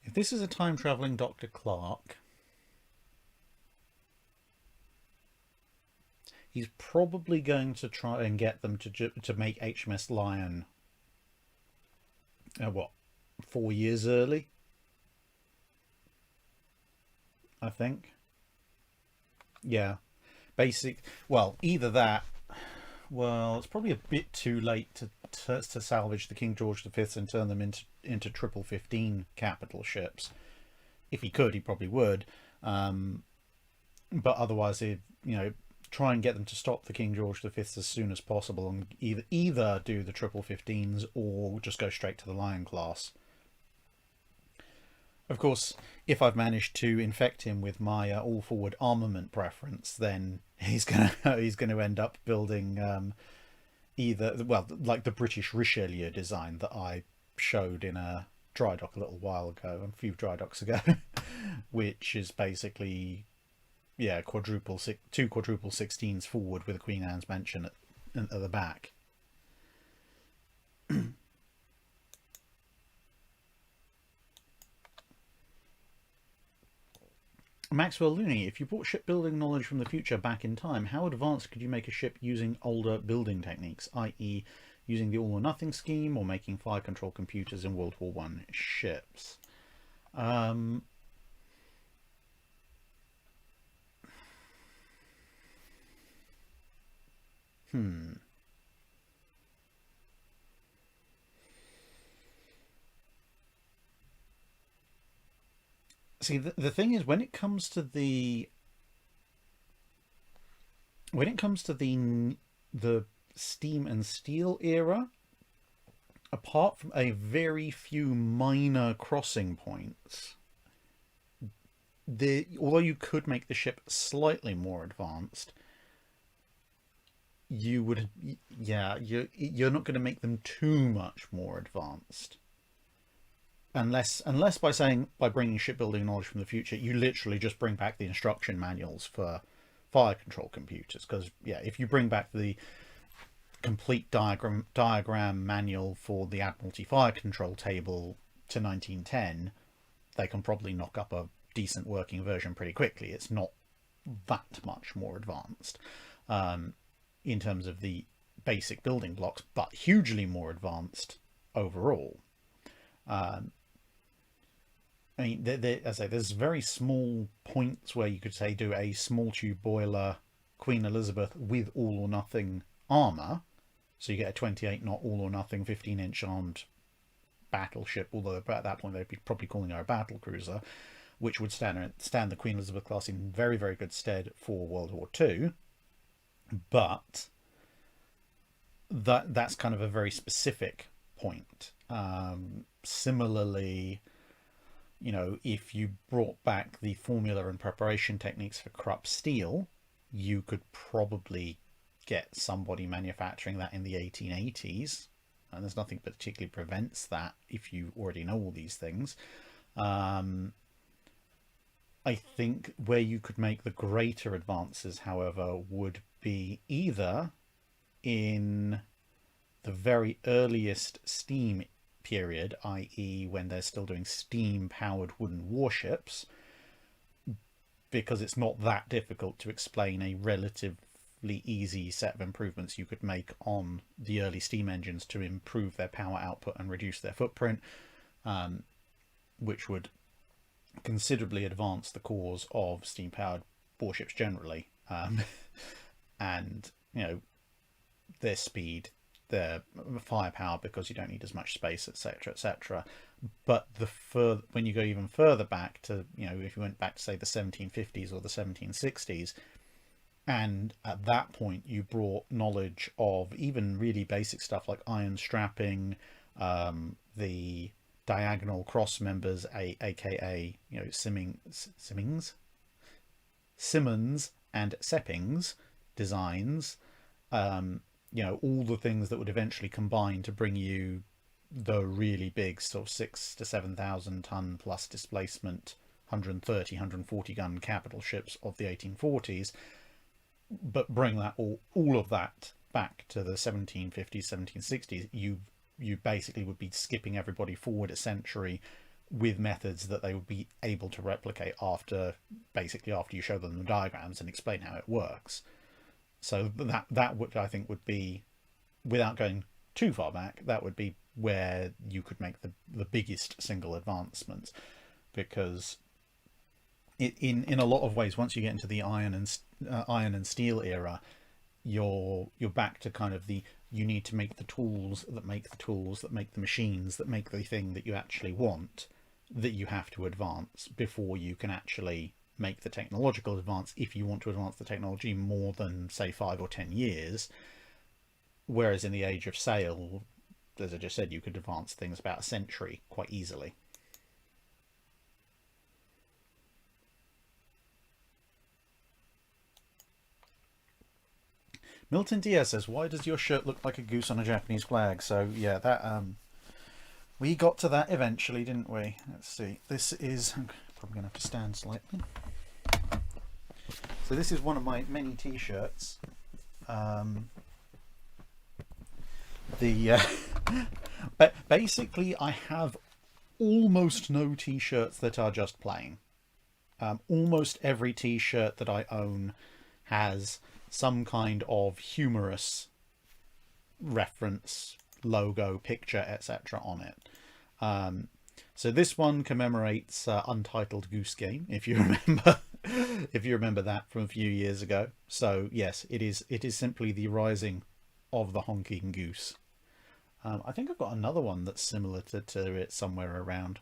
If this is a time-travelling Dr. Clark, he's probably going to try and get them to make HMS Lion, what, 4 years early? I think. Yeah. Well, either that. Well, it's probably a bit too late to salvage the King George V's and turn them into triple 15 capital ships. If he could, he probably would. But otherwise, he'd try and get them to stop the King George V's as soon as possible, and either do the triple 15s or just go straight to the Lion class. Of course, if I've managed to infect him with my all-forward armament preference, then he's gonna end up building either, well, like the British Richelieu design that I showed in a Drydock a little while ago, a few Drydocks ago, which is basically, yeah, two quadruple 16s forward with a Queen Anne's Mansion at the back. Maxwell Looney, if you brought shipbuilding knowledge from the future back in time, how advanced could you make a ship using older building techniques, i.e. using the all-or-nothing scheme or making fire control computers in World War I ships? See, the thing is, when it comes to the steam and steel era, apart from a very few minor crossing points, although you could make the ship slightly more advanced, you're not going to make them too much more advanced. Unless by bringing shipbuilding knowledge from the future, you literally just bring back the instruction manuals for fire control computers. Because yeah, if you bring back the complete diagram manual for the Admiralty fire control table to 1910, they can probably knock up a decent working version pretty quickly. It's not that much more advanced in terms of the basic building blocks, but hugely more advanced overall. I mean, as I say, there's very small points where you could say do a small tube boiler Queen Elizabeth with all or nothing armour. So you get a 28 knot all or nothing 15-inch armed battleship, although at that point they'd be probably calling her a battle cruiser, which would stand the Queen Elizabeth class in very, very good stead for World War II. But that's kind of a very specific point. Similarly, if you brought back the formula and preparation techniques for Krupp steel, you could probably get somebody manufacturing that in the 1880s and there's nothing that particularly prevents that if you already know all these things. I think where you could make the greater advances, however, would be either in the very earliest Steam period, i.e. when they're still doing steam-powered wooden warships, because it's not that difficult to explain a relatively easy set of improvements you could make on the early steam engines to improve their power output and reduce their footprint, which would considerably advance the cause of steam-powered warships generally, and their speed, their firepower, because you don't need as much space, etc., etc. But when you go even further back to, if you went back to say the 1750s or the 1760s, and at that point you brought knowledge of even really basic stuff like iron strapping, the diagonal cross members, aka Simmons and Seppings designs, all the things that would eventually combine to bring you the really big sort of 6,000 to 7,000 ton plus displacement 130, 140 gun capital ships of the 1840s, but bring that all of that back to the 1750s, 1760s. You basically would be skipping everybody forward a century with methods that they would be able to replicate after you show them the diagrams and explain how it works. So that would, I think, would be, without going too far back, that would be where you could make the biggest single advancements, because in a lot of ways, once you get into the iron and steel era, you're back to kind of you need to make the tools that make the machines that make the thing that you actually want, that you have to advance before you can actually make the technological advance, if you want to advance the technology more than, say, 5 or 10 years. Whereas in the age of sail, as I just said, you could advance things about a century quite easily. Milton Diaz says, why does your shirt look like a goose on a Japanese flag? So yeah, that we got to that eventually, didn't we? Let's see. This is, I'm probably going to have to stand slightly. So this is one of my many t-shirts. But basically I have almost no t-shirts that are just plain. Almost every t-shirt that I own has some kind of humorous reference, logo, picture, etc. on it. So this one commemorates Untitled Goose Game, if you remember. If you remember that from a few years ago. So yes, it is simply the rising of the honking goose. I think I've got another one that's similar to it somewhere around.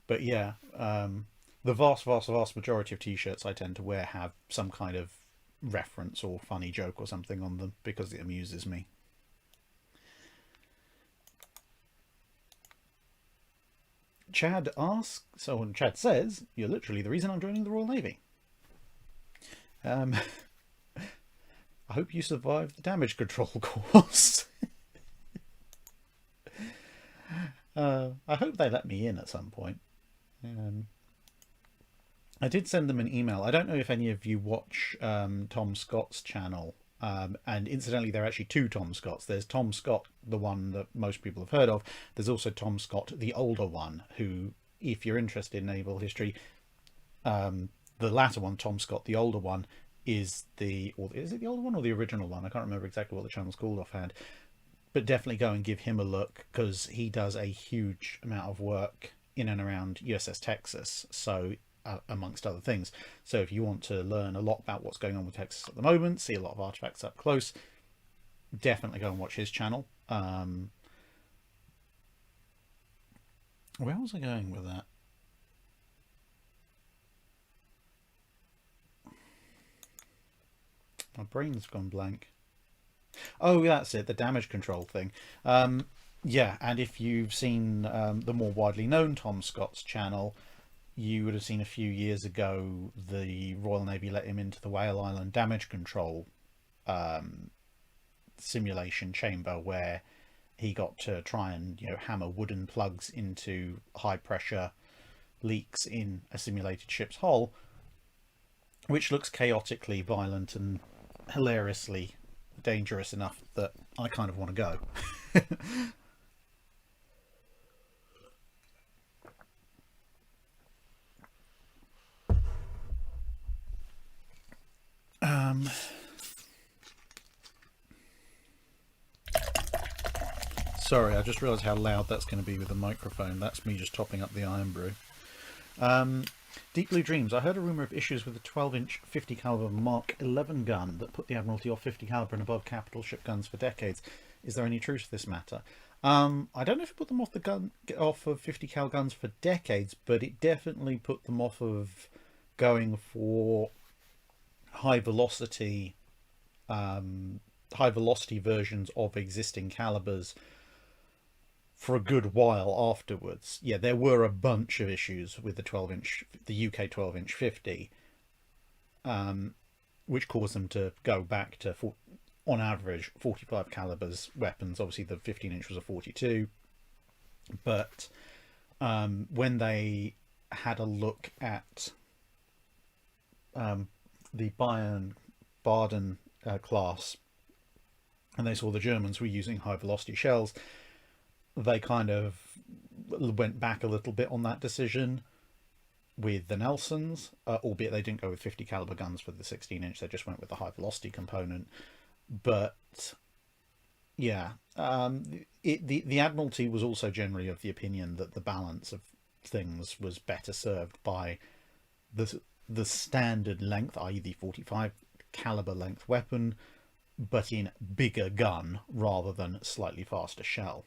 But yeah, the vast majority of t-shirts I tend to wear have some kind of reference or funny joke or something on them, because it amuses me. Chad asks, Chad says, you're literally the reason I'm joining the Royal Navy. I hope you survived the damage control course. I hope they let me in at some point. I did send them an email. I don't know if any of you watch Tom Scott's channel. And incidentally, there are actually two Tom Scotts. There's Tom Scott, the one that most people have heard of. There's also Tom Scott, the older one, who, if you're interested in naval history, the latter one, Tom Scott, the older one, is it the older one or the original one? I can't remember exactly what the channel's called offhand. But definitely go and give him a look, because he does a huge amount of work in and around USS Texas. So amongst other things. So if you want to learn a lot about what's going on with Texas at the moment, see a lot of artifacts up close, definitely go and watch his channel. Where was I going with that? My brain's gone blank. Oh, that's it, the damage control thing. Yeah, and if you've seen the more widely known Tom Scott's channel, you would have seen a few years ago the Royal Navy let him into the Whale Island damage control simulation chamber where he got to try and hammer wooden plugs into high pressure leaks in a simulated ship's hull, which looks chaotically violent and hilariously dangerous enough that I kind of want to go. Sorry, I just realised how loud that's going to be with the microphone. That's me just topping up the iron brew. Deep Blue Dreams. I heard a rumour of issues with the 12-inch 50 caliber Mark 11 gun that put the Admiralty off 50 caliber and above capital ship guns for decades. Is there any truth to this matter? I don't know if it put them off of 50 cal guns for decades, but it definitely put them off of going for high velocity versions of existing calibers for a good while afterwards. Yeah, there were a bunch of issues with the UK 12-inch 50, which caused them to go back to, on average, 45 calibers weapons. Obviously, the 15-inch was a 42, but when they had a look at the Baden class, and they saw the Germans were using high velocity shells, they kind of went back a little bit on that decision with the Nelsons, albeit they didn't go with 50 caliber guns for the 16-inch. They just went with the high velocity component. But yeah, the Admiralty was also generally of the opinion that the balance of things was better served by the standard length, i.e. the 45 caliber length weapon, but in bigger gun rather than slightly faster shell.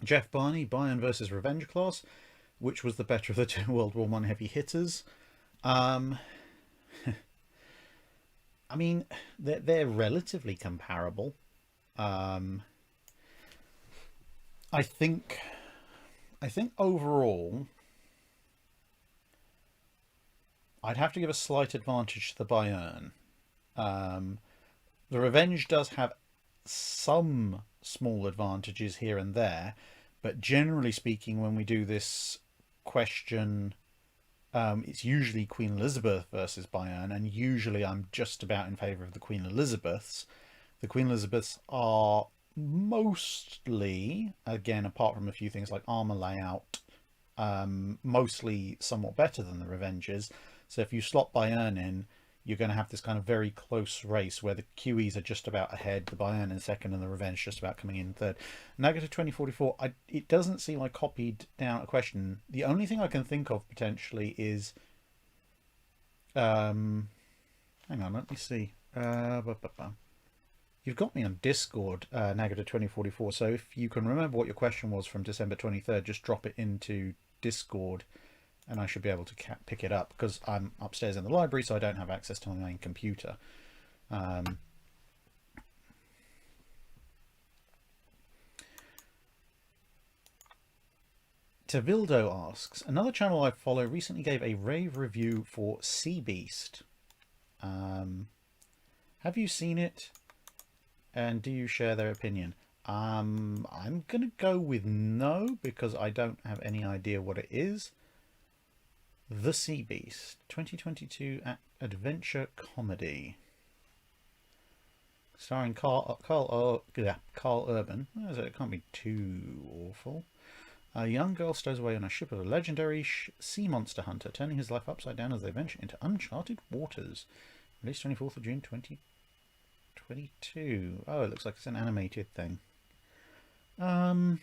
Jeff Barney, Bayern versus Revenge class. Which was the better of the two World War I heavy hitters? I mean, they're relatively comparable. I think overall, I'd have to give a slight advantage to the Bayern. The Revenge does have some small advantages here and there, but generally speaking, when we do this question, it's usually Queen Elizabeth versus Bayern, and usually I'm just about in favour of the Queen Elizabeths. The Queen Elizabeths are mostly, again, apart from a few things like armour layout, mostly somewhat better than the Revenges. So if you slot Bayern in, you're going to have this kind of very close race where the QEs are just about ahead, the Bayern in second, and the Revenge just about coming in third. Negative 2044, it doesn't seem I copied down a question. The only thing I can think of potentially is, hang on, let me see. You've got me on Discord, Negative 2044. So if you can remember what your question was from December 23rd, just drop it into Discord, and I should be able to pick it up, because I'm upstairs in the library, so I don't have access to my main computer. Tavildo asks, another channel I follow recently gave a rave review for Sea Beast. Have you seen it? And do you share their opinion? I'm going to go with no, because I don't have any idea what it is. The Sea Beast, 2022 adventure comedy, starring Carl Urban. It can't be too awful. A young girl stows away on a ship of a legendary sea monster hunter, turning his life upside down as they venture into uncharted waters. Released 24th of June 2022. Oh, it looks like it's an animated thing. I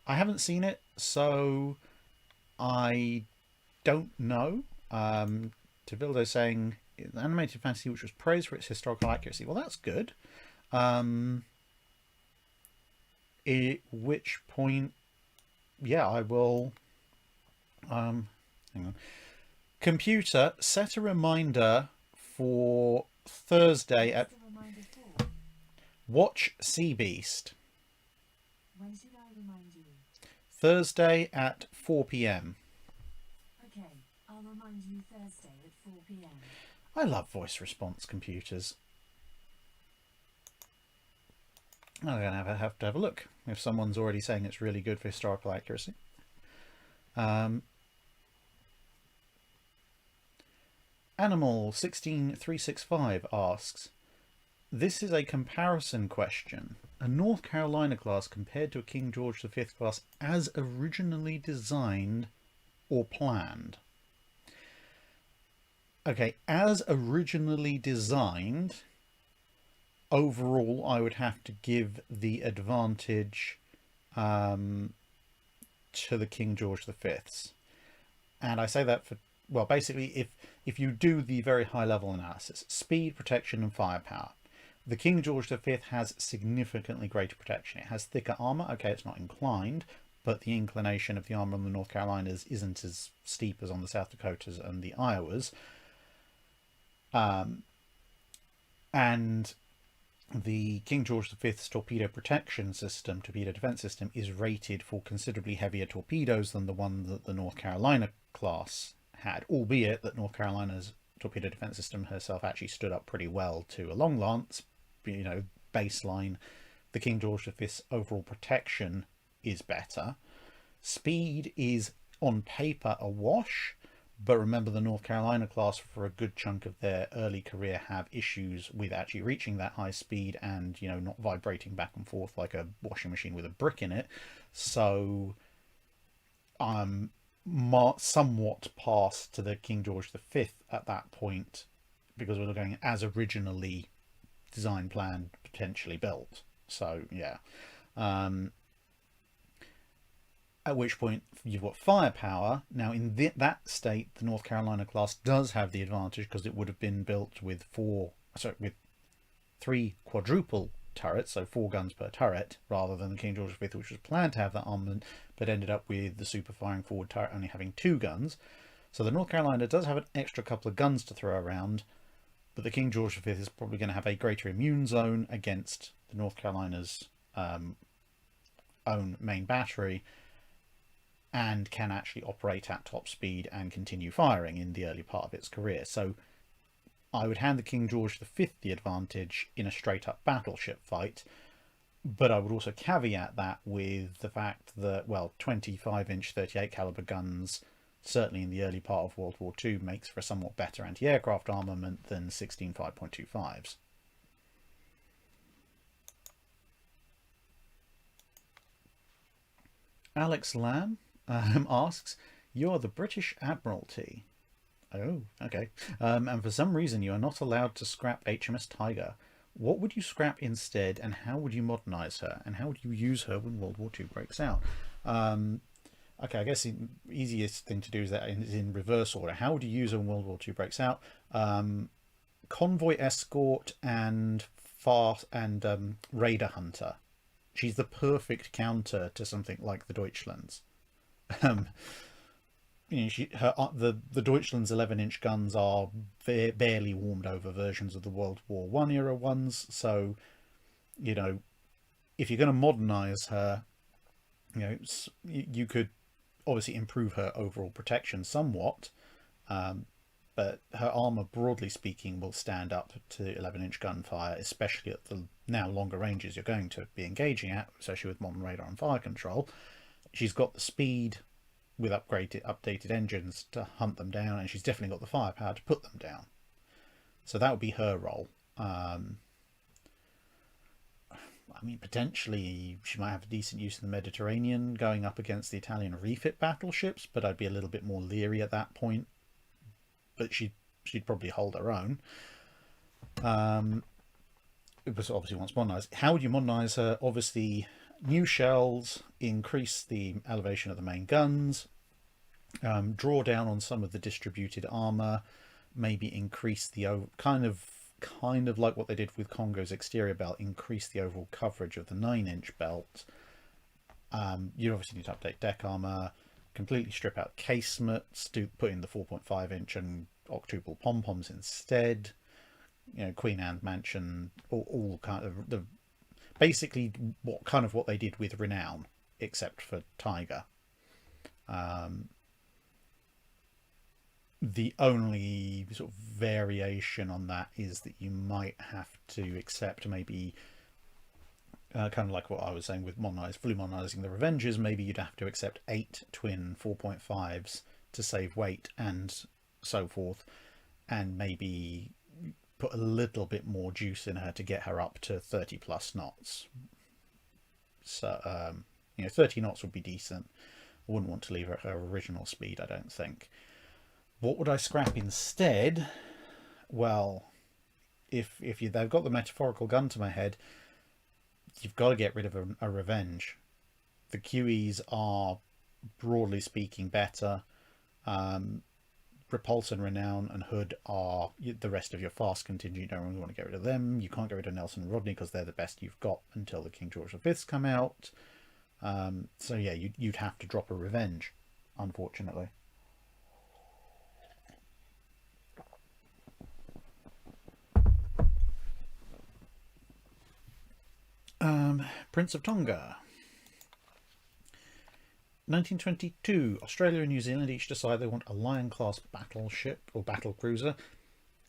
haven't seen it, so I don't know. Tavildo saying an animated fantasy which was praised for its historical accuracy. Well, that's good. At which point, yeah, I will. Hang on. Computer, set a reminder for Thursday at. Watch Sea Beast. When should I remind you? Thursday at 4 p.m. Okay, I'll remind you Thursday at 4 p.m. I love voice response computers. I'm going to have to have a look if someone's already saying it's really good for historical accuracy. Animal 16365 asks, this is a comparison question. A North Carolina class compared to a King George V class as originally designed or planned. Okay, as originally designed, overall I would have to give the advantage to the King George V's. And I say that for, well, basically if you do the very high level analysis, speed, protection and firepower, the King George V has significantly greater protection. It has thicker armour. Okay, it's not inclined, but the inclination of the armour on the North Carolinas isn't as steep as on the South Dakotas and the Iowas. And the King George V's torpedo protection system, torpedo defence system, is rated for considerably heavier torpedoes than the one that the North Carolina class had, albeit that North Carolina's torpedo defence system herself actually stood up pretty well to a long lance. You know, baseline, the King George V's overall protection is better. Speed is on paper a wash, but remember the North Carolina class for a good chunk of their early career have issues with actually reaching that high speed and, you know, not vibrating back and forth like a washing machine with a brick in it. So somewhat passed to the King George V at that point, because we were going as originally designed, planned, potentially built. So yeah, at which point you've got firepower. Now in that state, the North Carolina class does have the advantage because it would have been built with three quadruple turrets, so 4 guns per turret, rather than the King George V, which was planned to have that armament, but ended up with the super firing forward turret only having 2 guns. So the North Carolina does have an extra couple of guns to throw around, but the King George V is probably going to have a greater immune zone against the North Carolina's own main battery, and can actually operate at top speed and continue firing in the early part of its career. So I would hand the King George V the advantage in a straight up battleship fight, but I would also caveat that with the fact that, well, 25-inch 38 caliber guns, certainly in the early part of World War II, makes for a somewhat better anti-aircraft armament than 16 5.25s. Alex Lamb asks, you are the British Admiralty. Oh, okay. And for some reason you are not allowed to scrap HMS Tiger. What would you scrap instead, and how would you modernise her, and how would you use her when World War II breaks out? Okay, I guess the easiest thing to do is that is in reverse order. How would you use her when World War II breaks out? Convoy escort and raider hunter. She's the perfect counter to something like the Deutschlands. You know, the Deutschland's 11-inch guns are barely warmed over versions of the World War I era ones. So, you know, if you're going to modernise her, you know, you could obviously improve her overall protection somewhat, but her armour, broadly speaking, will stand up to 11-inch gunfire, especially at the now longer ranges you're going to be engaging at, especially with modern radar and fire control. She's got the speed with updated engines to hunt them down, and she's definitely got the firepower to put them down. So that would be her role. I mean, potentially she might have a decent use in the Mediterranean going up against the Italian refit battleships, but I'd be a little bit more leery at that point. But she'd probably hold her own. It was obviously once modernised. How would you modernise her? Obviously, new shells, increase the elevation of the main guns, draw down on some of the distributed armour, maybe increase the kind of like what they did with Congo's exterior belt, increase the overall coverage of the 9-inch belt. You obviously need to update deck armour, completely strip out casemates, put in the 4.5-inch and octuple pom-poms instead. You know, Queen Anne Mansion, all kind of basically what they did with Renown, except for Tiger. The only sort of variation on that is that you might have to accept maybe kind of like what I was saying with fully modernizing the Revengers, maybe you'd have to accept 8 twin 4.5s to save weight and so forth, and maybe put a little bit more juice in her to get her up to 30 plus knots. So 30 knots would be decent. I wouldn't want to leave her at her original speed, I don't think. What would I scrap instead? Well, if they've got the metaphorical gun to my head, you've got to get rid of a Revenge. The QEs are, broadly speaking, better. Repulse and Renown and Hood are the rest of your fast contingent. You don't really want to get rid of them. You can't get rid of Nelson and Rodney because they're the best you've got until the King George V's come out. So yeah, you'd have to drop a Revenge, unfortunately. Prince of Tonga. 1922, Australia and New Zealand each decide they want a Lion-class battleship or battle cruiser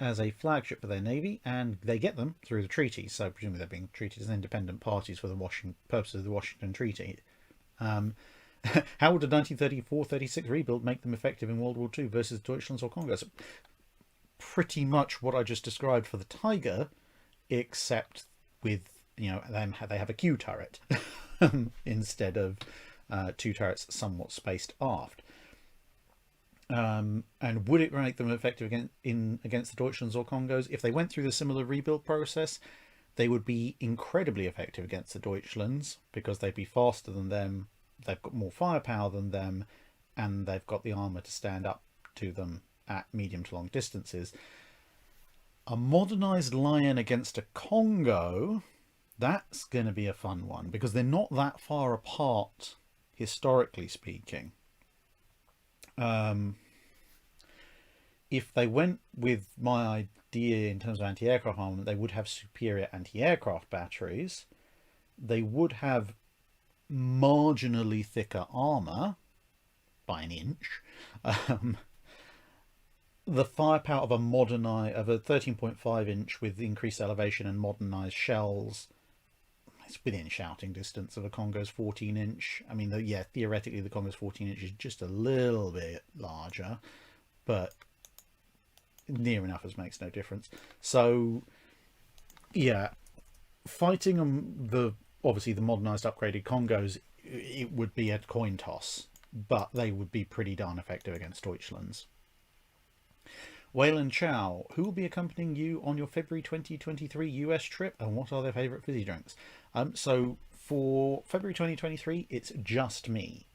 as a flagship for their navy, and they get them through the treaty. So presumably they're being treated as independent parties for the purposes of the Washington Treaty. How would a 1934-36 rebuild make them effective in World War II versus Deutschlands or Congo? So pretty much what I just described for the Tiger, except with they have a Q turret instead of 2 turrets somewhat spaced aft. And would it make them effective against the Deutschlands or Congos? If they went through the similar rebuild process, they would be incredibly effective against the Deutschlands because they'd be faster than them, they've got more firepower than them, and they've got the armour to stand up to them at medium to long distances. A modernised Lion against a Congo, that's going to be a fun one because they're not that far apart historically speaking. If they went with my idea in terms of anti-aircraft armament, they would have superior anti-aircraft batteries. They would have marginally thicker armour by an inch. The firepower of a 13.5 inch with increased elevation and modernised shells, it's within shouting distance of a Congo's 14 inch. I mean, theoretically the Congo's 14 inch is just a little bit larger, but near enough as makes no difference. So yeah, fighting obviously the modernised upgraded Congos, it would be a coin toss, but they would be pretty darn effective against Deutschlands. Wayland Chow, who will be accompanying you on your February 2023 US trip, and what are their favourite fizzy drinks? So for February 2023, it's just me.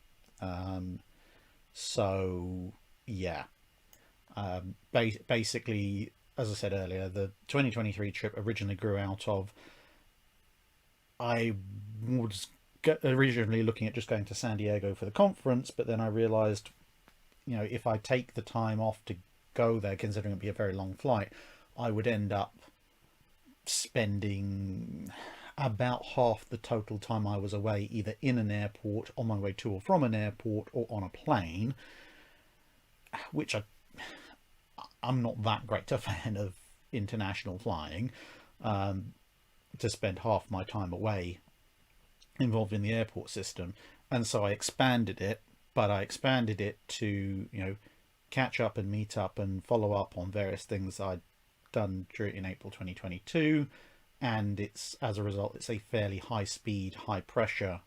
So yeah, basically, as I said earlier, the 2023 trip originally grew out of, I was originally looking at just going to San Diego for the conference, but then I realised, if I take the time off to go there, considering it'd be a very long flight, I would end up spending about half the total time I was away either in an airport, on my way to or from an airport, or on a plane, which I'm not that great a fan of international flying, to spend half my time away involved in the airport system. And so I expanded it, but I expanded it to catch up and meet up and follow up on various things I'd done in April 2022, and it's, as a result, it's a fairly high speed, high pressure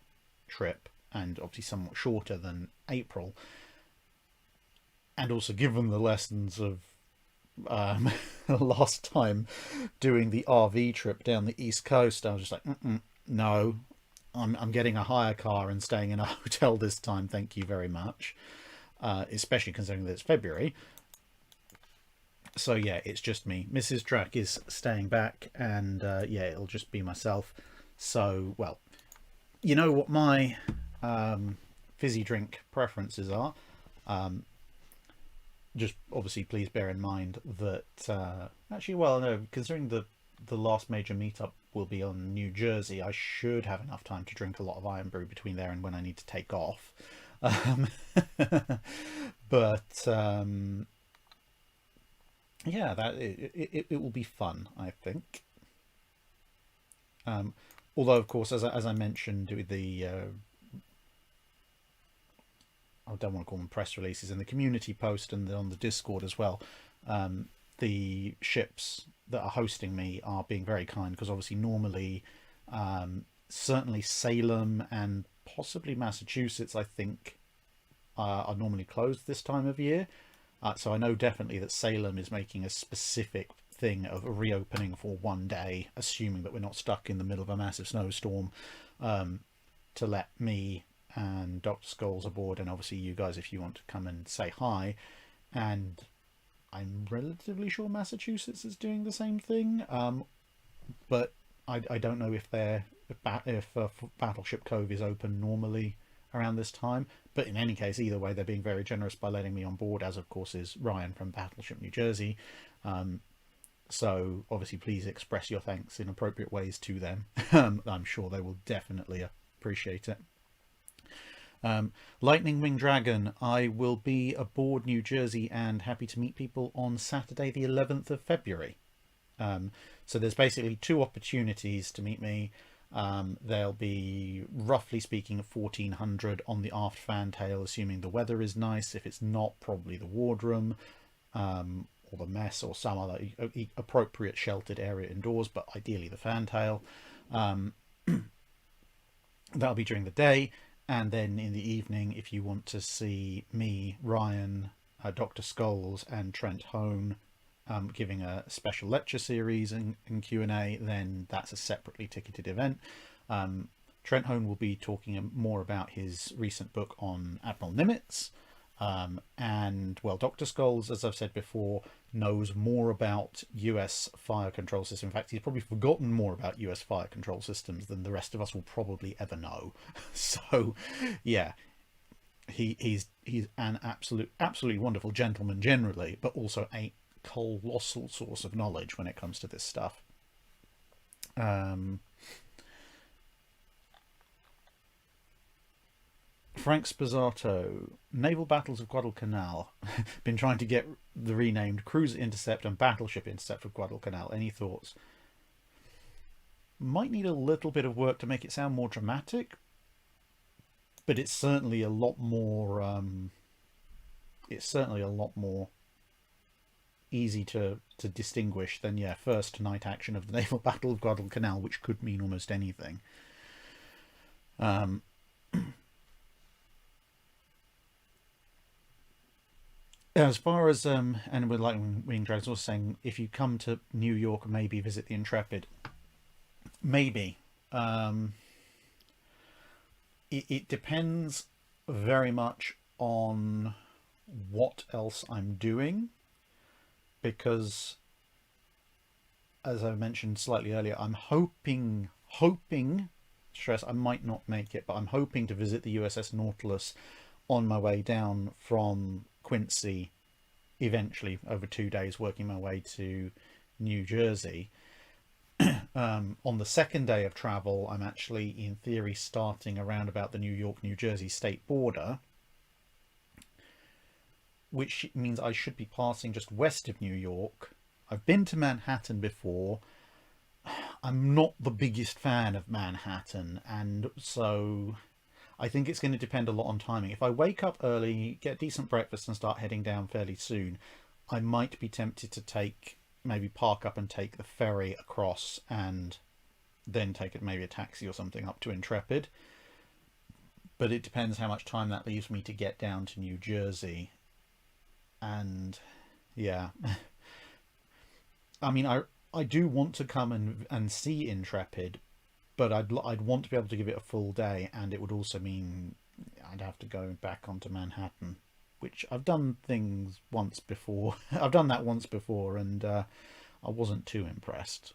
trip, and obviously somewhat shorter than April. And also, given the lessons of last time doing the RV trip down the East Coast, I was just like, no, I'm getting a hire car and staying in a hotel this time, thank you very much. Especially considering that it's February. So yeah, it's just me. Mrs. Track is staying back, and it'll just be myself. So, well, you know what my fizzy drink preferences are. Just obviously please bear in mind that considering the last major meetup will be on New Jersey, I should have enough time to drink a lot of Iron Brew between there and when I need to take off. Um, but yeah, that it will be fun, I think. Um, Although, of course, as I mentioned with the I don't want to call them press releases, in the community post and on the Discord as well, the ships that are hosting me are being very kind, because obviously normally, certainly Salem and possibly Massachusetts, I think, are normally closed this time of year. So I know definitely that Salem is making a specific thing of reopening for one day, assuming that we're not stuck in the middle of a massive snowstorm, to let me and Dr. Scholes aboard, and obviously you guys if you want to come and say hi. And I'm relatively sure Massachusetts is doing the same thing, but I don't know if Battleship Cove is open normally around this time. But in any case, either way, they're being very generous by letting me on board, as of course is Ryan from Battleship New Jersey. So obviously please express your thanks in appropriate ways to them. I'm sure they will definitely appreciate it. Lightning Wing Dragon, I will be aboard New Jersey and happy to meet people on Saturday the 11th of February. So there's basically two opportunities to meet me. There'll be, roughly speaking, 1400 on the aft fantail, assuming the weather is nice. If it's not, probably the wardroom, or the mess, or some other appropriate sheltered area indoors, but ideally the fantail. That'll be during the day. And then in the evening, if you want to see me, Ryan, Dr. Scholes and Trent Hone giving a special lecture series and Q&A, then that's a separately ticketed event. Trent Hone will be talking more about his recent book on Admiral Nimitz. And, well, Dr. Scholes, as I've said before, knows more about US fire control systems. In fact, he's probably forgotten more about US fire control systems than the rest of us will probably ever know. So, yeah, he's an absolutely wonderful gentleman generally, but also a colossal source of knowledge when it comes to this stuff. Frank Spazzato, Naval Battles of Guadalcanal. Been trying to get the renamed Cruiser Intercept and Battleship Intercept of Guadalcanal. Any thoughts? Might need a little bit of work to make it sound more dramatic, but it's certainly a lot more. Easy to distinguish than, yeah, first night action of the Naval Battle of Guadalcanal, which could mean almost anything. As far as and with Lightning Wing Dragons also saying, if you come to New York, maybe visit the Intrepid. Maybe. It depends very much on what else I'm doing, because, as I mentioned slightly earlier, I'm hoping, stress, I might not make it, but I'm hoping to visit the USS Nautilus on my way down from Quincy, eventually over 2 days, working my way to New Jersey. On the second day of travel, I'm actually, in theory, starting around about the New York-New Jersey state border, which means I should be passing just west of New York. I've been to Manhattan before. I'm not the biggest fan of Manhattan, and so I think it's going to depend a lot on timing. If I wake up early, get decent breakfast and start heading down fairly soon, I might be tempted to maybe park up and take the ferry across and then take maybe a taxi or something up to Intrepid. But it depends how much time that leaves me to get down to New Jersey. And yeah, I mean, I do want to come and see Intrepid, but I'd want to be able to give it a full day, and it would also mean I'd have to go back onto Manhattan, which I've done things once before. I've done that once before, and I wasn't too impressed.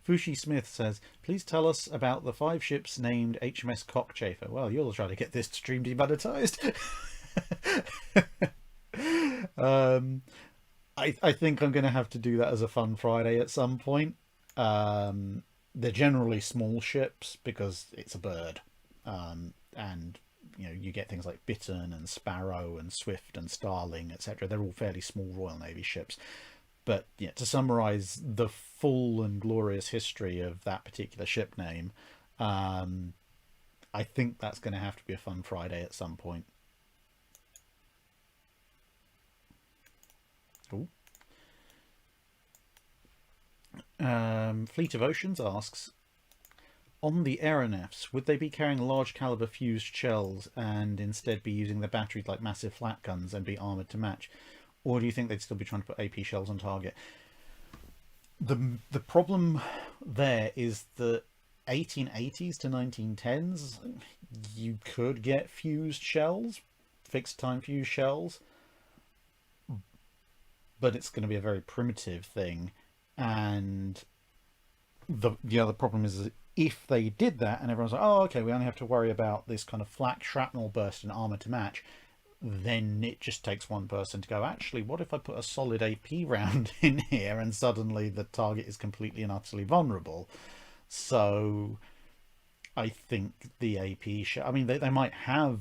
Fushi Smith says, please tell us about the 5 ships named HMS Cockchafer. Well, you'll try to get this stream demonetized. I think I'm going to have to do that as a fun Friday at some point. They're generally small ships because it's a bird, and you get things like Bittern and Sparrow and Swift and Starling, etc. They're all fairly small Royal Navy ships. But yeah, to summarise the full and glorious history of that particular ship name, I think that's going to have to be a fun Friday at some point. Ooh. Fleet of Oceans asks, on the aeronefs, would they be carrying large caliber fused shells and instead be using their batteries like massive flat guns and be armoured to match? Or do you think they'd still be trying to put AP shells on target? The problem there is that 1880s to 1910s, you could get fused shells, fixed time fused shells, but it's going to be a very primitive thing. And the other problem is if they did that and everyone's like, oh, okay, we only have to worry about this kind of flak shrapnel burst and armour to match, then it just takes one person to go, actually, what if I put a solid AP round in here and suddenly the target is completely and utterly vulnerable? So I think the AP I mean, they might have,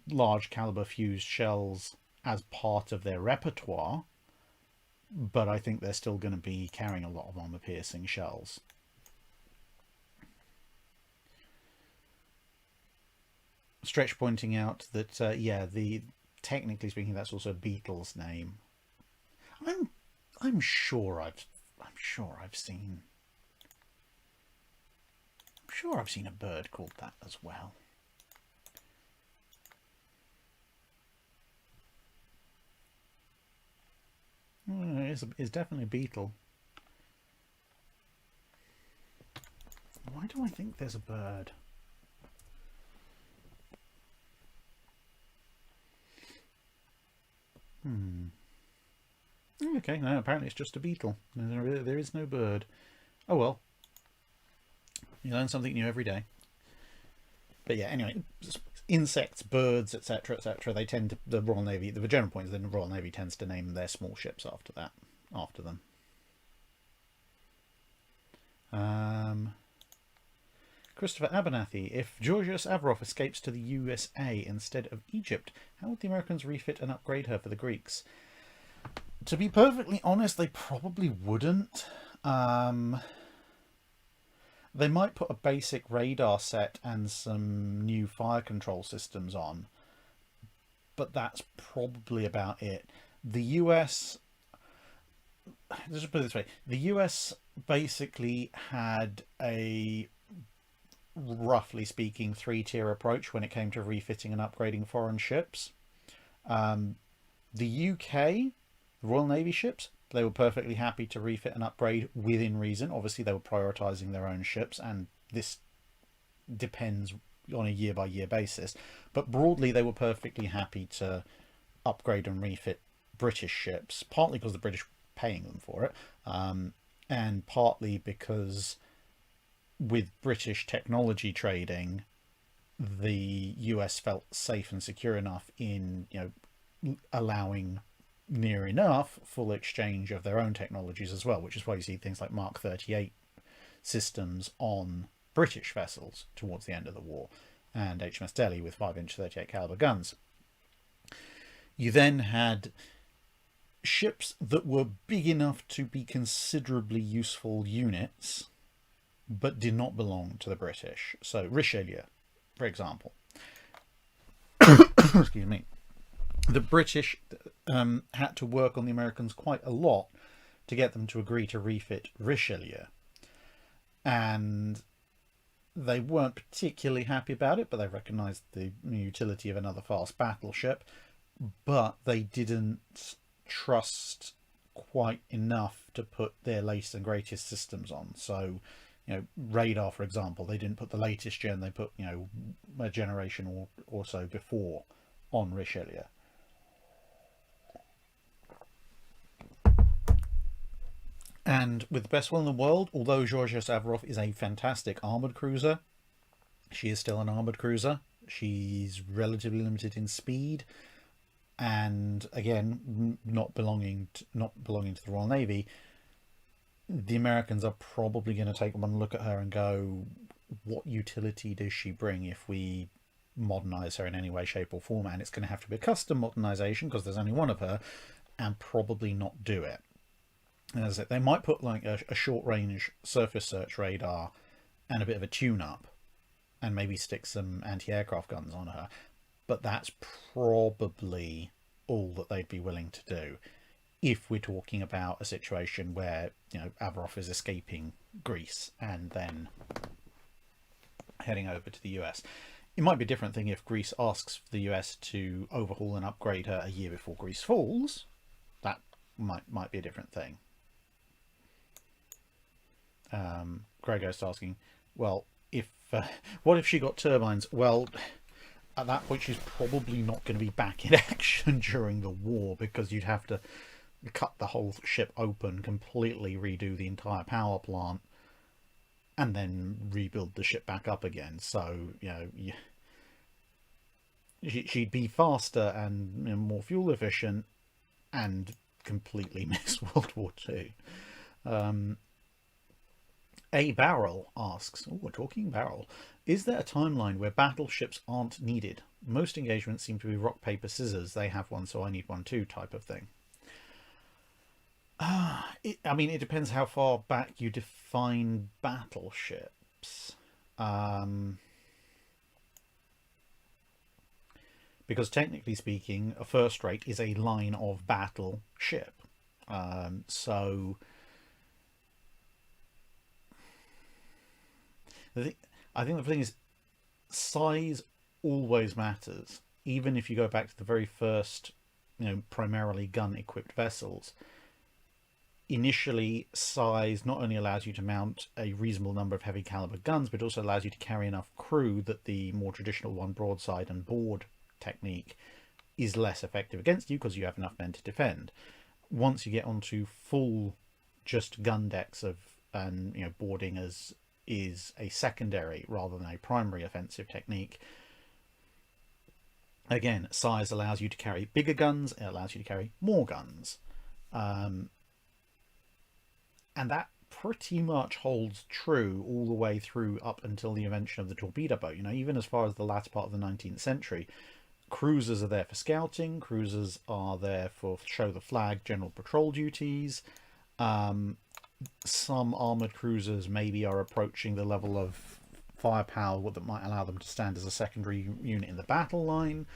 large caliber fused shells as part of their repertoire, but I think they're still going to be carrying a lot of armor piercing shells. Stretch pointing out that technically speaking, that's also Beetle's name. I'm sure I've seen a bird called that as well. It's definitely a beetle. Why do I think there's a bird? Okay, no, apparently it's just a beetle. There is no bird. Oh well. You learn something new every day. But yeah, anyway, insects, birds, etc., etc. They tend to, the Royal Navy, the general point is that the Royal Navy tends to name their small ships after them. Christopher Abernathy, if Georgios Averov escapes to the USA instead of Egypt, how would the Americans refit and upgrade her for the Greeks? To be perfectly honest, they probably wouldn't. They might put a basic radar set and some new fire control systems on, but that's probably about it. The US, let's put it this way, the US basically had a, roughly speaking, 3-tier approach when it came to refitting and upgrading foreign ships. The UK, the Royal Navy ships, they were perfectly happy to refit and upgrade within reason. Obviously, they were prioritising their own ships, and this depends on a year-by-year basis. But broadly, they were perfectly happy to upgrade and refit British ships, partly because the British were paying them for it, and partly because with British technology trading, the US felt safe and secure enough in allowing near enough full exchange of their own technologies as well, which is why you see things like Mark 38 systems on British vessels towards the end of the war, and HMS Delhi with 5-inch 38 caliber guns. You then had ships that were big enough to be considerably useful units but did not belong to the British. So Richelieu, for example. Excuse me. The British had to work on the Americans quite a lot to get them to agree to refit Richelieu. And they weren't particularly happy about it, but they recognised the utility of another fast battleship. But they didn't trust quite enough to put their latest and greatest systems on. So, radar, for example, they didn't put the latest gen, they put, a generation or so before on Richelieu. And with the best one in the world, although Georgios Averov is a fantastic armoured cruiser, she is still an armoured cruiser. She's relatively limited in speed, and again, not belonging to the Royal Navy. the Americans are probably going to take one look at her and go, what utility does she bring if we modernize her in any way, shape, or form? And it's going to have to be a custom modernization because there's only one of her, and probably not do it. As they might put like a short range surface search radar and a bit of a tune up, and maybe stick some anti-aircraft guns on her, but that's probably all that they'd be willing to do if we're talking about a situation where, you know, Avarov is escaping Greece and then heading over to the US. It might be a different thing if Greece asks the US to overhaul and upgrade her a year before Greece falls. That might be a different thing. Gregor's asking, well, if what if she got turbines? Well, at that point she's probably not going to be back in action during the war, because you'd have to cut the whole ship open, completely redo the entire power plant, and then rebuild the ship back up again. So, you know, she'd be faster and, you know, more fuel efficient, and completely miss World War II. A Barrel asks, oh, we're talking Barrel, is there a timeline where battleships aren't needed? Most engagements seem to be rock, paper, scissors. They have one, so I need one too, type of thing. I mean, it depends how far back you define battleships. Because technically speaking, a first rate is a line of battle ship. So I think the thing is, size always matters. Even if you go back to the very first, you know, primarily gun-equipped vessels, initially size not only allows you to mount a reasonable number of heavy caliber guns, but also allows you to carry enough crew that the more traditional one broadside and board technique is less effective against you, because you have enough men to defend. Once you get onto full just gun decks of, and, you know, boarding as is a secondary rather than a primary offensive technique, again, size allows you to carry bigger guns, it allows you to carry more guns, and that pretty much holds true all the way through up until the invention of the torpedo boat. You know, even as far as the latter part of the 19th century, cruisers are there for scouting, cruisers are there for show the flag, general patrol duties. Some armoured cruisers maybe are approaching the level of firepower that might allow them to stand as a secondary unit in the battle line.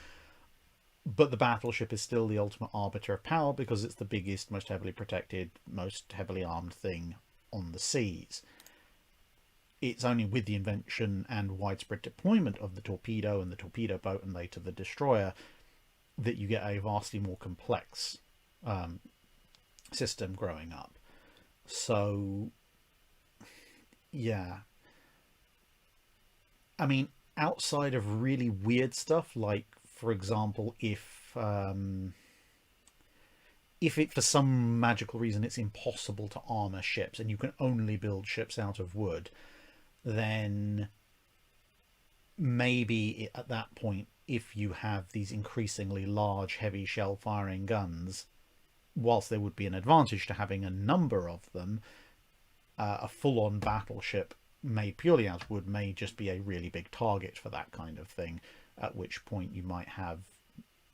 But the battleship is still the ultimate arbiter of power, because it's the biggest, most heavily protected, most heavily armed thing on the seas. It's only with the invention and widespread deployment of the torpedo and the torpedo boat and later the destroyer that you get a vastly more complex system growing up. So, yeah. I mean, outside of really weird stuff, like, for example, if it for some magical reason it's impossible to armor ships and you can only build ships out of wood, then maybe at that point, if you have these increasingly large heavy shell firing guns, whilst there would be an advantage to having a number of them, a full-on battleship made purely out of wood may just be a really big target for that kind of thing, at which point you might have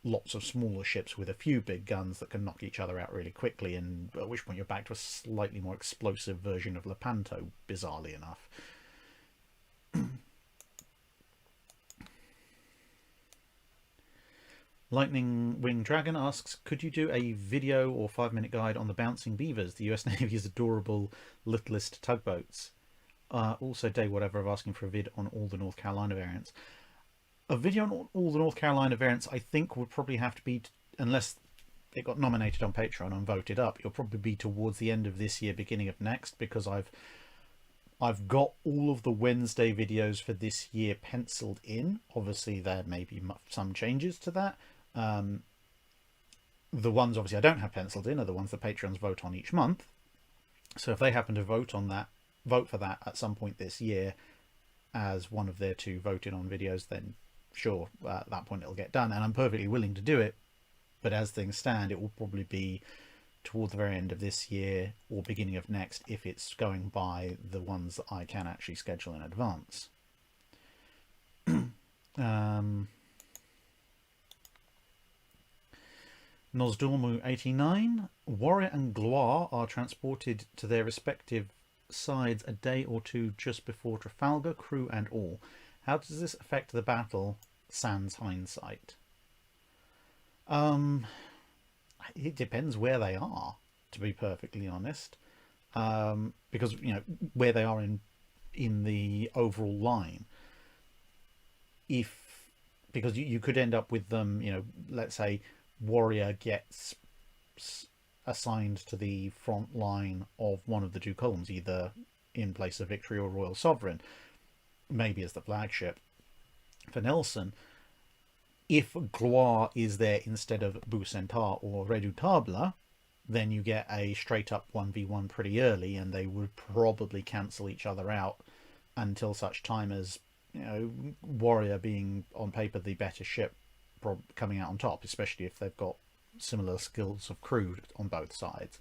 lots of smaller ships with a few big guns that can knock each other out really quickly, and at which point you're back to a slightly more explosive version of Lepanto, bizarrely enough. Lightning Wing Dragon asks, could you do a video or 5-minute guide on the Bouncing Beavers, the US Navy's adorable littlest tugboats? Also, Day Whatever of asking for a vid on all the North Carolina variants. A video on all the North Carolina variants, I think, would probably have to be, unless it got nominated on Patreon and voted up, it'll probably be towards the end of this year, beginning of next, because I've got all of the Wednesday videos for this year penciled in. Obviously, there may be some changes to that. The ones obviously I don't have penciled in are the ones that Patreons vote on each month. So if they happen to vote for that at some point this year as one of their 2 voted on videos, then sure, at that point it'll get done, and I'm perfectly willing to do it. But as things stand, it will probably be toward the very end of this year or beginning of next if it's going by the ones that I can actually schedule in advance. Nosdormu89, Warrior and Gloire are transported to their respective sides a day or two just before Trafalgar, crew and all. How does this affect the battle, sans hindsight? It depends where they are, to be perfectly honest, because where they are in the overall line. Because you could end up with them, let's say Warrior gets assigned to the front line of one of the two columns, either in place of Victory or Royal Sovereign, maybe as the flagship for Nelson. If Gloire is there instead of Bucentaur or Redoutable, then you get a straight up 1v1 pretty early, and they would probably cancel each other out until such time as Warrior, being on paper the better ship, coming out on top, especially if they've got similar skills of crew on both sides.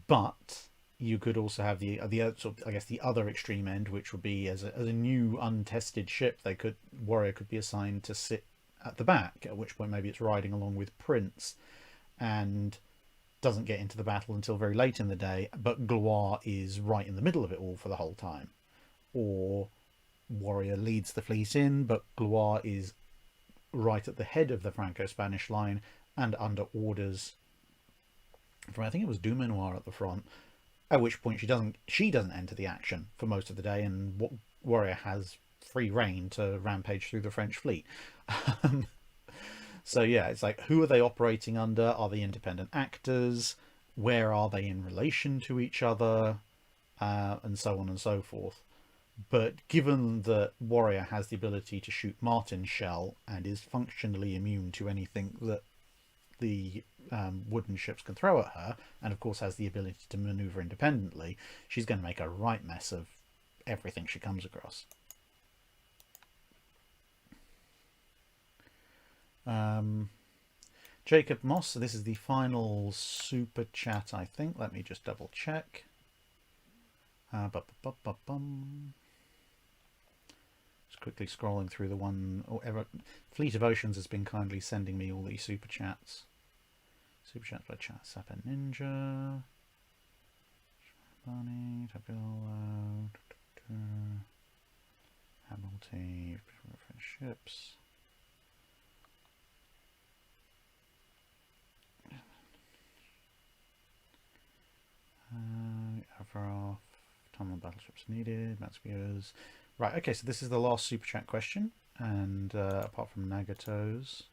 But you could also have the sort of, I guess, the other extreme end, which would be as a new untested ship, Warrior could be assigned to sit at the back, at which point maybe it's riding along with Prince and doesn't get into the battle until very late in the day, but Gloire is right in the middle of it all for the whole time. Or Warrior leads the fleet in, but Gloire is right at the head of the Franco-Spanish line and under orders from, I think it was Dumanoir at the front, at which point she doesn't enter the action for most of the day, and Warrior has free reign to rampage through the French fleet. So yeah, it's like, who are they operating under? Are they independent actors? Where are they in relation to each other? And so on and so forth. But given that Warrior has the ability to shoot Martin shell and is functionally immune to anything that the wooden ships can throw at her, and of course has the ability to maneuver independently, she's going to make a right mess of everything she comes across. Jacob Moss, so this is the final super chat, I think. Let me just double check. Just quickly scrolling through the one. Fleet of Oceans has been kindly sending me all these super chats. Super chats by Chat Sapper Ninja. Barney, Tabilla, Hamilton, French ships. Avroff, Tom battleships needed, Matsbios. Right, okay, so this is the last super chat question, and apart from Nagato's.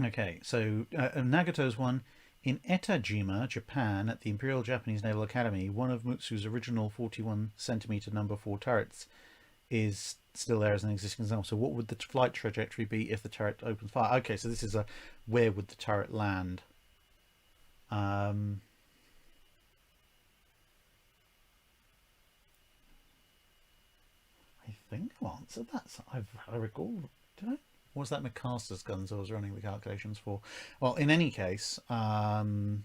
Okay, so Nagato's one. In Etajima, Japan, at the Imperial Japanese Naval Academy, one of Mutsu's original 41cm number 4 turrets is still there as an existing example. So what would the flight trajectory be if the turret opens fire? Okay, so this is where would the turret land? I think I've answered that. So I recall, did I? Or was that McMaster's guns I was running the calculations for? Well, in any case, right,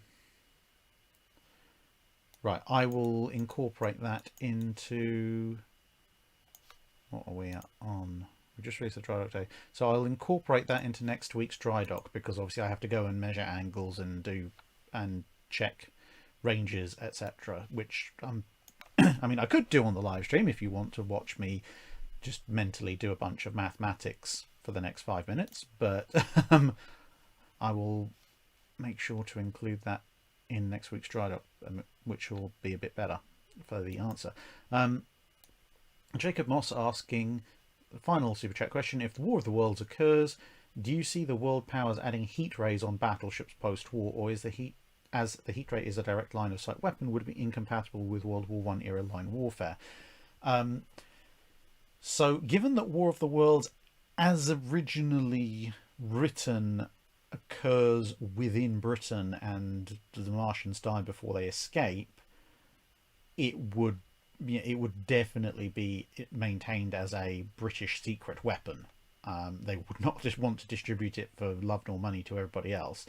I will incorporate that into, what are we on? We just released the Drydock day. So I'll incorporate that into next week's Drydock, because obviously I have to go and measure angles and check ranges, etc. Which I mean, I could do on the live stream if you want to watch me just mentally do a bunch of mathematics for the next 5 minutes, but I will make sure to include that in next week's Drydock, which will be a bit better for the answer. Jacob Moss asking, the final super chat question: if the War of the Worlds occurs, do you see the world powers adding heat rays on battleships post-war, or is the heat ray is a direct line of sight weapon, would it be incompatible with World War I era line warfare? So given that War of the Worlds as originally written occurs within Britain and the Martians die before they escape, it would, it would definitely be maintained as a British secret weapon. They would not just want to distribute it for love nor money to everybody else.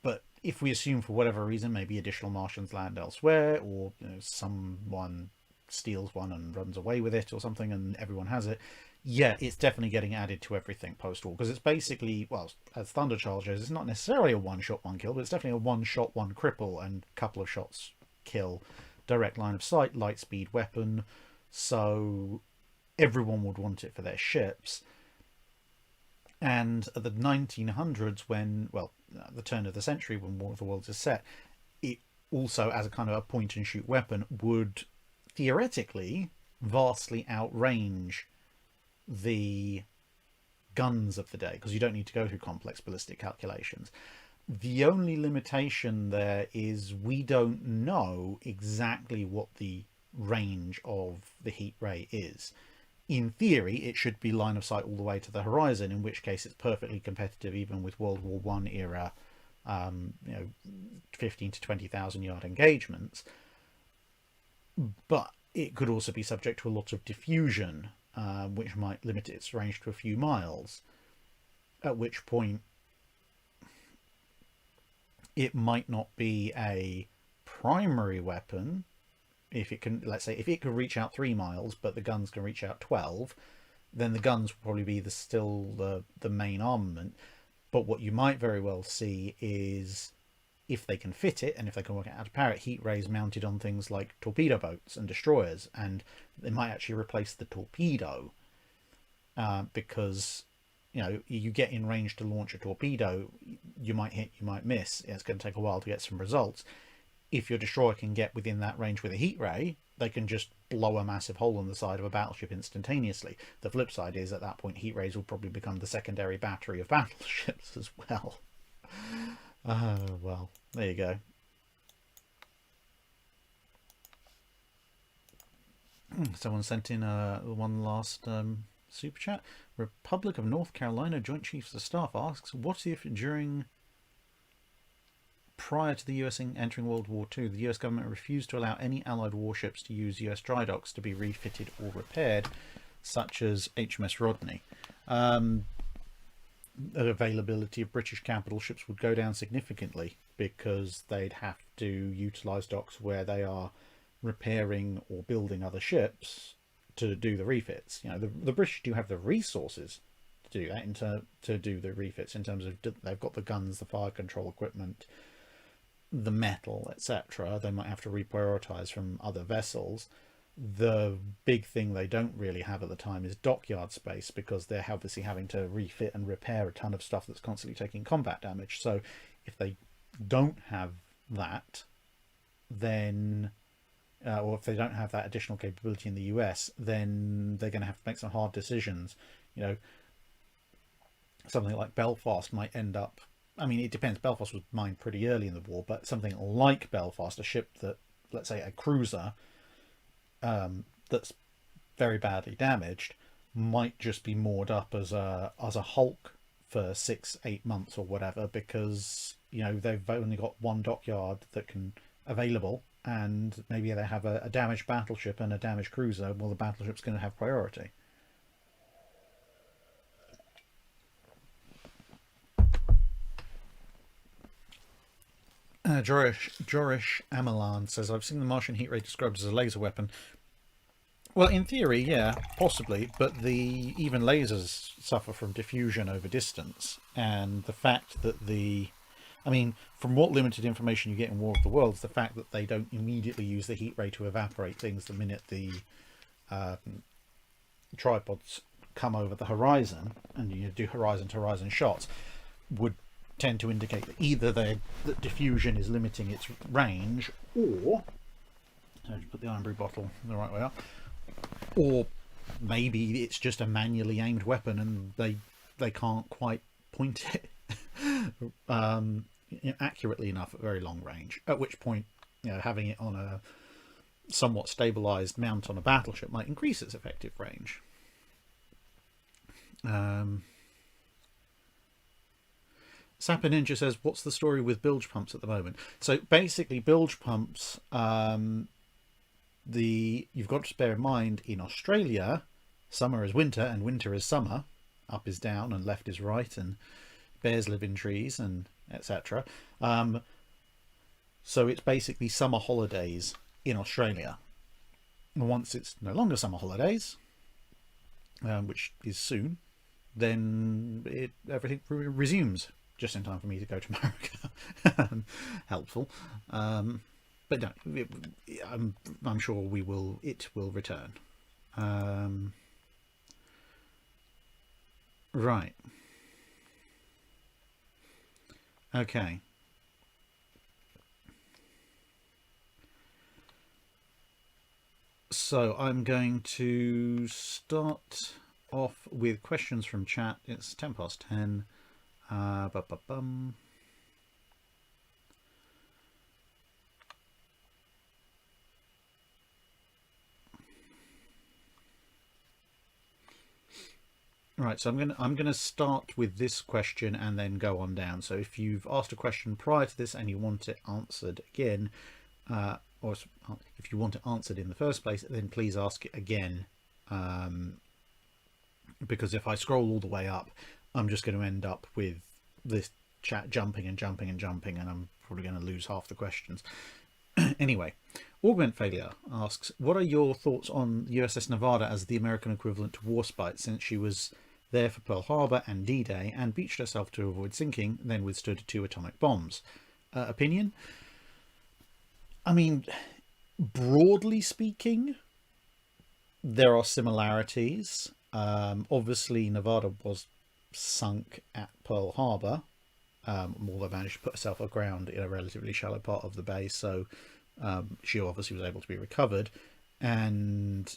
But if we assume for whatever reason maybe additional Martians land elsewhere, or someone steals one and runs away with it or something, and everyone has it, yeah, it's definitely getting added to everything post-war, because it's basically, well, as Thunderchild shows, it's not necessarily a one-shot, one-kill, but it's definitely a one-shot, one-cripple, and a couple of shots kill, direct line of sight, light speed weapon, so everyone would want it for their ships. And at the 1900s, when, well, the turn of the century, when War of the Worlds is set, it also, as a kind of a point-and-shoot weapon, would theoretically vastly outrange the guns of the day, because you don't need to go through complex ballistic calculations. The only limitation there is we don't know exactly what the range of the heat ray is. In theory, it should be line of sight all the way to the horizon, in which case it's perfectly competitive even with World War One era 15 to 20,000 yard engagements. But it could also be subject to a lot of diffusion, which might limit its range to a few miles, at which point it might not be a primary weapon. If it can, let's say, if it can reach out 3 miles, but the guns can reach out 12, then the guns will probably be still the main armament. But what you might very well see is, if they can fit it, and if they can work out how to power it, heat rays mounted on things like torpedo boats and destroyers, and they might actually replace the torpedo, because you get in range to launch a torpedo, you might hit, you might miss. It's going to take a while to get some results. If your destroyer can get within that range with a heat ray, they can just blow a massive hole in the side of a battleship instantaneously. The flip side is, at that point, heat rays will probably become the secondary battery of battleships as well. Well, there you go. Someone sent in one last super chat. Republic of North Carolina Joint Chiefs of Staff asks, what if prior to the US entering World War II, the US government refused to allow any Allied warships to use US dry docks to be refitted or repaired, such as HMS Rodney? The availability of British capital ships would go down significantly, because they'd have to utilise docks where they are repairing or building other ships to do the refits. The British do have the resources to do that, to do the refits, in terms of they've got the guns, the fire control equipment, the metal, etc. They might have to reprioritise from other vessels. The big thing they don't really have at the time is dockyard space, because they're obviously having to refit and repair a ton of stuff that's constantly taking combat damage. So if they don't have that, then or if they don't have that additional capability in the US, then they're going to have to make some hard decisions. Something like Belfast might end up, I mean, it depends. Belfast was mined pretty early in the war, but something like Belfast, a ship that, let's say a cruiser, that's very badly damaged, might just be moored up as a hulk for 6-8 months or whatever, because they've only got one dockyard that can available, and maybe they have a damaged battleship and a damaged cruiser. Well, the battleship's going to have priority. Jorish Amalan says, I've seen the Martian heat ray described as a laser weapon. Well, in theory, yeah, possibly, but even lasers suffer from diffusion over distance, and the fact that from what limited information you get in War of the Worlds, the fact that they don't immediately use the heat ray to evaporate things the minute the tripods come over the horizon, and you do horizon to horizon shots, would tend to indicate that either that diffusion is limiting its range, or put the iron brew bottle the right way up, or maybe it's just a manually aimed weapon and they can't quite point it accurately enough at very long range, at which point having it on a somewhat stabilized mount on a battleship might increase its effective range. Sapper Ninja says, what's the story with bilge pumps at the moment? So basically, bilge pumps, you've got to bear in mind, in Australia, summer is winter and winter is summer. Up is down and left is right, and bears live in trees, and etc. So it's basically summer holidays in Australia. And once it's no longer summer holidays, which is soon, then everything resumes just in time for me to go to America. Helpful. But no, I'm sure it will return. Right. Okay. So I'm going to start off with questions from chat. It's 10 past 10. Right, so I'm gonna start with this question and then go on down. So if you've asked a question prior to this and you want it answered again, or if you want it answered in the first place, then please ask it again. Because if I scroll all the way up, I'm just going to end up with this chat jumping and jumping and jumping, and I'm probably going to lose half the questions. Anyway, Augment Failure asks, what are your thoughts on USS Nevada as the American equivalent to Warspite, since she was there for Pearl Harbor and D-Day and beached herself to avoid sinking, then withstood 2 atomic bombs? Opinion? I mean, broadly speaking, there are similarities. Obviously, Nevada was sunk at Pearl Harbor, although managed to put herself aground in a relatively shallow part of the bay, so she obviously was able to be recovered. And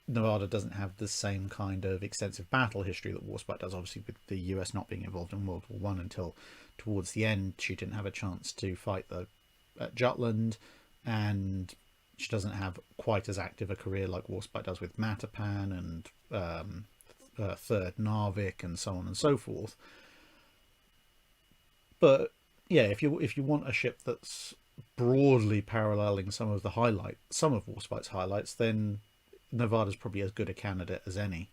Nevada doesn't have the same kind of extensive battle history that Warspite does, obviously with the US not being involved in World War One until towards the end. She didn't have a chance to fight at Jutland, and she doesn't have quite as active a career like Warspite does with Matapan and 3rd Narvik and so on and so forth. But yeah, if you want a ship that's broadly paralleling some of Warspite's highlights, then Nevada's probably as good a candidate as any.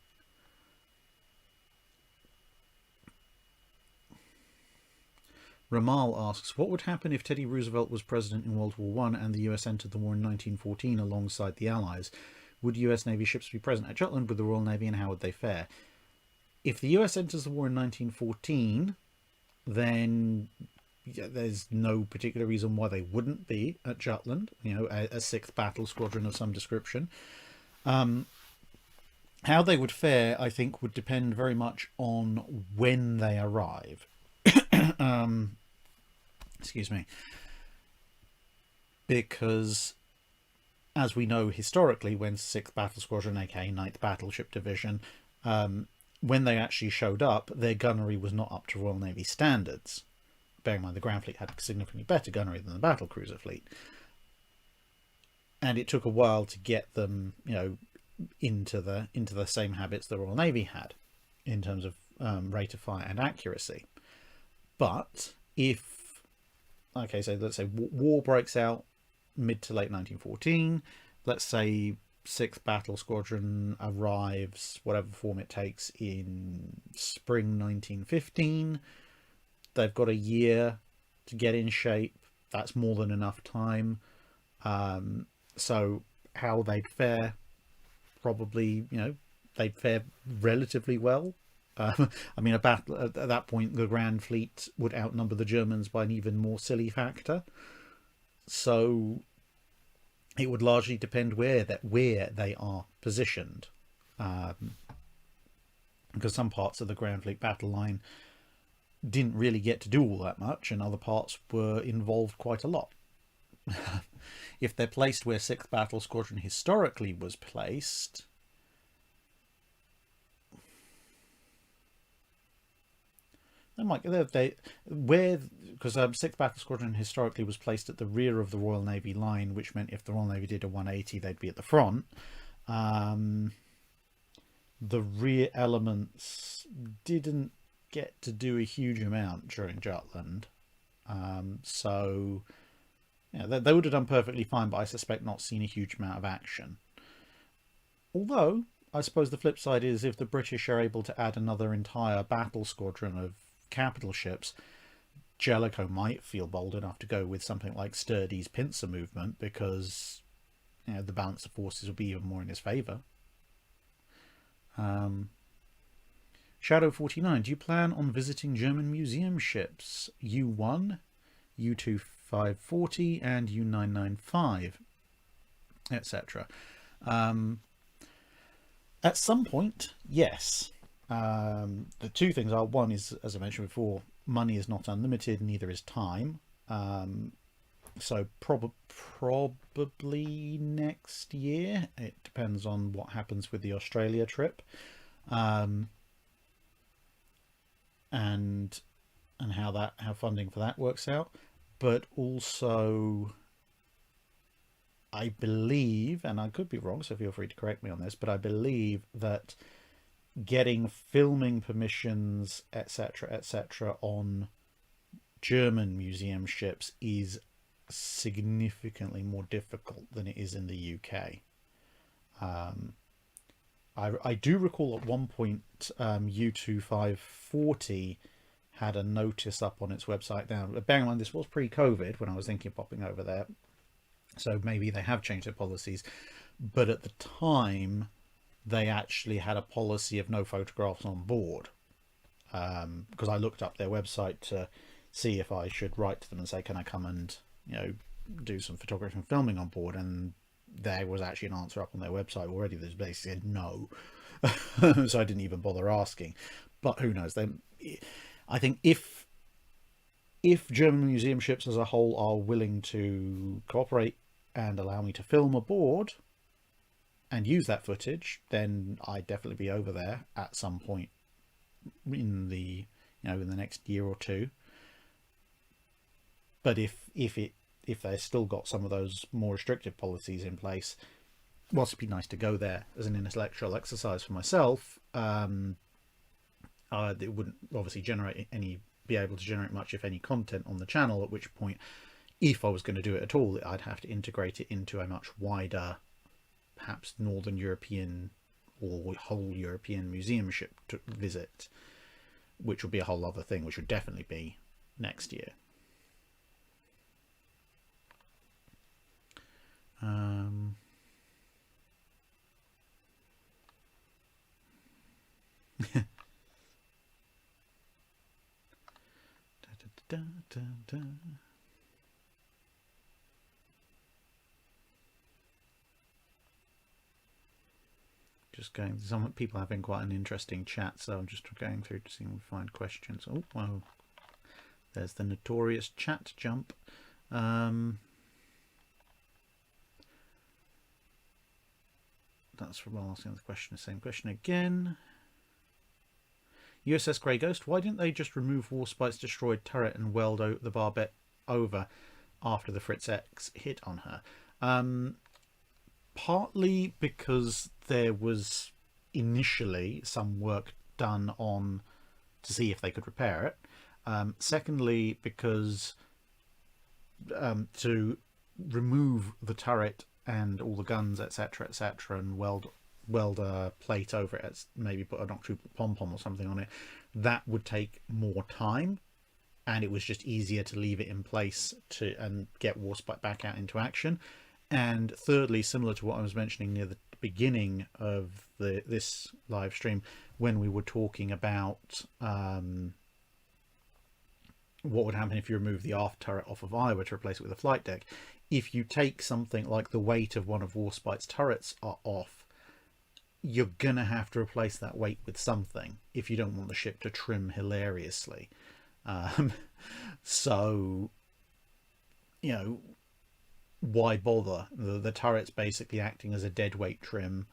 Ramal asks, what would happen if Teddy Roosevelt was president in World War One and the US entered the war in 1914 alongside the Allies? Would US Navy ships be present at Jutland with the Royal Navy, and how would they fare? If the US enters the war in 1914, then there's no particular reason why they wouldn't be at Jutland, a 6th battle squadron of some description. How they would fare, I think, would depend very much on when they arrive. Excuse me. Because, as we know historically, when 6th Battle Squadron, aka 9th Battleship Division, when they actually showed up, their gunnery was not up to Royal Navy standards. Bearing in mind the Grand Fleet had significantly better gunnery than the Battle Cruiser fleet. And it took a while to get them, into the same habits the Royal Navy had in terms of rate of fire and accuracy. But so let's say war breaks out mid to late 1914. Let's say 6th Battle Squadron arrives, whatever form it takes, in spring 1915. They've got a year to get in shape. That's more than enough time. So how they'd fare, probably, they'd fare relatively well. I mean, a battle at that point, the Grand Fleet would outnumber the Germans by an even more silly factor. So it would largely depend where they are positioned, because some parts of the Grand Fleet battle line didn't really get to do all that much, and other parts were involved quite a lot. If they're placed where 6th Battle Squadron historically was placed, because 6th Battle Squadron historically was placed at the rear of the Royal Navy line, which meant if the Royal Navy did a 180, they'd be at the front. The rear elements didn't get to do a huge amount during Jutland. So yeah, they would have done perfectly fine, but I suspect not seen a huge amount of action. Although, I suppose the flip side is if the British are able to add another entire battle squadron of capital ships, Jellicoe might feel bold enough to go with something like Sturdy's pincer movement because the balance of forces will be even more in his favour. Shadow 49, do you plan on visiting German museum ships U1, U2540 and U995, etc.? At some point, yes. The two things are, one is, as I mentioned before, money is not unlimited, neither is time. So probably next year. It depends on what happens with the Australia trip, and how funding for that works out. But also, I believe, and I could be wrong, so feel free to correct me on this, but I believe that getting filming permissions, etc., on German museum ships is significantly more difficult than it is in the UK. I do recall at one point U2540 had a notice up on its website now. Bearing in mind this was pre-COVID when I was thinking of popping over there, so maybe they have changed their policies, but at the time they actually had a policy of no photographs on board, because I looked up their website to see if I should write to them and say, can I come and do some photography and filming on board, and there was actually an answer up on their website already that basically said no. So I didn't even bother asking, but who knows. I think if German museum ships as a whole are willing to cooperate and allow me to film aboard and use that footage, then I'd definitely be over there at some point in the in the next year or two. But if they've still got some of those more restrictive policies in place, whilst it'd be nice to go there as an intellectual exercise for myself, it wouldn't obviously be able to generate much, if any, content on the channel, at which point, if I was going to do it at all, I'd have to integrate it into a much wider, perhaps Northern European or whole European museum ship to visit, which would be a whole other thing, which would definitely be next year. Just going, some people having quite an interesting chat, so I'm just going through to see if we find questions. Oh, well, there's the notorious chat jump. That's from asking the question, the same question again. USS Grey Ghost, why didn't they just remove Warspite's destroyed turret and weld the barbette over after the Fritz X hit on her? Partly because there was initially some work done to see if they could repair it. Secondly, because to remove the turret and all the guns, etc., and weld a plate over it, maybe put an octuple pom-pom or something on it, that would take more time, and it was just easier to leave it in place and get Warspite back out into action. And thirdly, similar to what I was mentioning near the beginning of this live stream, when we were talking about what would happen if you remove the aft turret off of Iowa to replace it with a flight deck, if you take something like the weight of one of Warspite's turrets off, you're gonna have to replace that weight with something if you don't want the ship to trim hilariously. So why bother? The turret's basically acting as a deadweight trim.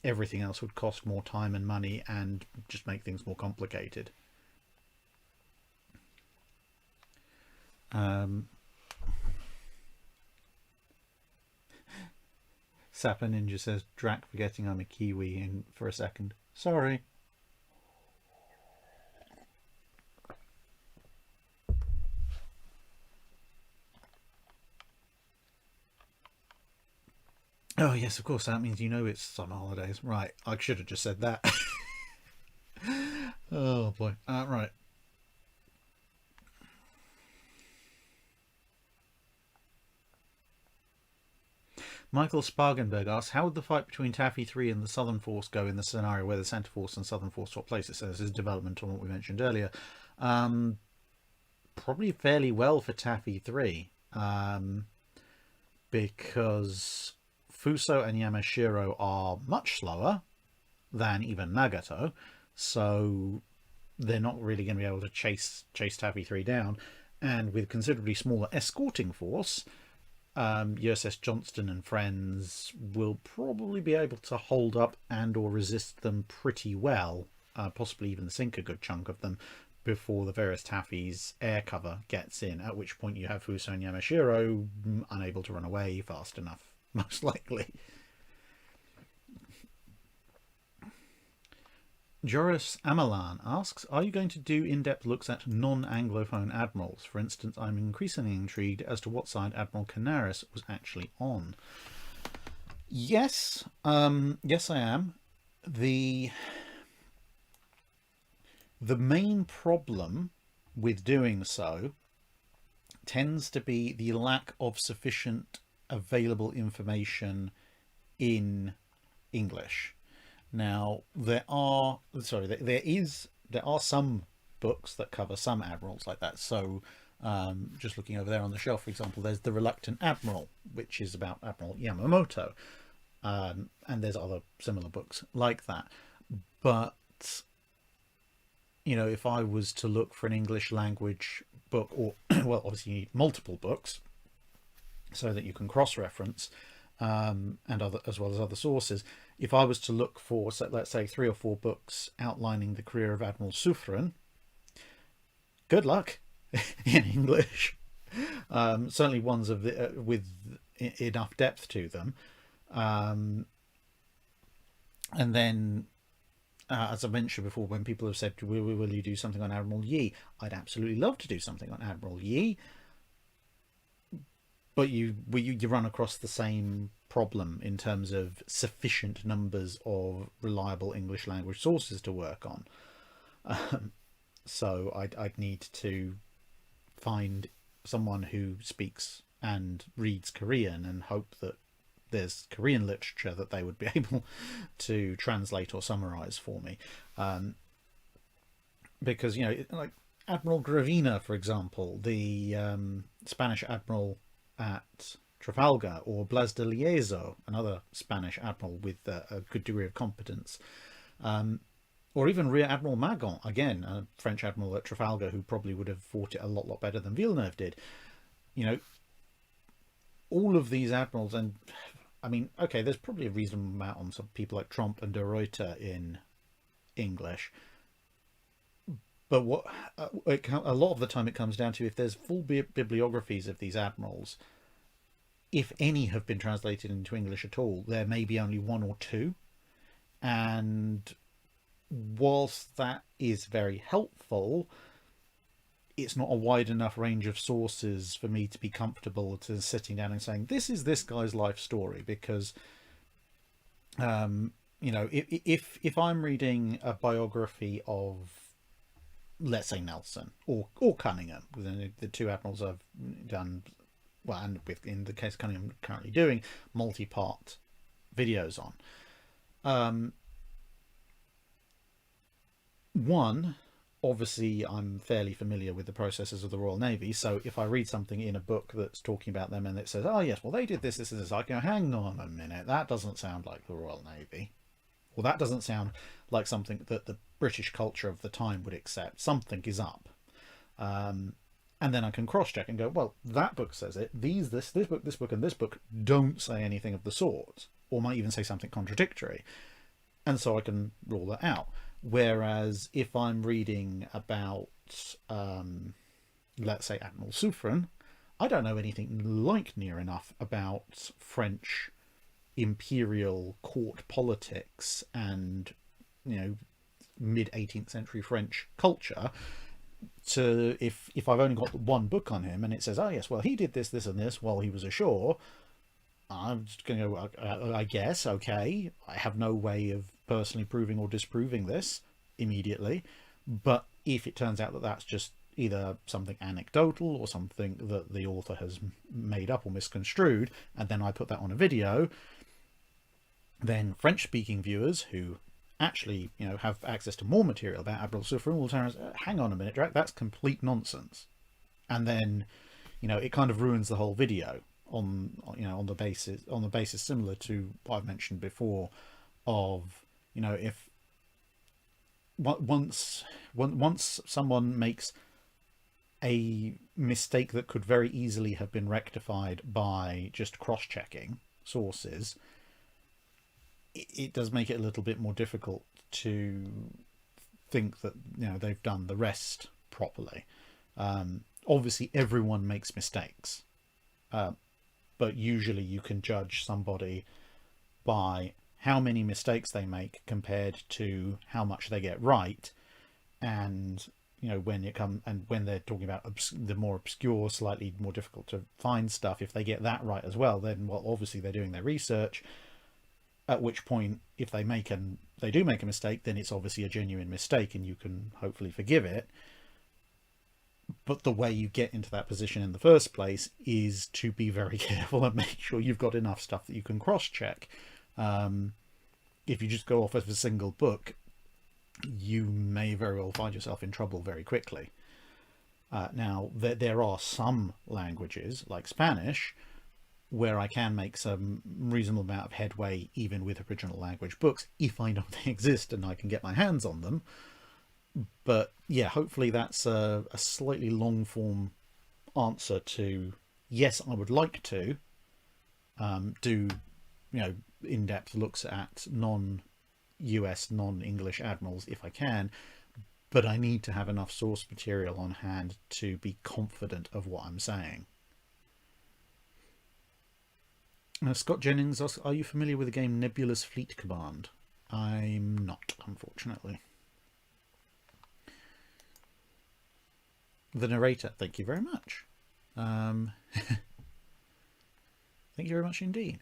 Everything else would cost more time and money and just make things more complicated. Sapper Ninja says, Drac forgetting I'm a Kiwi for a second. Sorry. Oh yes, of course. That means you know it's summer holidays, right? I should have just said that. Oh boy. Right. Michael Spargenberg asks, how would the fight between Taffy 3 and the Southern Force go in the scenario where the Centre Force and Southern Force swap places? So this is development on what we mentioned earlier. Probably fairly well for Taffy 3, because Fuso and Yamashiro are much slower than even Nagato, so they're not really going to be able to chase Taffy 3 down. And with considerably smaller escorting force, USS Johnston and friends will probably be able to hold up and or resist them pretty well, possibly even sink a good chunk of them before the various Taffy's air cover gets in, at which point you have Fuso and Yamashiro unable to run away fast enough, most likely. Joris Amalan asks, are you going to do in-depth looks at non-Anglophone admirals? For instance, I'm increasingly intrigued as to what side Admiral Canaris was actually on. Yes, yes I am. The main problem with doing so tends to be the lack of sufficient available information in English. Now there are some books that cover some admirals like that. So just looking over there on the shelf, for example, there's The Reluctant Admiral, which is about Admiral Yamamoto, and there's other similar books like that. But if I was to look for an English language book, or well, obviously you need multiple books so that you can cross-reference, and other, as well as other sources. If I was to look for, let's say, 3 or 4 books outlining the career of Admiral Suffren, good luck in English. Certainly ones with enough depth to them. And then, as I mentioned before, when people have said, will you do something on Admiral Yi? I'd absolutely love to do something on Admiral Yi. But you run across the same problem in terms of sufficient numbers of reliable English language sources to work on. So I'd need to find someone who speaks and reads Korean and hope that there's Korean literature that they would be able to translate or summarize for me. Because, like Admiral Gravina, for example, the Spanish admiral at Trafalgar, or Blas de Liezo, another Spanish admiral with a good degree of competence, or even Rear Admiral Magon, again a French admiral at Trafalgar who probably would have fought it a lot better than Villeneuve did. All of these admirals, and I mean, okay, there's probably a reasonable amount on some people like Tromp and de Ruyter in English, but what a lot of the time it comes down to, if there's full bibliographies of these admirals, if any have been translated into English at all, there may be only 1 or 2. And whilst that is very helpful, it's not a wide enough range of sources for me to be comfortable to sitting down and saying, this is this guy's life story. Because, if I'm reading a biography of, let's say, Nelson or Cunningham, the 2 admirals I've done, well, and in the case of Cunningham, I'm currently doing multi-part videos on. One, obviously I'm fairly familiar with the processes of the Royal Navy, so if I read something in a book that's talking about them and it says, oh yes, well they did this, I go, hang on a minute, that doesn't sound like the Royal Navy. Well, that doesn't sound like something that the British culture of the time would accept. Something is up. And then I can cross-check and go, well, that book says it. This book, and this book don't say anything of the sort, or might even say something contradictory. And so I can rule that out. Whereas if I'm reading about, let's say, Admiral Suffren, I don't know anything like near enough about French imperial court politics and mid 18th century French culture to, if I've only got 1 book on him and it says, oh yes, well he did this and this while he was ashore, I'm just going to go, I guess, okay, I have no way of personally proving or disproving this immediately, but if it turns out that that's just either something anecdotal or something that the author has made up or misconstrued, and then I put that on a video, then French-speaking viewers who actually, have access to more material about Admiral Suffren will turn around, hang on a minute, Drac, that's complete nonsense. And then, it kind of ruins the whole video on the basis similar to what I've mentioned before of, if once someone makes a mistake that could very easily have been rectified by just cross-checking sources, it does make it a little bit more difficult to think that they've done the rest properly. Obviously everyone makes mistakes, but usually you can judge somebody by how many mistakes they make compared to how much they get right. And when they're talking about the more obscure, slightly more difficult to find stuff, if they get that right as well, then obviously they're doing their research, at which point if they do make a mistake, then it's obviously a genuine mistake and you can hopefully forgive it. But the way you get into that position in the first place is to be very careful and make sure you've got enough stuff that you can cross-check. If you just go off of a single book, you may very well find yourself in trouble very quickly. Now, there are some languages, like Spanish, where I can make some reasonable amount of headway even with original language books, if I know they exist and I can get my hands on them. But yeah, hopefully that's a slightly long form answer to, yes, I would like to do in-depth looks at non-US, non-English admirals if I can, but I need to have enough source material on hand to be confident of what I'm saying. Scott Jennings asks, are you familiar with the game Nebulous Fleet Command? I'm not, unfortunately. The narrator, thank you very much. Thank you very much indeed.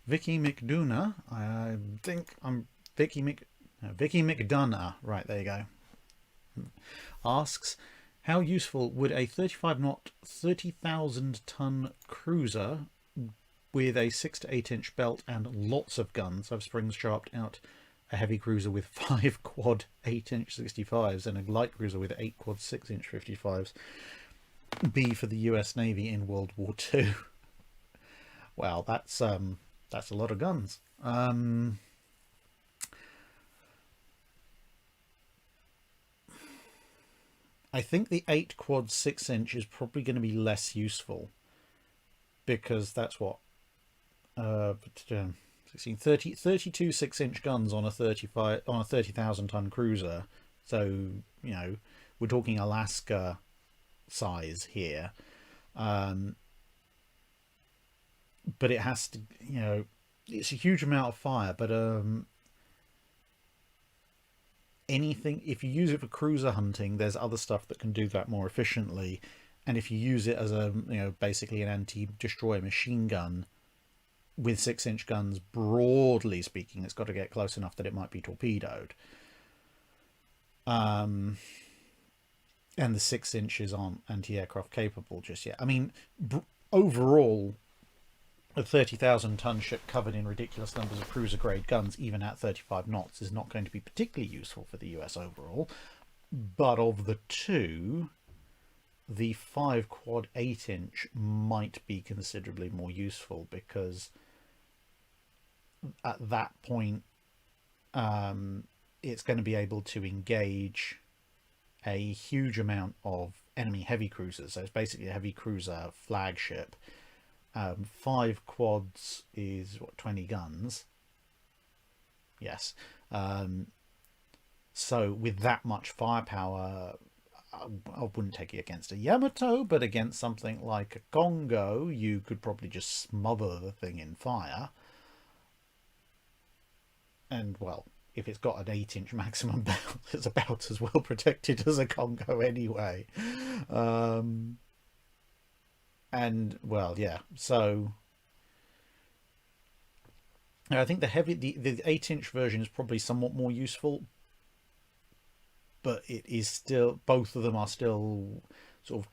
Vicky McDonough, I think I'm Vicky McDonough, right, there you go, asks, how useful would a 35 knot 30,000 ton cruiser with a 6 to 8 inch belt and lots of guns, I've springs sharped out a heavy cruiser with 5 quad 8 inch 65s and a light cruiser with 8 quad 6 inch 55s be for the US Navy in World War II? Well, that's a lot of guns. I think the 8 quad 6 inch is probably going to be less useful because that's what 32 6 inch guns on a 30,000 ton cruiser. So we're talking Alaska size here. But it has to, it's a huge amount of fire, but anything, if you use it for cruiser hunting, there's other stuff that can do that more efficiently. And if you use it as a, basically an anti-destroyer machine gun with 6 inch guns, broadly speaking, it's got to get close enough that it might be torpedoed. And the 6 inches aren't anti-aircraft capable just yet. I mean, overall, a 30,000 ton ship covered in ridiculous numbers of cruiser grade guns, even at 35 knots, is not going to be particularly useful for the US overall. But of the two, the 5 quad 8 inch might be considerably more useful because at that point it's going to be able to engage a huge amount of enemy heavy cruisers. So it's basically a heavy cruiser flagship 5 quads is what, 20 guns. Yes. So with that much firepower, I wouldn't take it against a Yamato, but against something like a Congo, you could probably just smother the thing in fire. And, well, if it's got an 8-inch maximum belt, it's about as well protected as a Congo anyway. And, well, yeah, so I think the 8-inch version is probably somewhat more useful, but it is still, both of them are still sort of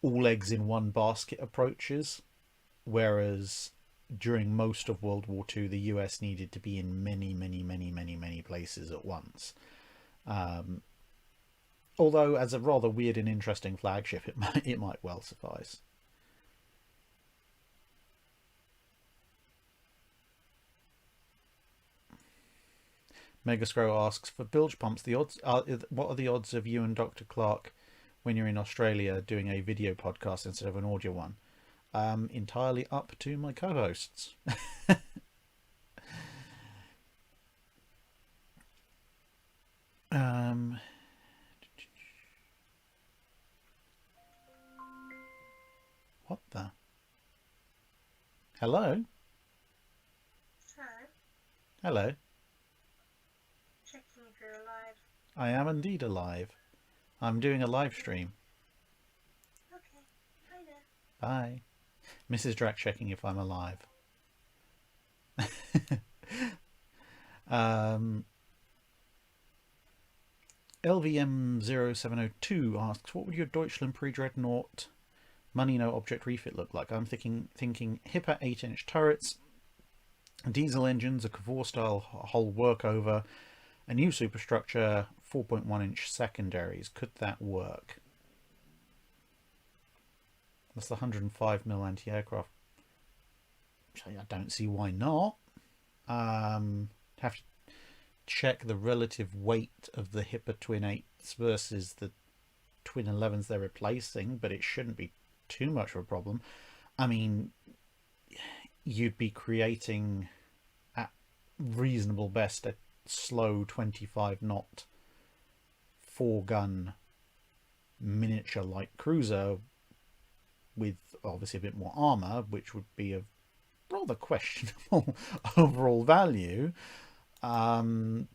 all eggs in one basket approaches, whereas during most of World War II, the US needed to be in many places at once. Although, as a rather weird and interesting flagship, it might well suffice. Megascrow asks, for bilge pumps, what are the odds of you and Dr. Clark when you're in Australia doing a video podcast instead of an audio one? Entirely up to my co-hosts. What the? Hello? Hello? Checking if you're alive. I am indeed alive. I'm doing a live stream. Okay. Hi there. Bye. Mrs. Drac checking if I'm alive. LVM0702 asks, what would your Deutschland pre-Dreadnought money no object refit look like? I'm thinking hipper 8-inch turrets, diesel engines, a Cavor style hull workover, a new superstructure, 4.1-inch secondaries. Could that work? That's the 105mm anti-aircraft. I don't see why not. Have to check the relative weight of the Hipper Twin 8s versus the Twin 11s they're replacing, but it shouldn't be too much of a problem. I mean, you'd be creating, at reasonable best, a slow 25-knot 4-gun miniature light cruiser with obviously a bit more armour, which would be of rather questionable overall value. But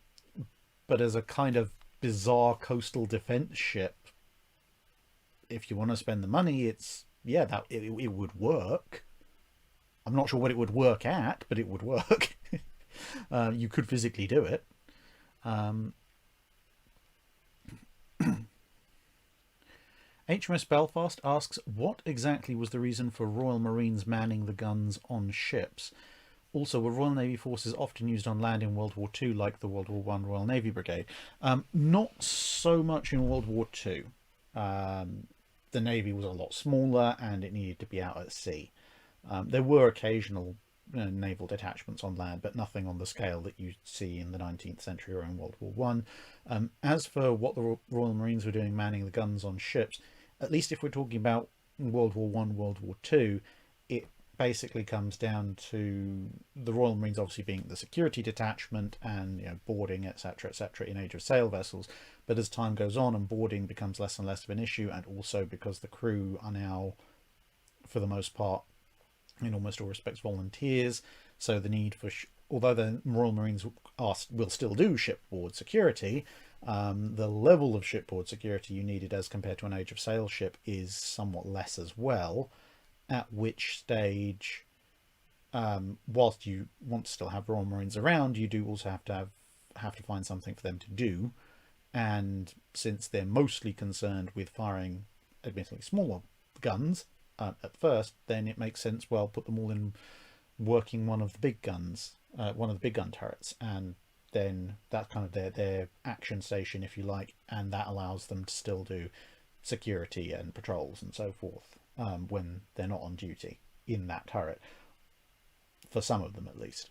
as a kind of bizarre coastal defense ship, if you want to spend the money, it's, yeah, that it would work. I'm not sure what it would work at, but it would work. You could physically do it. HMS Belfast asks, what exactly was the reason for Royal Marines manning the guns on ships? Also, were Royal Navy forces often used on land in World War II, like the World War I Royal Navy Brigade? Not so much in World War II. The Navy was a lot smaller and it needed to be out at sea. There were occasional naval detachments on land, but nothing on the scale that you see in the 19th century or in World War One. As for what the Royal Marines were doing manning the guns on ships, at least if we're talking about World War One, World War Two, it basically comes down to the Royal Marines obviously being the security detachment and, you know, boarding, etc., etc., in age of sail vessels. But as time goes on and boarding becomes less and less of an issue, and also because the crew are now, for the most part, in almost all respects, volunteers, so the need for although the Royal Marines will still do shipboard security, the level of shipboard security you needed as compared to an age of sail ship is somewhat less as well, at which stage, whilst you want to still have Royal Marines around, you do also have to find something for them to do. And since they're mostly concerned with firing admittedly smaller guns at first, then it makes sense, well, put them all in working one of the big guns, one of the big gun turrets, and then that's kind of their action station, if you like, and that allows them to still do security and patrols and so forth when they're not on duty in that turret, for some of them at least.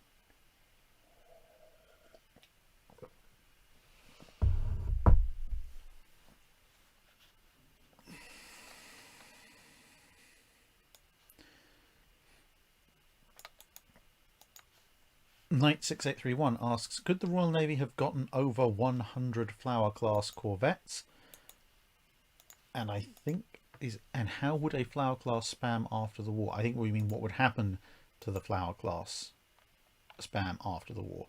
Knight6831 asks, could the Royal Navy have gotten over 100 Flower class corvettes? And I think and how would a Flower class spam after the war? I think we mean what would happen to the Flower class spam after the war.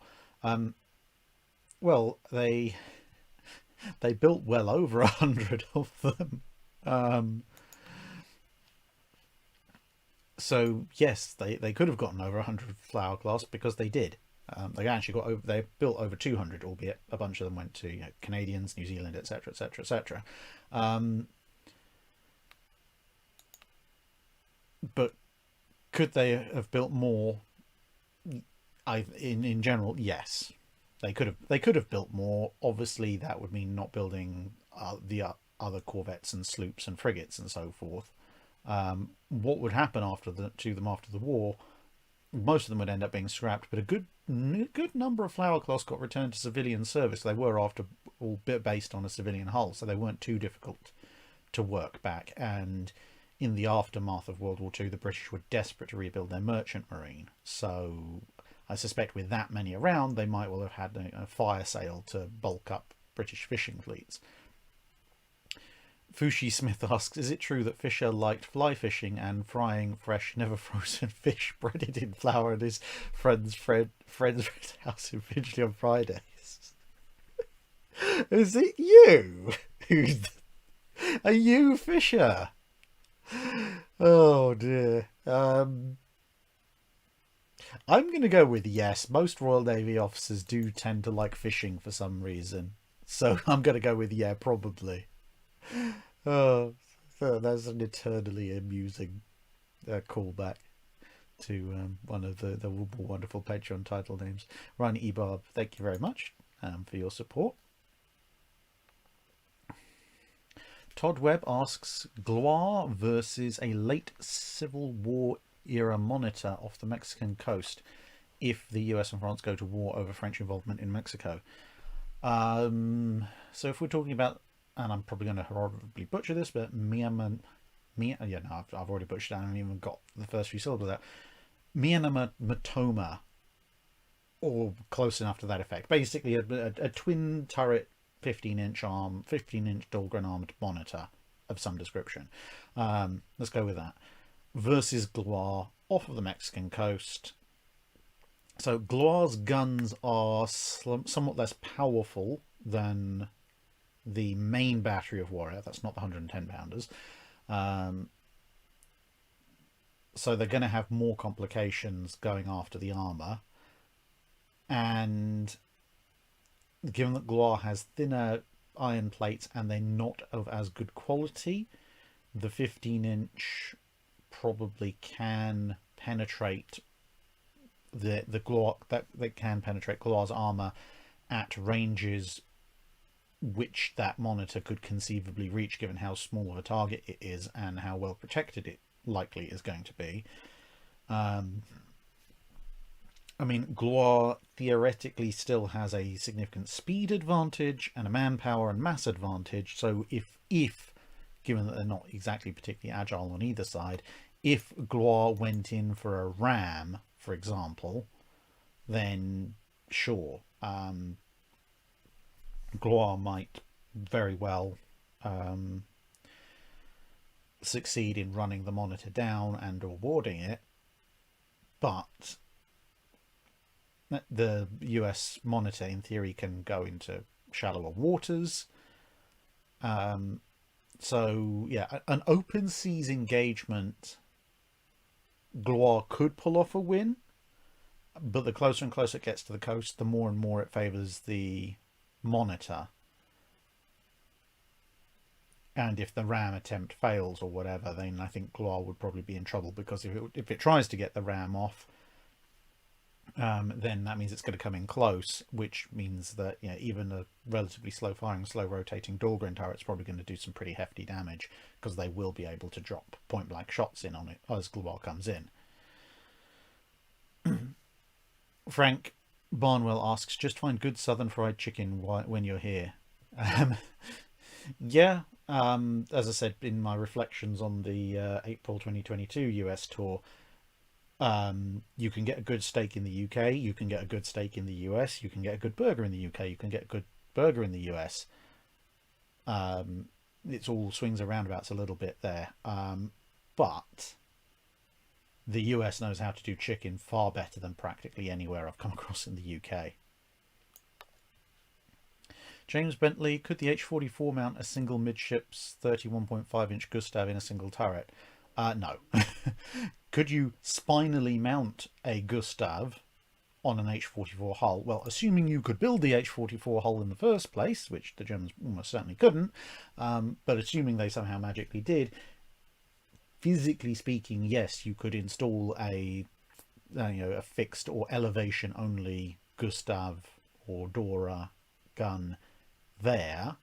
Well, they built well over 100 of them. So yes, they could have gotten over 100 Flower class because they did. They actually got over. They built over 200, albeit a bunch of them went to Canadians, New Zealand, etc., etc., etc. But could they have built more? In general, yes, they could have built more. Obviously, that would mean not building the other corvettes and sloops and frigates and so forth. What would happen to them after the war? Most of them would end up being scrapped, but a good number of Flower class got returned to civilian service. They were, after all, based on a civilian hull, so they weren't too difficult to work back. And in the aftermath of World War II, the British were desperate to rebuild their merchant marine. So I suspect with that many around, they might well have had a fire sale to bulk up British fishing fleets. Fushi Smith asks, is it true that Fisher liked fly fishing and frying fresh, never frozen fish breaded in flour at his friend's house in Finchley on Fridays? Is it you? Are you Fisher? Oh dear. I'm going to go with yes. Most Royal Navy officers do tend to like fishing for some reason. So I'm going to go with yeah, probably. Oh, that's an eternally amusing callback to one of the wonderful Patreon title names. Ryan Ebarb, thank you very much for your support. Todd Webb asks, Gloire versus a late Civil War era monitor off the Mexican coast if the US and France go to war over French involvement in Mexico. So if we're talking about, and I'm probably going to horribly butcher this, but I've already butchered it. I haven't even got the first few syllables out. Matoma, or close enough to that effect. Basically, a twin turret 15-inch Dahlgren armed monitor of some description. Let's go with that. Versus Gloire off of the Mexican coast. So Gloire's guns are somewhat less powerful than the main battery of Warrior. That's not the 110 pounders. So they're going to have more complications going after the armor. And given that Gloire has thinner iron plates and they're not of as good quality, the 15-inch probably can penetrate the Gloire, that can penetrate Gloire's armor at ranges which that monitor could conceivably reach, given how small of a target it is and how well protected it likely is going to be. I mean, Gloire theoretically still has a significant speed advantage and a manpower and mass advantage. So if given that they're not exactly particularly agile on either side, if Gloire went in for a ram, for example, then sure, Gloire might very well succeed in running the monitor down and or boarding it, but the US monitor in theory can go into shallower waters. So yeah, an open seas engagement, Gloire could pull off a win, but the closer and closer it gets to the coast, the more and more it favours the monitor. And if the ram attempt fails or whatever, then I think Gloire would probably be in trouble, because if it tries to get the ram off, then that means it's going to come in close, which means that even a relatively slow firing, slow rotating Dahlgren turret's probably going to do some pretty hefty damage, because they will be able to drop point blank shots in on it as Gloire comes in. Frank Barnwell asks, just find good southern fried chicken when you're here. Yeah, as I said in my reflections on the April 2022 US tour, You can get a good steak in the UK, you can get a good steak in the US, you can get a good burger in the UK, you can get a good burger in the US. It's all swings and roundabouts a little bit there. But the US knows how to do chicken far better than practically anywhere I've come across in the UK. James Bentley, could the H-44 mount a single midships 31.5-inch Gustav in a single turret? No. Could you spinally mount a Gustav on an H-44 hull? Well, assuming you could build the H-44 hull in the first place, which the Germans almost certainly couldn't, but assuming they somehow magically did, physically speaking, yes, you could install a fixed or elevation only Gustav or Dora gun there,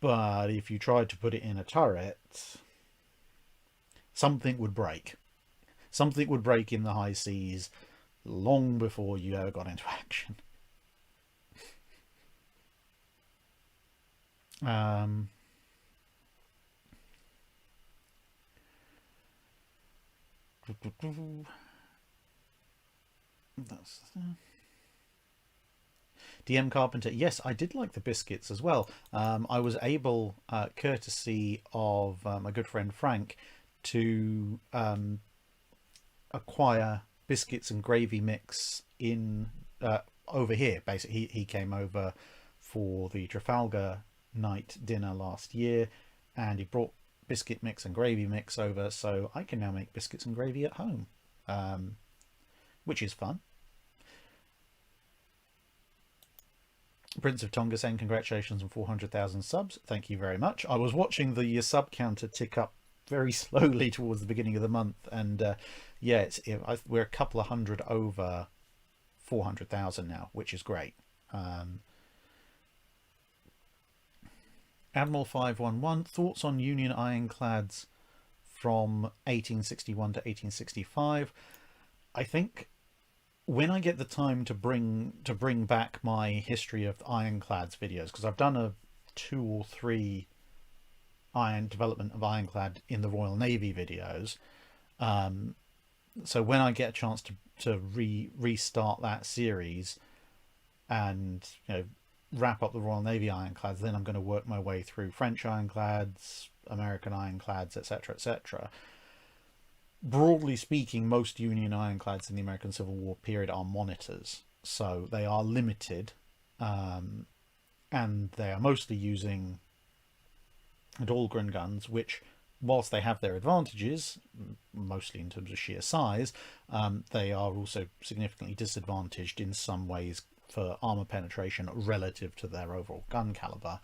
but if you tried to put it in a turret, something would break. Something would break in the high seas long before you ever got into action. That's DM Carpenter. Yes, I did like the biscuits as well. I was able, courtesy of my good friend Frank, to acquire biscuits and gravy mix in over here. Basically, he came over for the Trafalgar night dinner last year, and he brought biscuit mix and gravy mix over, so I can now make biscuits and gravy at home, which is fun. Prince of Tonga saying congratulations on 400,000 subs. Thank you very much. I was watching the sub counter tick up very slowly towards the beginning of the month, and yeah, we're a couple of hundred over 400,000 now, which is great. Admiral 511, thoughts on Union ironclads from 1861 to 1865. I think when I get the time to bring back my history of ironclads videos, because I've done 2 or 3 development of ironclad in the Royal Navy videos, so when I get a chance to restart that series and wrap up the Royal Navy ironclads, then I'm going to work my way through French ironclads, American ironclads, etc., etc. Broadly speaking, most Union ironclads in the American Civil War period are monitors, so they are limited, and they are mostly using Dahlgren guns, which, whilst they have their advantages, mostly in terms of sheer size, they are also significantly disadvantaged in some ways for armor penetration relative to their overall gun caliber.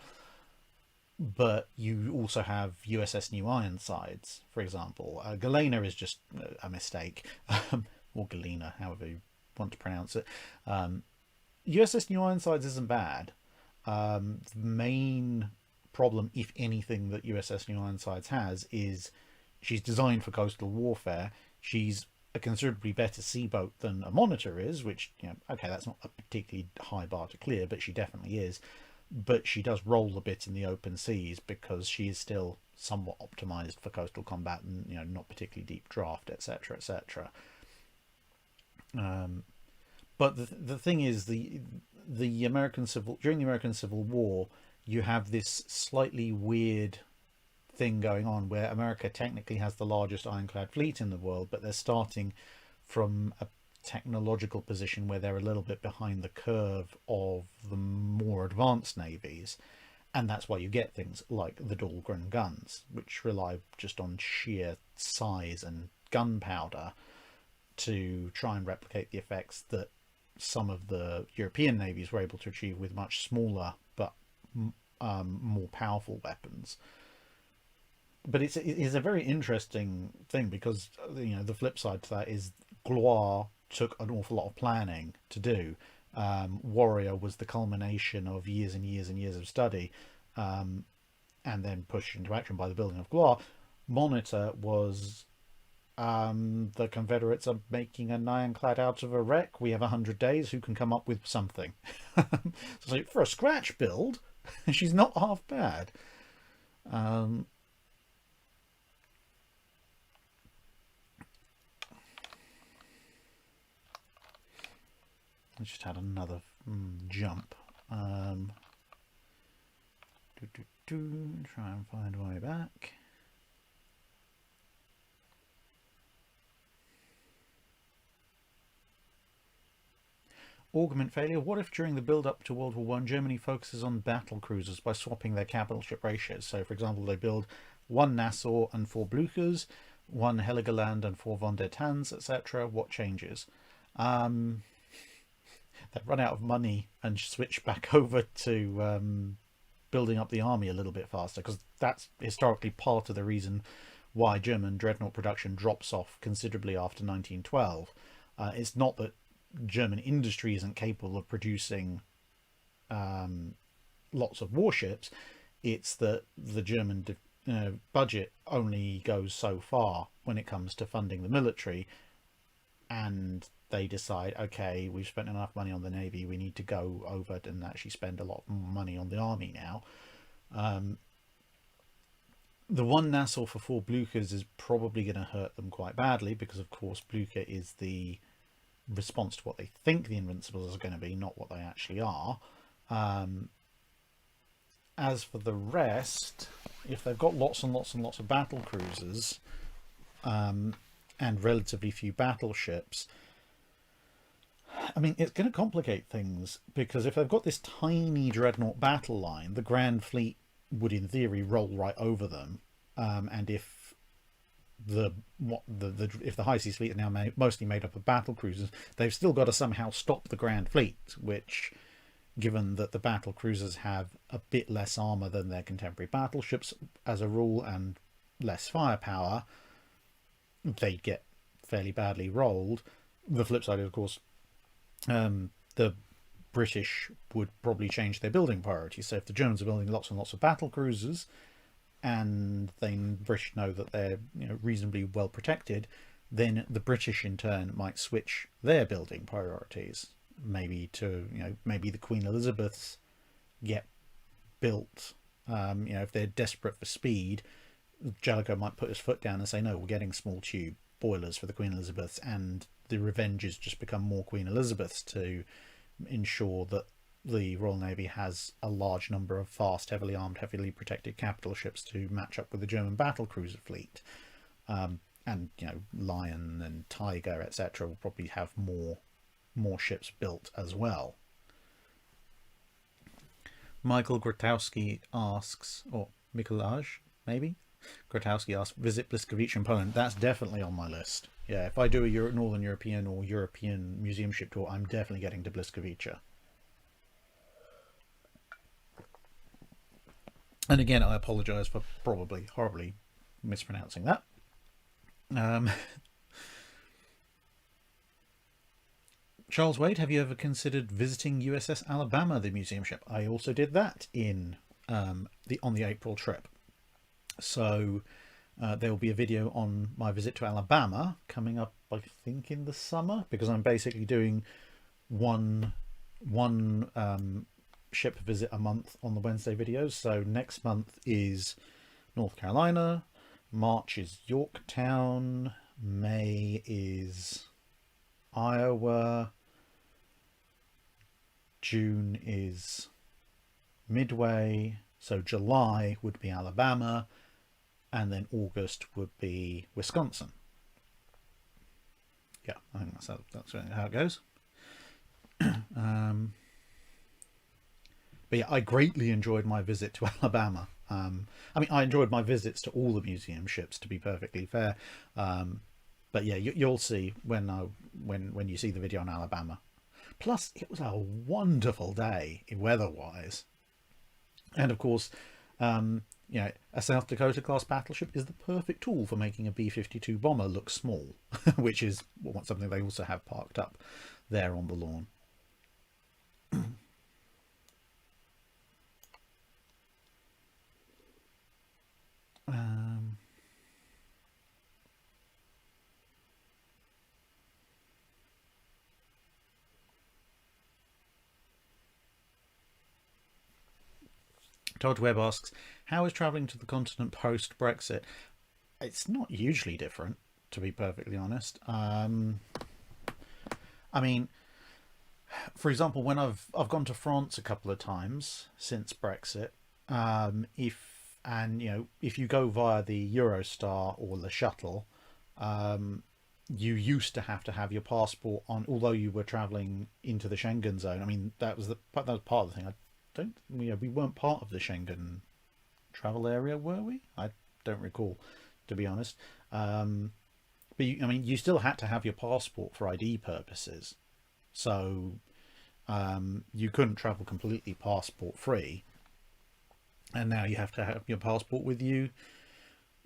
But you also have USS New Ironsides, for example. Galena is just a mistake, or Galena, however you want to pronounce it. USS New Ironsides isn't bad. The main problem, if anything, that USS New Ironsides has is she's designed for coastal warfare. She's a considerably better sea boat than a monitor is, which, okay, that's not a particularly high bar to clear, but she definitely is. But she does roll a bit in the open seas because she is still somewhat optimized for coastal combat and not particularly deep draft, etc., etc. But the thing is, during the American Civil War, you have this slightly weird thing going on where America technically has the largest ironclad fleet in the world, but they're starting from a technological position where they're a little bit behind the curve of the more advanced navies, and that's why you get things like the Dahlgren guns, which rely just on sheer size and gunpowder to try and replicate the effects that some of the European navies were able to achieve with much smaller but more powerful weapons. But it's a very interesting thing because the flip side to that is Gloire took an awful lot of planning to do. Warrior was the culmination of years and years and years of study, and then pushed into action by the building of Gloire. Monitor was the Confederates are making an ironclad out of a wreck. We have 100 days. Who can come up with something? So for a scratch build, she's not half bad. I just had another jump. Try and find my way back. Augment failure. What if during the build-up to World War One, Germany focuses on battle cruisers by swapping their capital ship ratios? So, for example, they build 1 Nassau and 4 Blüchers, 1 Heligoland and 4 von der Tanns, etc. What changes? They run out of money and switch back over to building up the army a little bit faster, because that's historically part of the reason why German dreadnought production drops off considerably after 1912. It's not that German industry isn't capable of producing lots of warships, it's that the German budget only goes so far when it comes to funding the military, and they decide, okay, we've spent enough money on the Navy, we need to go over and actually spend a lot more money on the Army now. The 1 Nassau for 4 Blüchers is probably going to hurt them quite badly, because of course Blücher is the response to what they think the Invincibles are going to be, not what they actually are. As for the rest, if they've got lots and lots and lots of battle cruisers and relatively few battleships, I mean, it's going to complicate things, because if they've got this tiny dreadnought battle line, the Grand Fleet would in theory roll right over them, and if if the High Seas Fleet is now mostly made up of battle cruisers, they've still got to somehow stop the Grand Fleet, which, given that the battle cruisers have a bit less armour than their contemporary battleships as a rule and less firepower, they get fairly badly rolled. The flip side is, of course, the British would probably change their building priorities. So if the Germans are building lots and lots of battle cruisers, and then the British know that they're reasonably well protected, then the British in turn might switch their building priorities. Maybe to maybe the Queen Elizabeths get built. If they're desperate for speed, Jellicoe might put his foot down and say, no, we're getting small tube boilers for the Queen Elizabeths, and the Revengers just become more Queen Elizabeths to ensure that the Royal Navy has a large number of fast, heavily armed, heavily protected capital ships to match up with the German battle cruiser fleet. And Lion and Tiger, etc., will probably have more ships built as well. Michael Grotowski asks, or Mikolaj maybe, Grotowski asks, visit Błyskawice in Poland. That's definitely on my list. Yeah, if I do a Northern European or European museum ship tour, I'm definitely getting to Błyskawice. And again, I apologise for probably horribly mispronouncing that. Charles Wade, have you ever considered visiting USS Alabama, the museum ship? I also did that on the April trip. So there will be a video on my visit to Alabama coming up, I think, in the summer, because I'm basically doing one ship visit a month on the Wednesday videos. So next month is North Carolina, March is Yorktown, May is Iowa, June is Midway, so July would be Alabama, and then August would be Wisconsin. Yeah, I think that's how it goes. But yeah, I greatly enjoyed my visit to Alabama. I mean, I enjoyed my visits to all the museum ships, to be perfectly fair. But yeah, you'll see when you see the video on Alabama. Plus, it was a wonderful day weather-wise, and of course, a South Dakota class battleship is the perfect tool for making a B-52 bomber look small, which is something they also have parked up there on the lawn. Todd Webb asks, how is travelling to the continent post-Brexit? It's not hugely different, to be perfectly honest. I mean, For example, when I've gone to France a couple of times since Brexit, if you go via the Eurostar or the shuttle, um, you used to have your passport on, although you were travelling into the Schengen zone. I mean, that was part of the thing. I don't, we weren't part of the Schengen travel area, were we? I don't recall, to be honest. But you still had to have your passport for ID purposes. So you couldn't travel completely passport free, and now you have to have your passport with you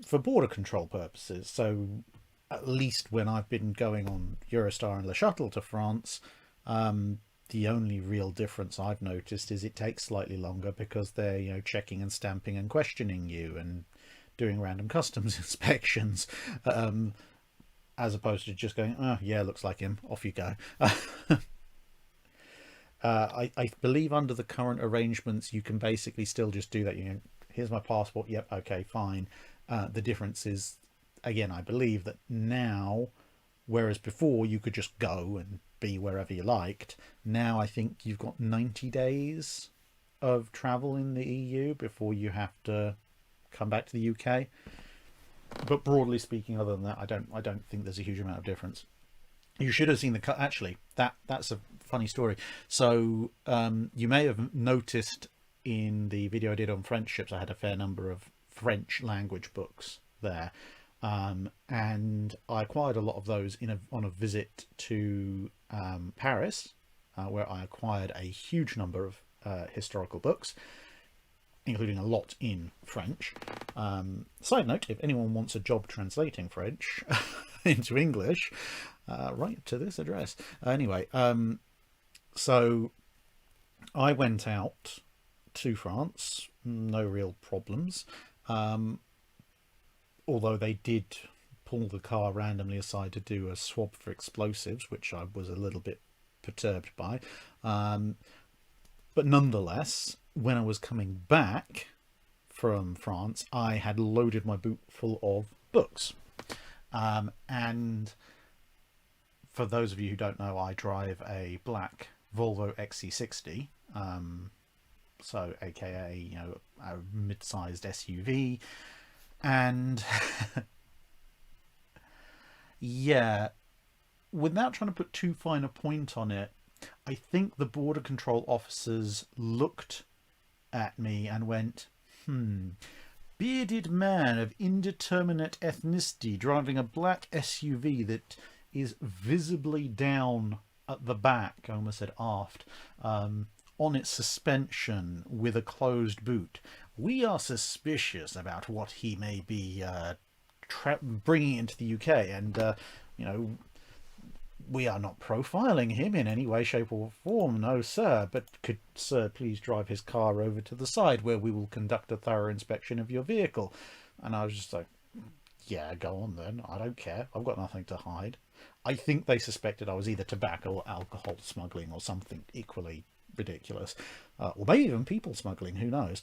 for border control purposes. So at least when I've been going on Eurostar and Le Shuttle to France, the only real difference I've noticed is it takes slightly longer because they're checking and stamping and questioning you and doing random customs inspections, as opposed to just going, oh yeah, looks like him, off you go. I believe under the current arrangements, you can basically still just do that. Here's my passport. Yep, okay, fine. The difference is, again, I believe that now, whereas before you could just go and be wherever you liked, now I think you've got 90 days of travel in the EU before you have to come back to the UK. But broadly speaking, other than that, I don't think there's a huge amount of difference. You should have seen actually, that's a funny story. So you may have noticed in the video I did on French ships, I had a fair number of French language books there, and I acquired a lot of those on a visit to Paris, where I acquired a huge number of historical books, including a lot in French. Side note, if anyone wants a job translating French into English, write to this address. Anyway, so I went out to France, no real problems, although they did pull the car randomly aside to do a swab for explosives, which I was a little bit perturbed by. But nonetheless, when I was coming back from France, I had loaded my boot full of books. And for those of you who don't know, I drive a black Volvo XC60, so aka a mid-sized SUV, and yeah, without trying to put too fine a point on it, I think the border control officers looked at me and went, bearded man of indeterminate ethnicity driving a black SUV that is visibly down at the back, I almost said aft, on its suspension with a closed boot. We are suspicious about what he may be bringing into the UK, and we are not profiling him in any way, shape or form, no sir, but could sir please drive his car over to the side where we will conduct a thorough inspection of your vehicle. And I was just like, yeah, go on then, I don't care, I've got nothing to hide. I think they suspected I was either tobacco or alcohol smuggling or something equally ridiculous, or maybe even people smuggling, who knows.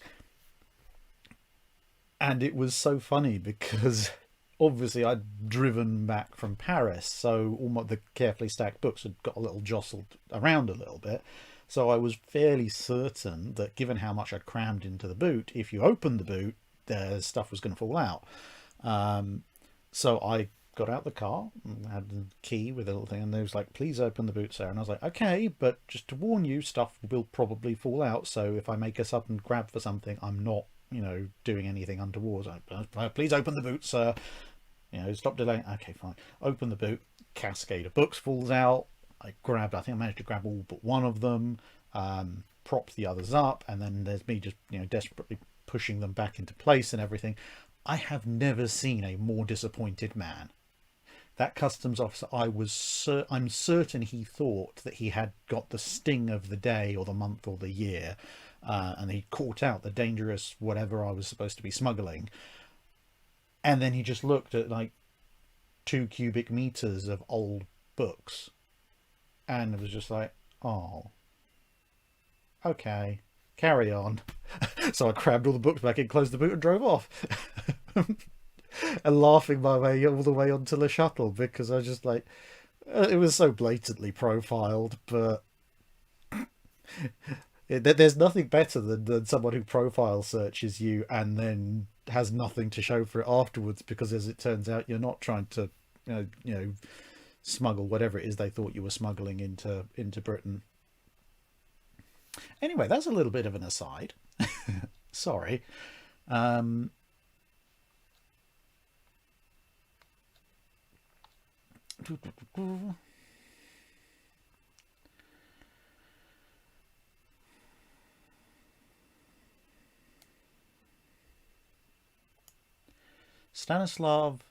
And it was so funny because obviously I'd driven back from Paris, so all the carefully stacked books had got a little jostled around a little bit. So I was fairly certain that given how much I'd crammed into the boot, if you opened the boot, the stuff was going to fall out. So I got out the car, had the key with a little thing, and they was like, please open the boot, sir. And I was like, okay, but just to warn you, stuff will probably fall out, so if I make a sudden grab for something, I'm not, doing anything untoward. Please open the boot, sir. Stop delaying. Okay, fine. Open the boot, cascade of books falls out. I think I managed to grab all but one of them, propped the others up, and then there's me just, desperately pushing them back into place and everything. I have never seen a more disappointed man. That customs officer, I'm certain he thought that he had got the sting of the day or the month or the year, and he caught out the dangerous whatever I was supposed to be smuggling. And then he just looked at like 2 cubic meters of old books, and it was just like, oh, okay, carry on. So I crammed all the books back in, closed the boot and drove off. And laughing my way all the way onto the shuttle because I was just like, it was so blatantly profiled, but There's nothing better than someone who profile searches you and then has nothing to show for it afterwards, because as it turns out, you're not trying to, smuggle whatever it is they thought you were smuggling into Britain. Anyway, that's a little bit of an aside. Sorry. Um, Stanislav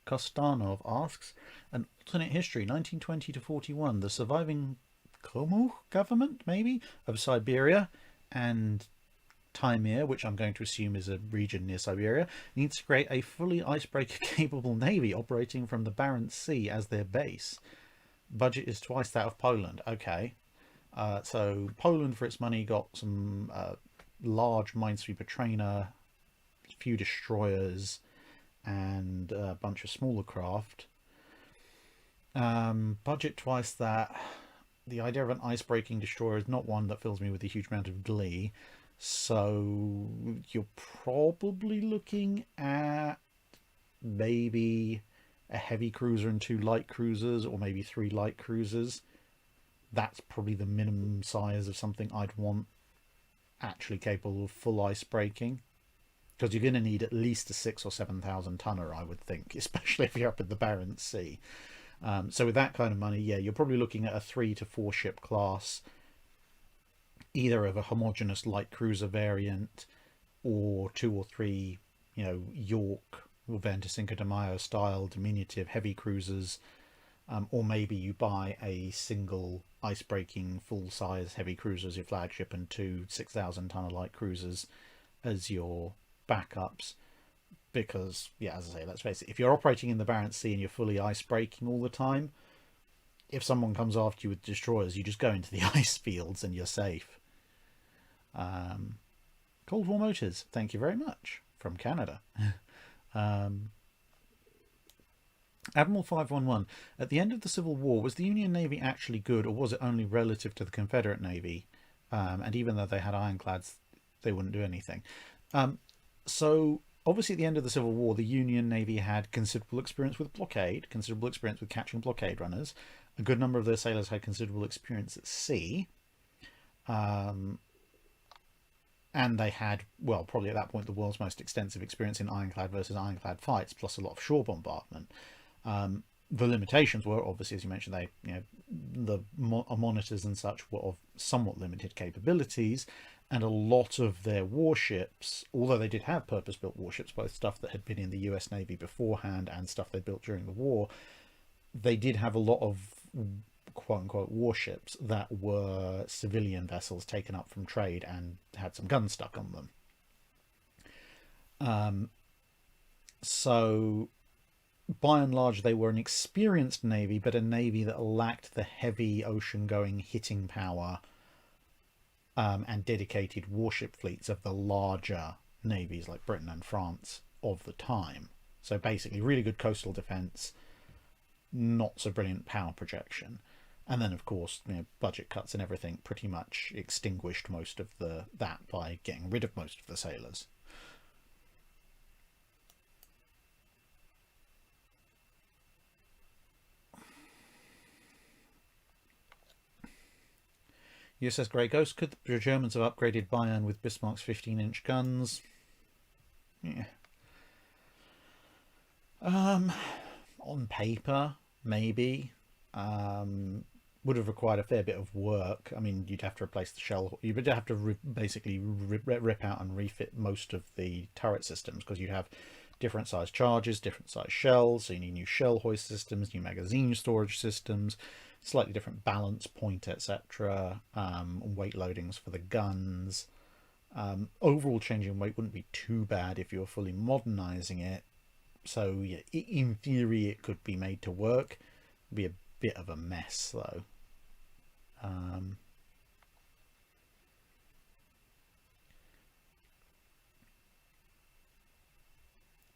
Kostanov asks, an alternate history, 1920 to 41, the surviving Komuh government, maybe, of Siberia and Taimyr, which I'm going to assume is a region near Siberia, needs to create a fully icebreaker-capable navy operating from the Barents Sea as their base. Budget is twice that of Poland. Okay. So Poland, for its money, got some large minesweeper trainer, a few destroyers, and a bunch of smaller craft. Budget twice that. The idea of an ice-breaking destroyer is not one that fills me with a huge amount of glee. So you're probably looking at maybe a heavy cruiser and 2 light cruisers, or maybe 3 light cruisers. That's probably the minimum size of something I'd want actually capable of full ice breaking, because you're going to need at least a 6,000 or 7,000 tonner, I would think, especially if you're up in the Barents Sea. So with that kind of money, yeah, you're probably looking at a 3 to 4 ship class, either of a homogeneous light cruiser variant, or 2 or 3, York or Venta Cinco de Mayo style diminutive heavy cruisers, or maybe you buy a single ice-breaking full-size heavy cruiser as your flagship and 2 6,000 tonner light cruisers as your backups. Because, yeah, as I say, let's face it, if you're operating in the Barents Sea and you're fully ice-breaking all the time, if someone comes after you with destroyers, you just go into the ice fields and you're safe. Cold War Motors, thank you very much, from Canada. Admiral 511, at the end of the Civil War, was the Union Navy actually good, or was it only relative to the Confederate Navy? And even though they had ironclads, they wouldn't do anything. So obviously at the end of the Civil War, the Union Navy had considerable experience with blockade, considerable experience with catching blockade runners. A good number of their sailors had considerable experience at sea. And they had, well, probably at that point, the world's most extensive experience in ironclad versus ironclad fights, plus a lot of shore bombardment. The limitations were, obviously, as you mentioned, the monitors and such were of somewhat limited capabilities, and a lot of their warships, although they did have purpose-built warships, both stuff that had been in the US Navy beforehand and stuff they built during the war, they did have a lot of quote-unquote warships that were civilian vessels taken up from trade and had some guns stuck on them. So by and large they were an experienced navy, but a navy that lacked the heavy ocean-going hitting power and dedicated warship fleets of the larger navies like Britain and France of the time. So basically really good coastal defence, not so brilliant power projection. And then, of course, budget cuts and everything pretty much extinguished most of that by getting rid of most of the sailors. USS Grey Ghost, could the Germans have upgraded Bayern with Bismarck's 15-inch guns? Yeah. On paper, maybe. Would have required a fair bit of work. I mean, you'd have to replace the shell. You would have to basically rip out and refit most of the turret systems, because you'd have different size charges, different size shells. So you need new shell hoist systems, new magazine storage systems, slightly different balance point, etc. Weight loadings for the guns. Overall change in weight wouldn't be too bad if you were fully modernizing it. So yeah, in theory it could be made to work. It'd be a bit of a mess though.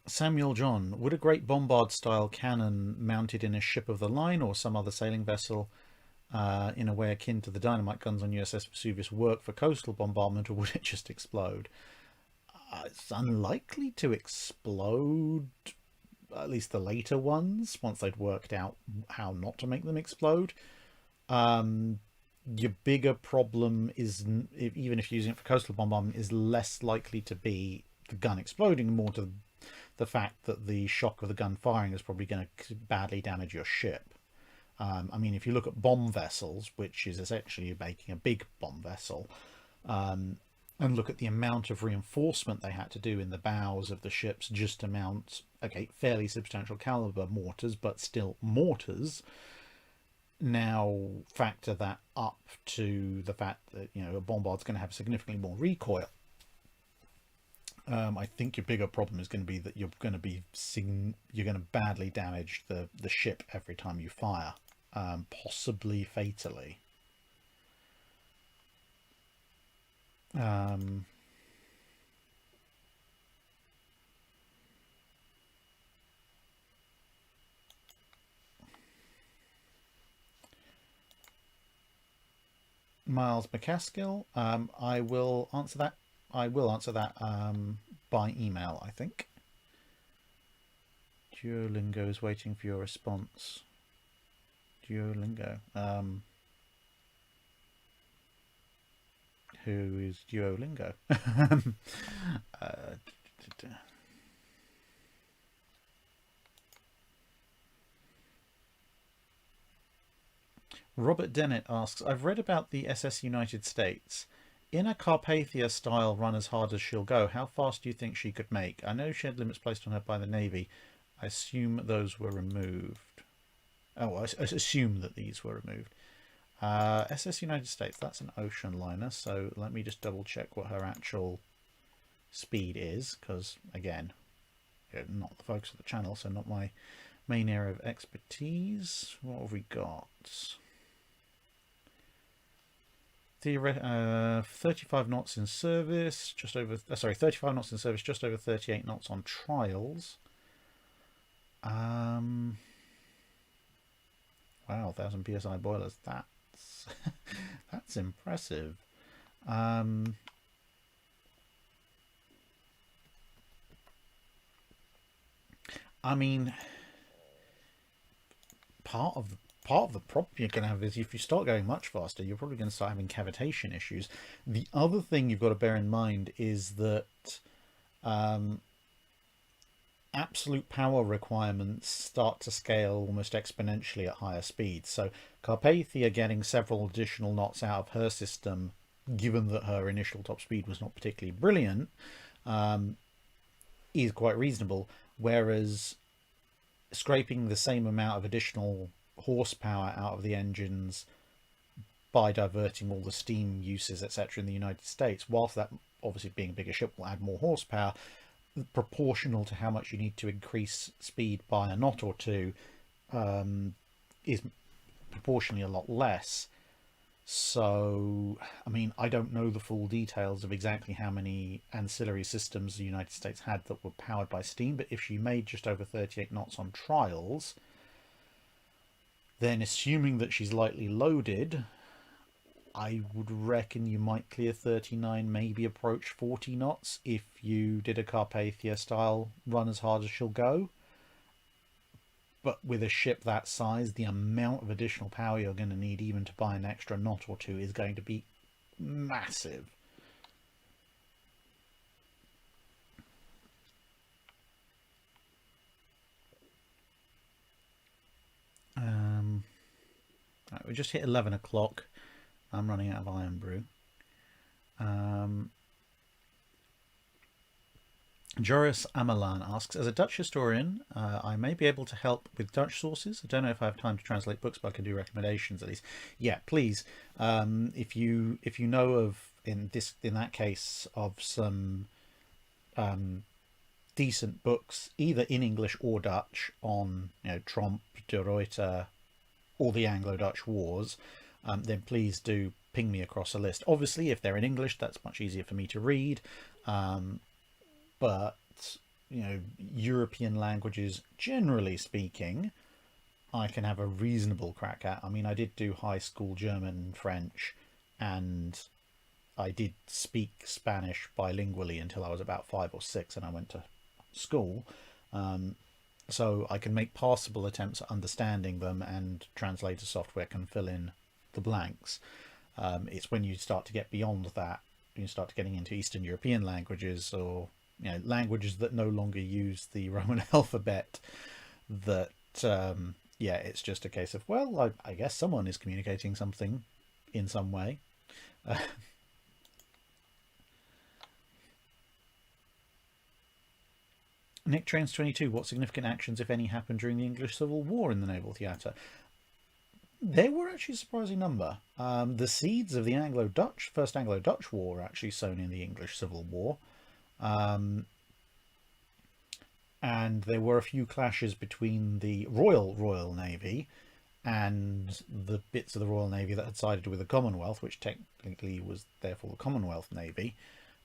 Samuel John, would a great bombard style cannon mounted in a ship of the line or some other sailing vessel in a way akin to the dynamite guns on USS Vesuvius work for coastal bombardment, or would it just explode? It's unlikely to explode, at least the later ones, once they'd worked out how not to make them explode. Your bigger problem is, even if using it for coastal bombardment, is less likely to be the gun exploding, more to the fact that the shock of the gun firing is probably going to badly damage your ship. I mean, if you look at bomb vessels, which is essentially making a big bomb vessel, and look at the amount of reinforcement they had to do in the bows of the ships just to mount, okay, fairly substantial caliber mortars, but still mortars. Now factor that up to the fact that, you know, a bombard's going to have significantly more recoil. I think your bigger problem is going to be that you're going to badly damage the ship every time you fire, possibly fatally. Miles McCaskill, I will answer that. By email, I think. Duolingo is waiting for your response. Duolingo. Who is Duolingo? Robert Dennett asks, I've read about the SS United States. In a Carpathia style run as hard as she'll go, how fast do you think she could make? I know she had limits placed on her by the Navy. I assume those were removed. Oh, I assume that these were removed. SS United States, that's an ocean liner, so let me just double check what her actual speed is, because again, not the focus of the channel, so not my main area of expertise. What have we got? 35 knots in service, just over 35 knots in service, just over 38 knots on trials. Wow, 1000 psi boilers, that's that's impressive. I mean, part of the problem you're going to have is if you start going much faster, you're probably going to start having cavitation issues. The other thing you've got to bear in mind is that absolute power requirements start to scale almost exponentially at higher speeds. So Carpathia getting several additional knots out of her system, given that her initial top speed was not particularly brilliant, is quite reasonable, whereas scraping the same amount of additional horsepower out of the engines by diverting all the steam uses, etc., in the United States, whilst that obviously being a bigger ship will add more horsepower, proportional to how much you need to increase speed by a knot or two, is proportionally a lot less. So, I mean, I don't know the full details of exactly how many ancillary systems the United States had that were powered by steam, but if she made just over 38 knots on trials, then assuming that she's lightly loaded, I would reckon you might clear 39, maybe approach 40 knots if you did a Carpathia style run as hard as she'll go. But with a ship that size, the amount of additional power you're going to need even to buy an extra knot or two is going to be massive. Right, we just hit 11 o'clock. I'm running out of iron brew. Joris Amalan asks, as a Dutch historian, I may be able to help with Dutch sources. I don't know if I have time to translate books, but I can do recommendations at least. Yeah, please. If you know of, in that case, of some decent books, either in English or Dutch, on, you know, Tromp, De Ruyter, or the Anglo-Dutch Wars, then please do ping me across a list. Obviously, if they're in English, that's much easier for me to read. But, you know, European languages, generally speaking, I can have a reasonable crack at. I mean, I did do high school German and French, and I did speak Spanish bilingually until I was about 5 or 6, and I went to school. So I can make passable attempts at understanding them, and translator software can fill in the blanks. It's when you start to get beyond that, you start getting into Eastern European languages, or languages that no longer use the Roman alphabet, that it's just a case of, well, I guess someone is communicating something in some way. Nick Trains 22, what significant actions, if any, happened during the English Civil War in the naval theatre? There were actually a surprising number. The seeds of the First Anglo-Dutch War were actually sown in the English Civil War. And there were a few clashes between the Royal Navy and the bits of the Royal Navy that had sided with the Commonwealth, which technically was therefore the Commonwealth Navy,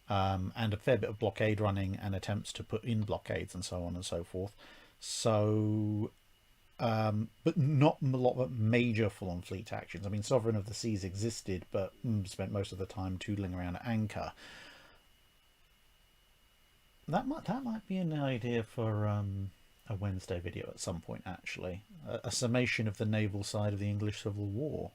and a fair bit of blockade running and attempts to put in blockades and so on and so forth. So, but not a lot of major full-on fleet actions. I mean, Sovereign of the Seas existed, but spent most of the time tootling around at anchor. That might be an idea for a Wednesday video at some point, actually. A summation of the naval side of the English Civil War.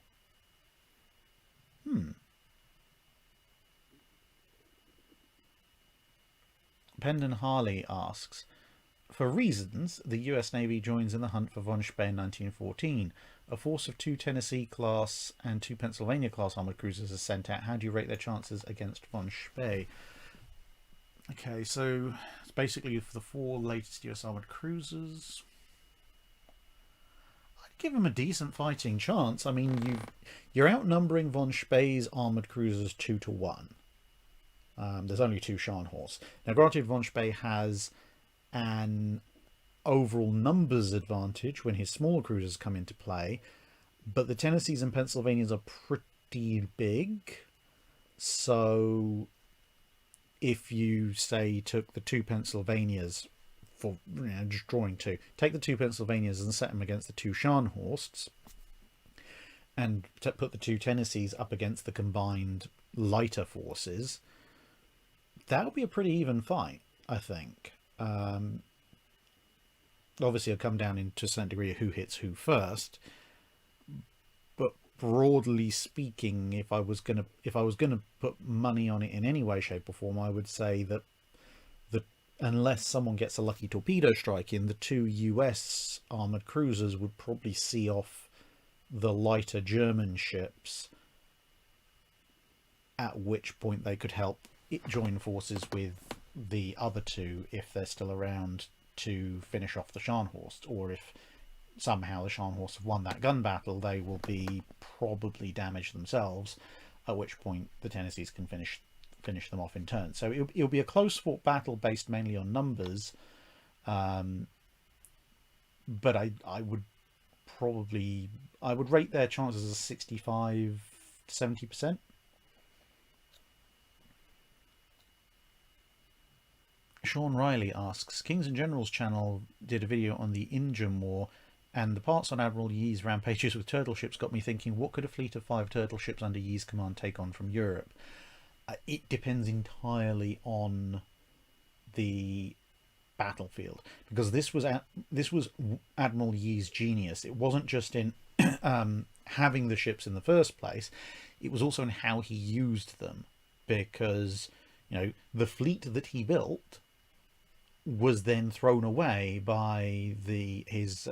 Pendon Harley asks, for reasons, the US Navy joins in the hunt for von Spee in 1914. A force of 2 Tennessee-class and 2 Pennsylvania-class armoured cruisers is sent out. How do you rate their chances against von Spee? Okay, so it's basically for the 4 latest US armoured cruisers. I'd give them a decent fighting chance. I mean, you're outnumbering von Spee's armoured cruisers 2-1. There's only 2 Scharnhorst. Now, granted, von Spee has an overall numbers advantage when his smaller cruisers come into play, but the Tennessees and Pennsylvanias are pretty big. So if you say took the 2 Pennsylvanias, for just drawing 2, take the 2 Pennsylvanias and set them against the 2 Scharnhorsts, and put the 2 Tennessees up against the combined lighter forces, that'll be a pretty even fight, I think. Obviously it'll come down to a certain degree of who hits who first, but broadly speaking, if I was gonna put money on it in any way, shape or form, I would say that unless someone gets a lucky torpedo strike in, the 2 US armoured cruisers would probably see off the lighter German ships, at which point they could help join forces with the other 2 if they're still around to finish off the Scharnhorst, or if somehow the Scharnhorst have won that gun battle, they will be probably damaged themselves, at which point the Tennessees can finish them off in turn. So it'll be a close fought battle based mainly on numbers, but I would rate their chances as 65-70%. Sean Riley asks, Kings and Generals channel did a video on the Injun War, and the parts on Admiral Yee's rampages with turtle ships got me thinking, what could a fleet of 5 turtle ships under Yee's command take on from Europe? It depends entirely on the battlefield, because this was Admiral Yee's genius. It wasn't just in having the ships in the first place, it was also in how he used them, because the fleet that he built was then thrown away by his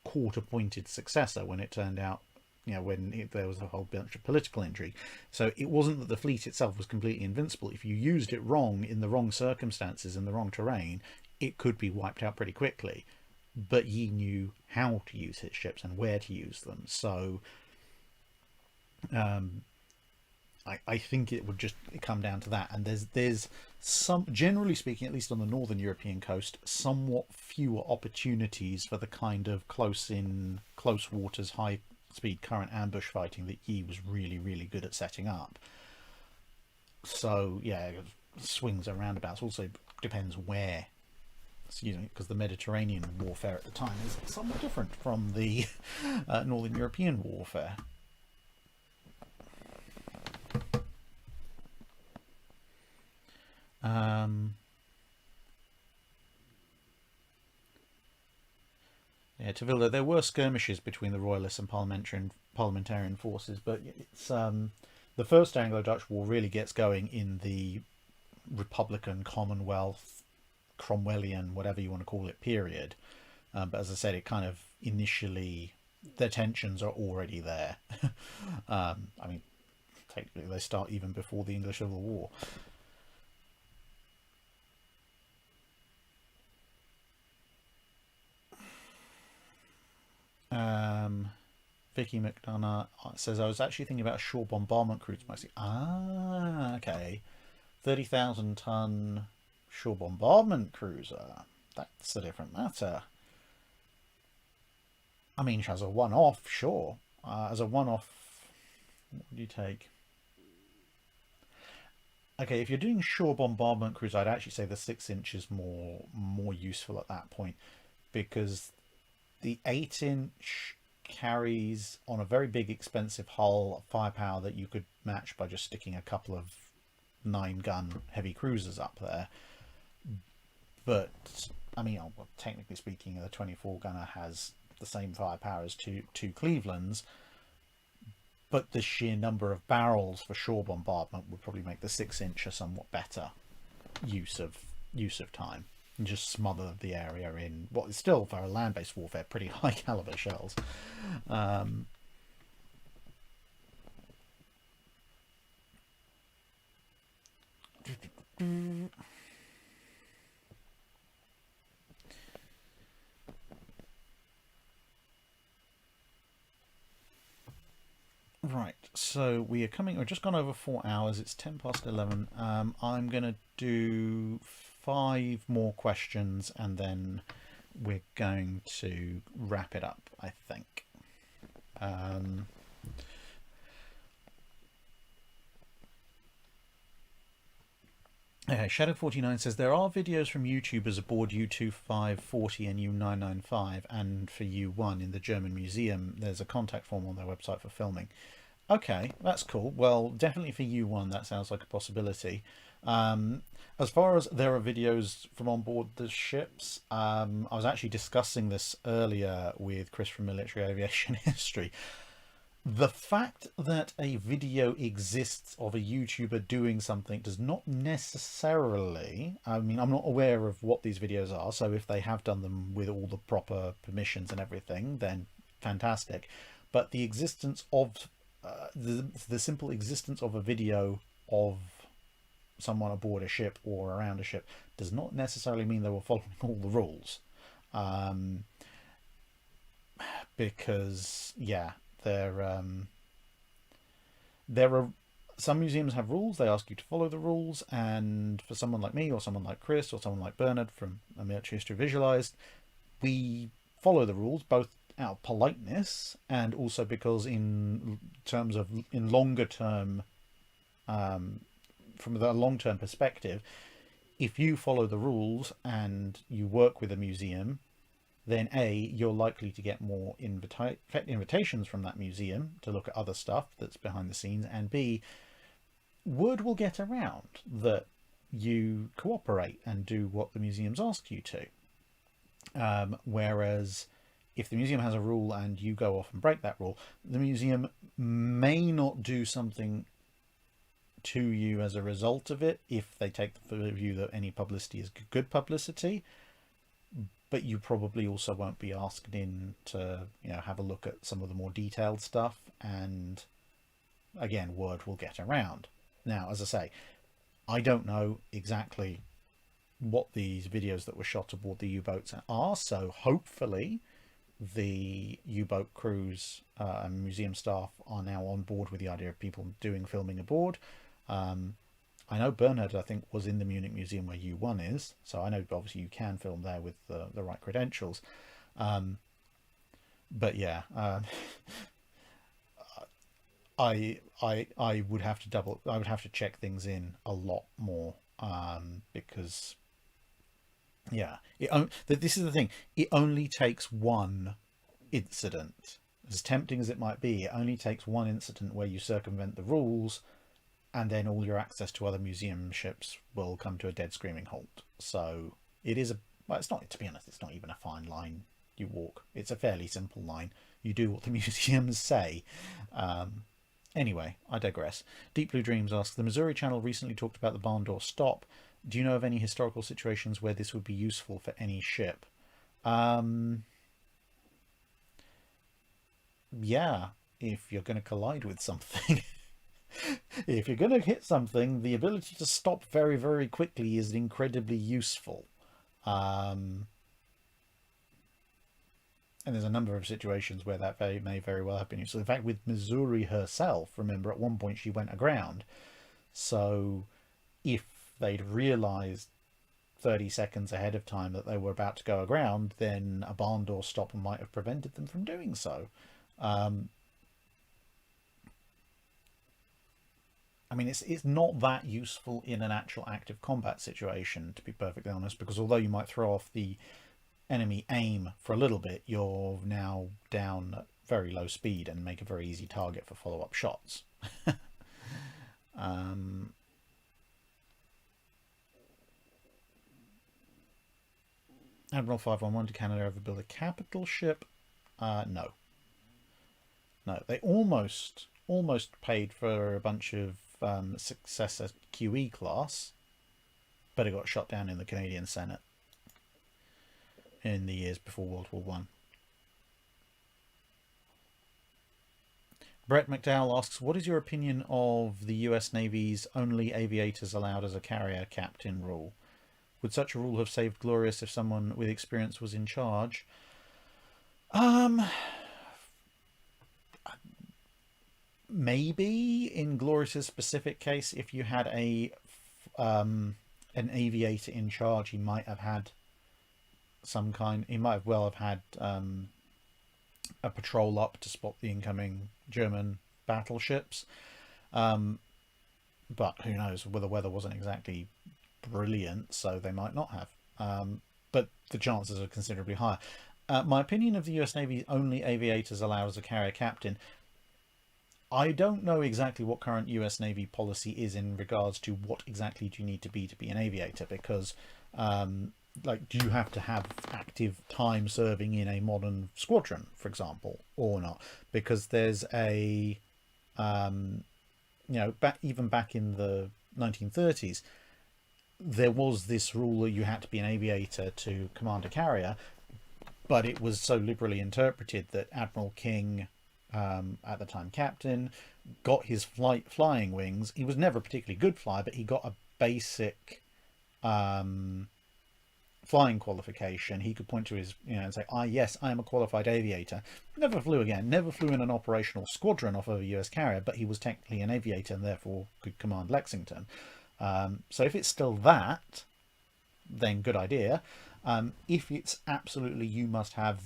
court-appointed successor when it turned out, when there was a whole bunch of political intrigue. So it wasn't that the fleet itself was completely invincible. If you used it wrong, in the wrong circumstances, in the wrong terrain, it could be wiped out pretty quickly. But Yi knew how to use his ships and where to use them. So I think it would just come down to that, and there's some, generally speaking, at least on the northern European coast, somewhat fewer opportunities for the kind of close waters, high speed current ambush fighting that Yi was really, really good at setting up. So yeah, swings and roundabouts. Also depends where because the Mediterranean warfare at the time is somewhat different from the Northern European warfare. Yeah, Tavilla, there were skirmishes between the Royalists and parliamentarian forces, but it's the First Anglo-Dutch War really gets going in the Republican, Commonwealth, Cromwellian, whatever you want to call it, period. But as I said, it kind of initially, the tensions are already there. I mean, technically they start even before the English Civil War. Vicky McDonough says, I was actually thinking about a shore bombardment cruise mostly. Ah, okay. 30,000 ton shore bombardment cruiser. That's a different matter. I mean, as a one-off, sure. As a one-off, what do you take? Okay, if you're doing shore bombardment cruise, I'd actually say the 6-inch is more useful at that point, because the 8-inch carries on a very big, expensive hull firepower that you could match by just sticking a couple of 9-gun heavy cruisers up there. But I mean, well, technically speaking, the 24-gunner has the same firepower as two Clevelands, but the sheer number of barrels for shore bombardment would probably make the 6-inch a somewhat better use of time, and just smother the area in what is still, for a land-based warfare, pretty high caliber shells. Right, so we're just gone over 4 hours. It's 11:10. I'm going to do 5 more questions and then we're going to wrap it up, I think. Okay, Shadow49 says there are videos from YouTubers aboard U2540 and U995, and for U1 in the German museum. There's a contact form on their website for filming. Okay, that's cool. Well, definitely for U1, that sounds like a possibility. As far as there are videos from on board the ships, I was actually discussing this earlier with Chris from Military Aviation History. The fact that a video exists of a YouTuber doing something does not necessarily, I mean, I'm not aware of what these videos are, so if they have done them with all the proper permissions and everything, then fantastic. But the existence of the simple existence of a video of someone aboard a ship or around a ship does not necessarily mean they were following all the rules, because yeah, there are some museums have rules. They ask you to follow the rules, and for someone like me or someone like Chris or someone like Bernard from A Military History Visualized, we follow the rules both out of politeness and also because in longer term, from the long-term perspective, if you follow the rules and you work with a museum, then A, you're likely to get more invitations from that museum to look at other stuff that's behind the scenes, and B, word will get around that you cooperate and do what the museums ask you to. Whereas if the museum has a rule and you go off and break that rule, the museum may not do something to you as a result of it if they take the view that any publicity is good publicity, but you probably also won't be asked in to, have a look at some of the more detailed stuff, and again, word will get around. Now, as I say, I don't know exactly what these videos that were shot aboard the U-boats are, so hopefully the U-boat crews and museum staff are now on board with the idea of people doing filming aboard. I know Bernhard, I think, was in the Munich Museum where U1 is, so I know obviously you can film there with the right credentials. But yeah, I would have to check things in a lot more, because Yeah. This is the thing. It only takes one incident. As tempting as it might be, it only takes one incident where you circumvent the rules, and then all your access to other museum ships will come to a dead screaming halt. So it is a... Well, it's not, to be honest, it's not even a fine line you walk. It's a fairly simple line. You do what the museums say. Anyway, I digress. Deep Blue Dreams asks, the Missouri Channel recently talked about the barn door stop. Do you know of any historical situations where this would be useful for any ship? Yeah, if you're going to collide with something. If you're going to hit something, the ability to stop very, very quickly is incredibly useful. And there's a number of situations where that may very well have been useful. In fact, with Missouri herself, remember, at one point she went aground. So if they'd realised 30 seconds ahead of time that they were about to go aground, then a barn door stop might have prevented them from doing so. I mean, it's not that useful in an actual active combat situation, to be perfectly honest, because although you might throw off the enemy aim for a little bit, you're now down at very low speed and make a very easy target for follow-up shots. Admiral 511, did Canada ever build a capital ship? No. They almost paid for a bunch of successor QE class, but it got shot down in the Canadian Senate in the years before World War One. Brett McDowell asks, what is your opinion of the US Navy's only aviators allowed as a carrier captain rule? Would such a rule have saved Glorious if someone with experience was in charge? Maybe in Glorious's specific case, if you had an aviator in charge, he might have had some kind. He might well have had a patrol up to spot the incoming German battleships. But who knows? Well, the weather wasn't exactly brilliant, so they might not have. But the chances are considerably higher. My opinion of the US Navy's only aviators allowed as a carrier captain. I don't know exactly what current US Navy policy is in regards to what exactly do you need to be an aviator, because like, do you have to have active time serving in a modern squadron, for example, or not? Because there's a even back in the 1930s, there was this rule that you had to be an aviator to command a carrier, but it was so liberally interpreted that Admiral King, at the time captain, got his flying wings. He was never a particularly good flyer, but he got a basic flying qualification. He could point to his, and say, yes, I am a qualified aviator. Never flew again, never flew in an operational squadron off of a US carrier, but he was technically an aviator and therefore could command Lexington. So if it's still that, then good idea. If it's absolutely, you must have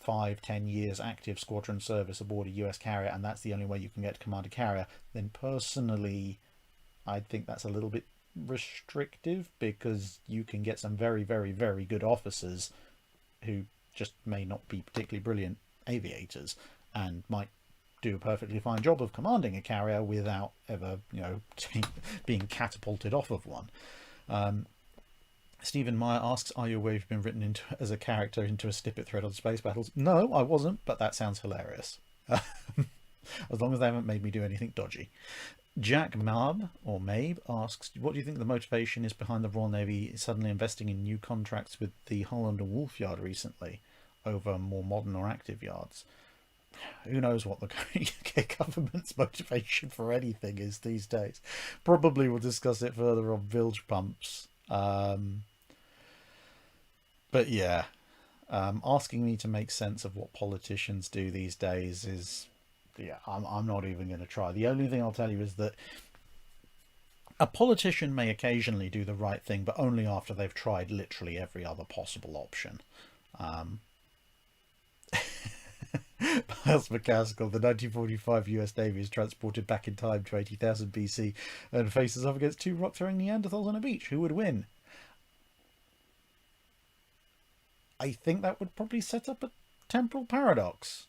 5-10 years active squadron service aboard a US carrier, and that's the only way you can get to command a carrier, then personally I think that's a little bit restrictive, because you can get some very, very, very good officers who just may not be particularly brilliant aviators and might do a perfectly fine job of commanding a carrier without ever being catapulted off of one. Stephen Meyer asks, are you aware you've been written into as a character into a snippet thread on space battles? No, I wasn't, but that sounds hilarious. As long as they haven't made me do anything dodgy. Jack Mab, or Mabe, asks, what do you think the motivation is behind the Royal Navy suddenly investing in new contracts with the Holland and Wolf Yard recently over more modern or active yards? Who knows what the UK government's motivation for anything is these days. Probably we'll discuss it further on bilge pumps. But yeah, asking me to make sense of what politicians do these days is... yeah, I'm not even going to try. The only thing I'll tell you is that a politician may occasionally do the right thing, but only after they've tried literally every other possible option. Miles McCaskill, the 1945 US Navy is transported back in time to 80,000 BC and faces off against two rock-throwing Neanderthals on a beach. Who would win? I think that would probably set up a temporal paradox,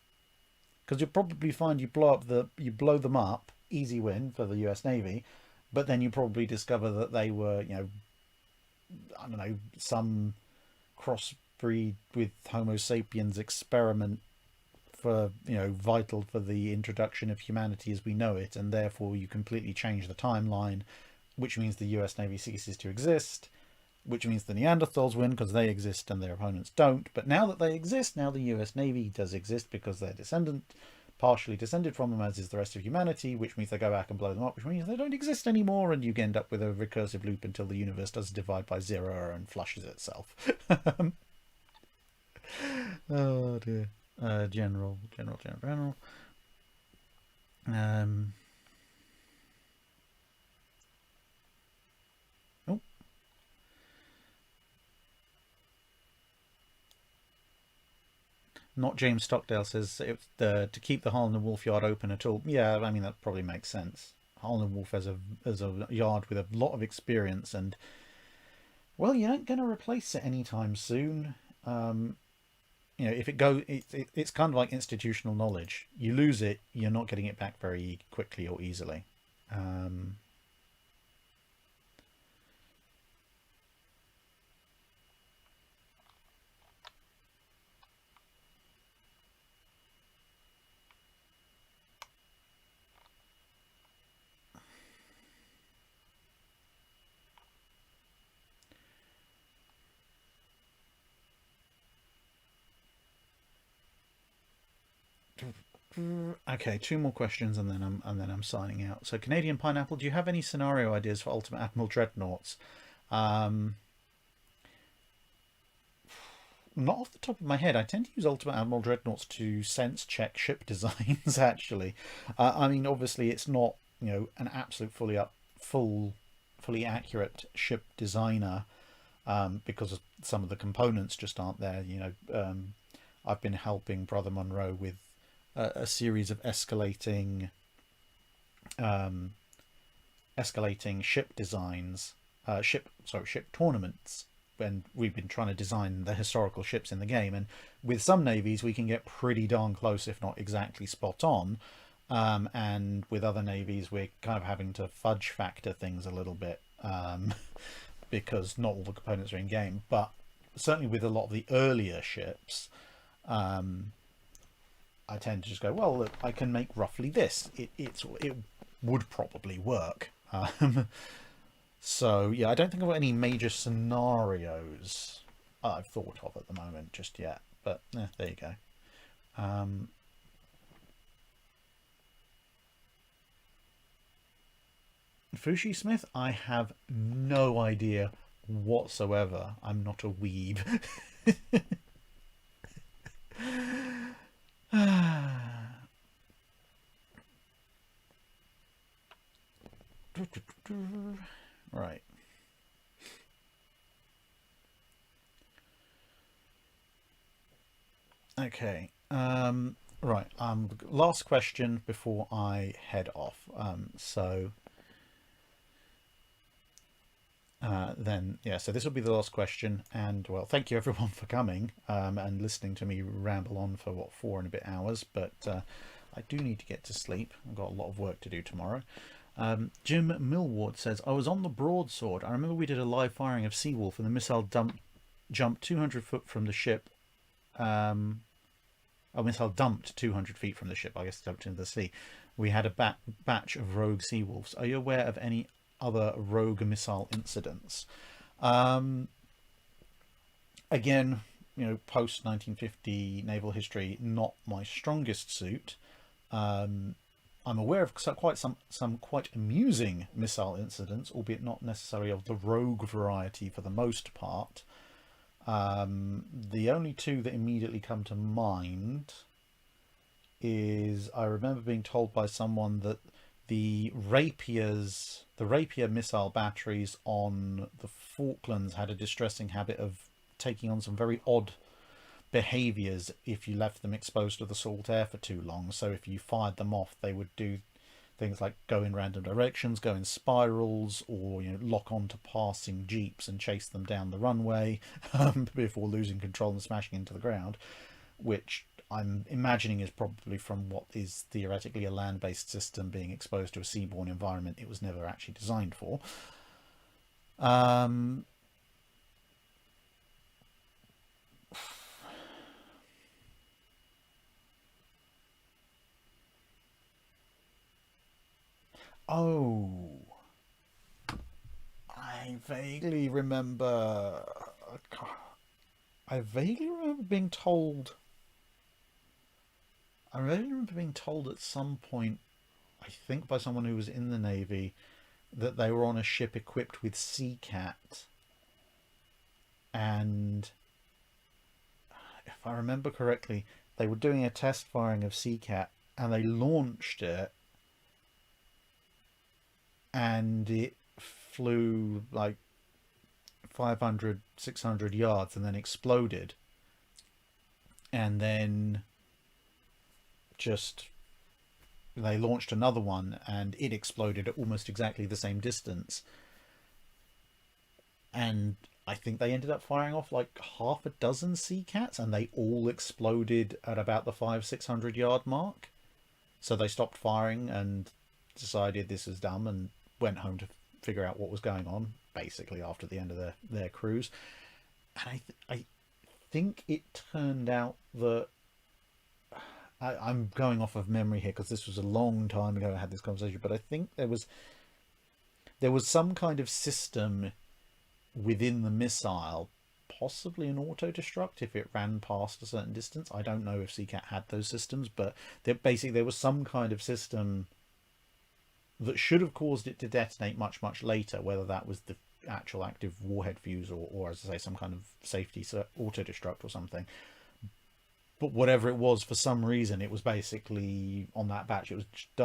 because you'll probably find you blow them up, easy win for the US Navy, but then you probably discover that they were, I don't know, some crossbreed with Homo sapiens experiment for, vital for the introduction of humanity as we know it, and therefore you completely change the timeline, which means the US Navy ceases to exist, which means the Neanderthals win because they exist and their opponents don't. But now that they exist, now the US Navy does exist because they're partially descended from them, as is the rest of humanity, which means they go back and blow them up, which means they don't exist anymore, and you end up with a recursive loop until the universe does divide by zero and flushes itself. Oh dear. General. Oh, not James Stockdale says to keep the Harland and Wolff yard open at all. Yeah, I mean that probably makes sense. Harland and Wolff as a yard with a lot of experience, and well, you ain't going to replace it anytime soon. If it goes, it's kind of like institutional knowledge. You lose it, you're not getting it back very quickly or easily. Okay, two more questions and then I'm signing out. So, Canadian Pineapple, do you have any scenario ideas for Ultimate Admiral Dreadnoughts? Not off the top of my head. I tend to use Ultimate Admiral Dreadnoughts to sense check ship designs. Actually, I mean, obviously, it's not an absolute fully accurate ship designer, because some of the components just aren't there. I've been helping Brother Monroe with a series of escalating ship designs, ship tournaments, when we've been trying to design the historical ships in the game. And with some navies we can get pretty darn close, if not exactly spot on, and with other navies we're kind of having to fudge factor things a little bit, because not all the components are in game. But certainly with a lot of the earlier ships, I tend to just go, well, look, I can make roughly this. It would probably work. So yeah, I don't think I've got any major scenarios I've thought of at the moment just yet. But there you go. Fushi Smith, I have no idea whatsoever. I'm not a weeb. Right. Okay. Right. Last question before I head off. Then yeah, so this will be the last question, and well, thank you everyone for coming and listening to me ramble on for 4 and a bit hours, but I do need to get to sleep. I've got a lot of work to do tomorrow. Jim Millward says, I was on the broadsword. I remember we did a live firing of Seawolf and the missile jumped 200 foot from the ship. A missile dumped 200 feet from the ship, I guess, dumped into the sea. We had a batch of rogue Seawolves. Are you aware of any other rogue missile incidents? Again, post 1950 naval history, not my strongest suit. I'm aware of some quite amusing missile incidents, albeit not necessarily of the rogue variety for the most part. The only two that immediately come to mind is, I remember being told by someone that the Rapier missile batteries on the Falklands had a distressing habit of taking on some very odd behaviours if you left them exposed to the salt air for too long. So if you fired them off, they would do things like go in random directions, go in spirals, or lock onto passing jeeps and chase them down the runway before losing control and smashing into the ground, which I'm imagining is probably from what is theoretically a land-based system being exposed to a seaborne environment it was never actually designed for. Oh, I vaguely remember. I vaguely remember being told. I vaguely remember being told at some point, I think by someone who was in the Navy, that they were on a ship equipped with Seacat, and if I remember correctly, they were doing a test firing of Seacat, and they launched it, and it flew like 500, 600 yards and then exploded, and then just they launched another one and it exploded at almost exactly the same distance, and I think they ended up firing off like half a dozen Seacats, and they all exploded at about the 500-600 yard mark. So they stopped firing and decided this was dumb and went home to figure out what was going on, basically after the end of their cruise. And I think it turned out that I'm going off of memory here because this was a long time ago I had this conversation, but I think there was some kind of system within the missile, possibly an auto-destruct if it ran past a certain distance. I don't know if Seacat had those systems, but there was some kind of system that should have caused it to detonate much, much later, whether that was the actual active warhead fuse or as I say, some kind of safety auto-destruct or something. But whatever it was, for some reason, it was basically on that batch. It was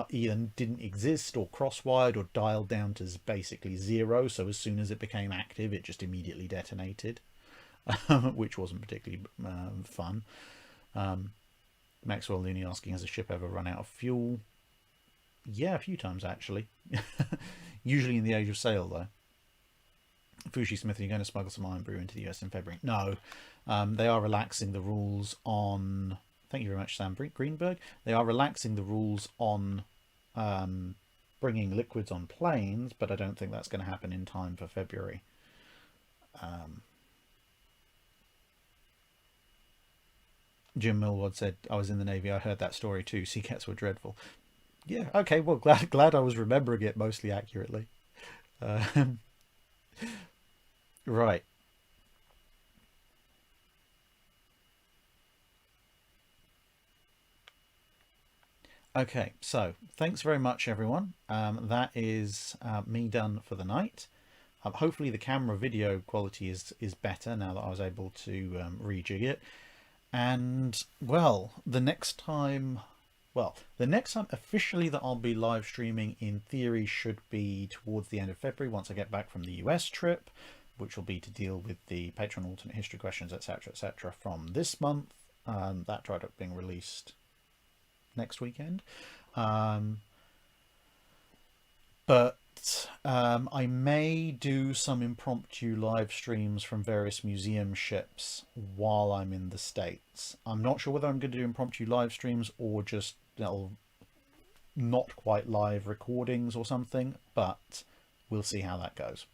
either didn't exist or cross-wired or dialed down to basically zero. So as soon as it became active, it just immediately detonated, which wasn't particularly fun. Maxwell Looney asking, has a ship ever run out of fuel? Yeah, a few times actually. Usually in the age of sail, though. Fushi Smith, are you going to smuggle some iron brew into the US in February? No. They are relaxing the rules on... Thank you very much, Sam Greenberg. They are relaxing the rules on bringing liquids on planes, but I don't think that's going to happen in time for February. Jim Millward said, I was in the Navy, I heard that story too. Seacats were dreadful. Yeah, okay, well, glad I was remembering it mostly accurately. Right. Okay, so thanks very much, everyone. That is me done for the night. Hopefully the camera video quality is better now that I was able to rejig it. And, well, the next time officially that I'll be live streaming in theory should be towards the end of February, once I get back from the US trip, which will be to deal with the Patreon alternate history questions, etc., from this month. That Drydock being released next weekend. But I may do some impromptu live streams from various museum ships while I'm in the States. I'm not sure whether I'm going to do impromptu live streams or just not quite live recordings or something, but we'll see how that goes.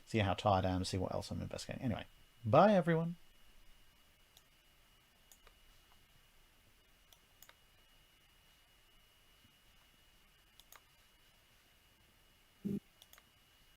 See how tired I am, see what else I'm investigating. Anyway, bye everyone.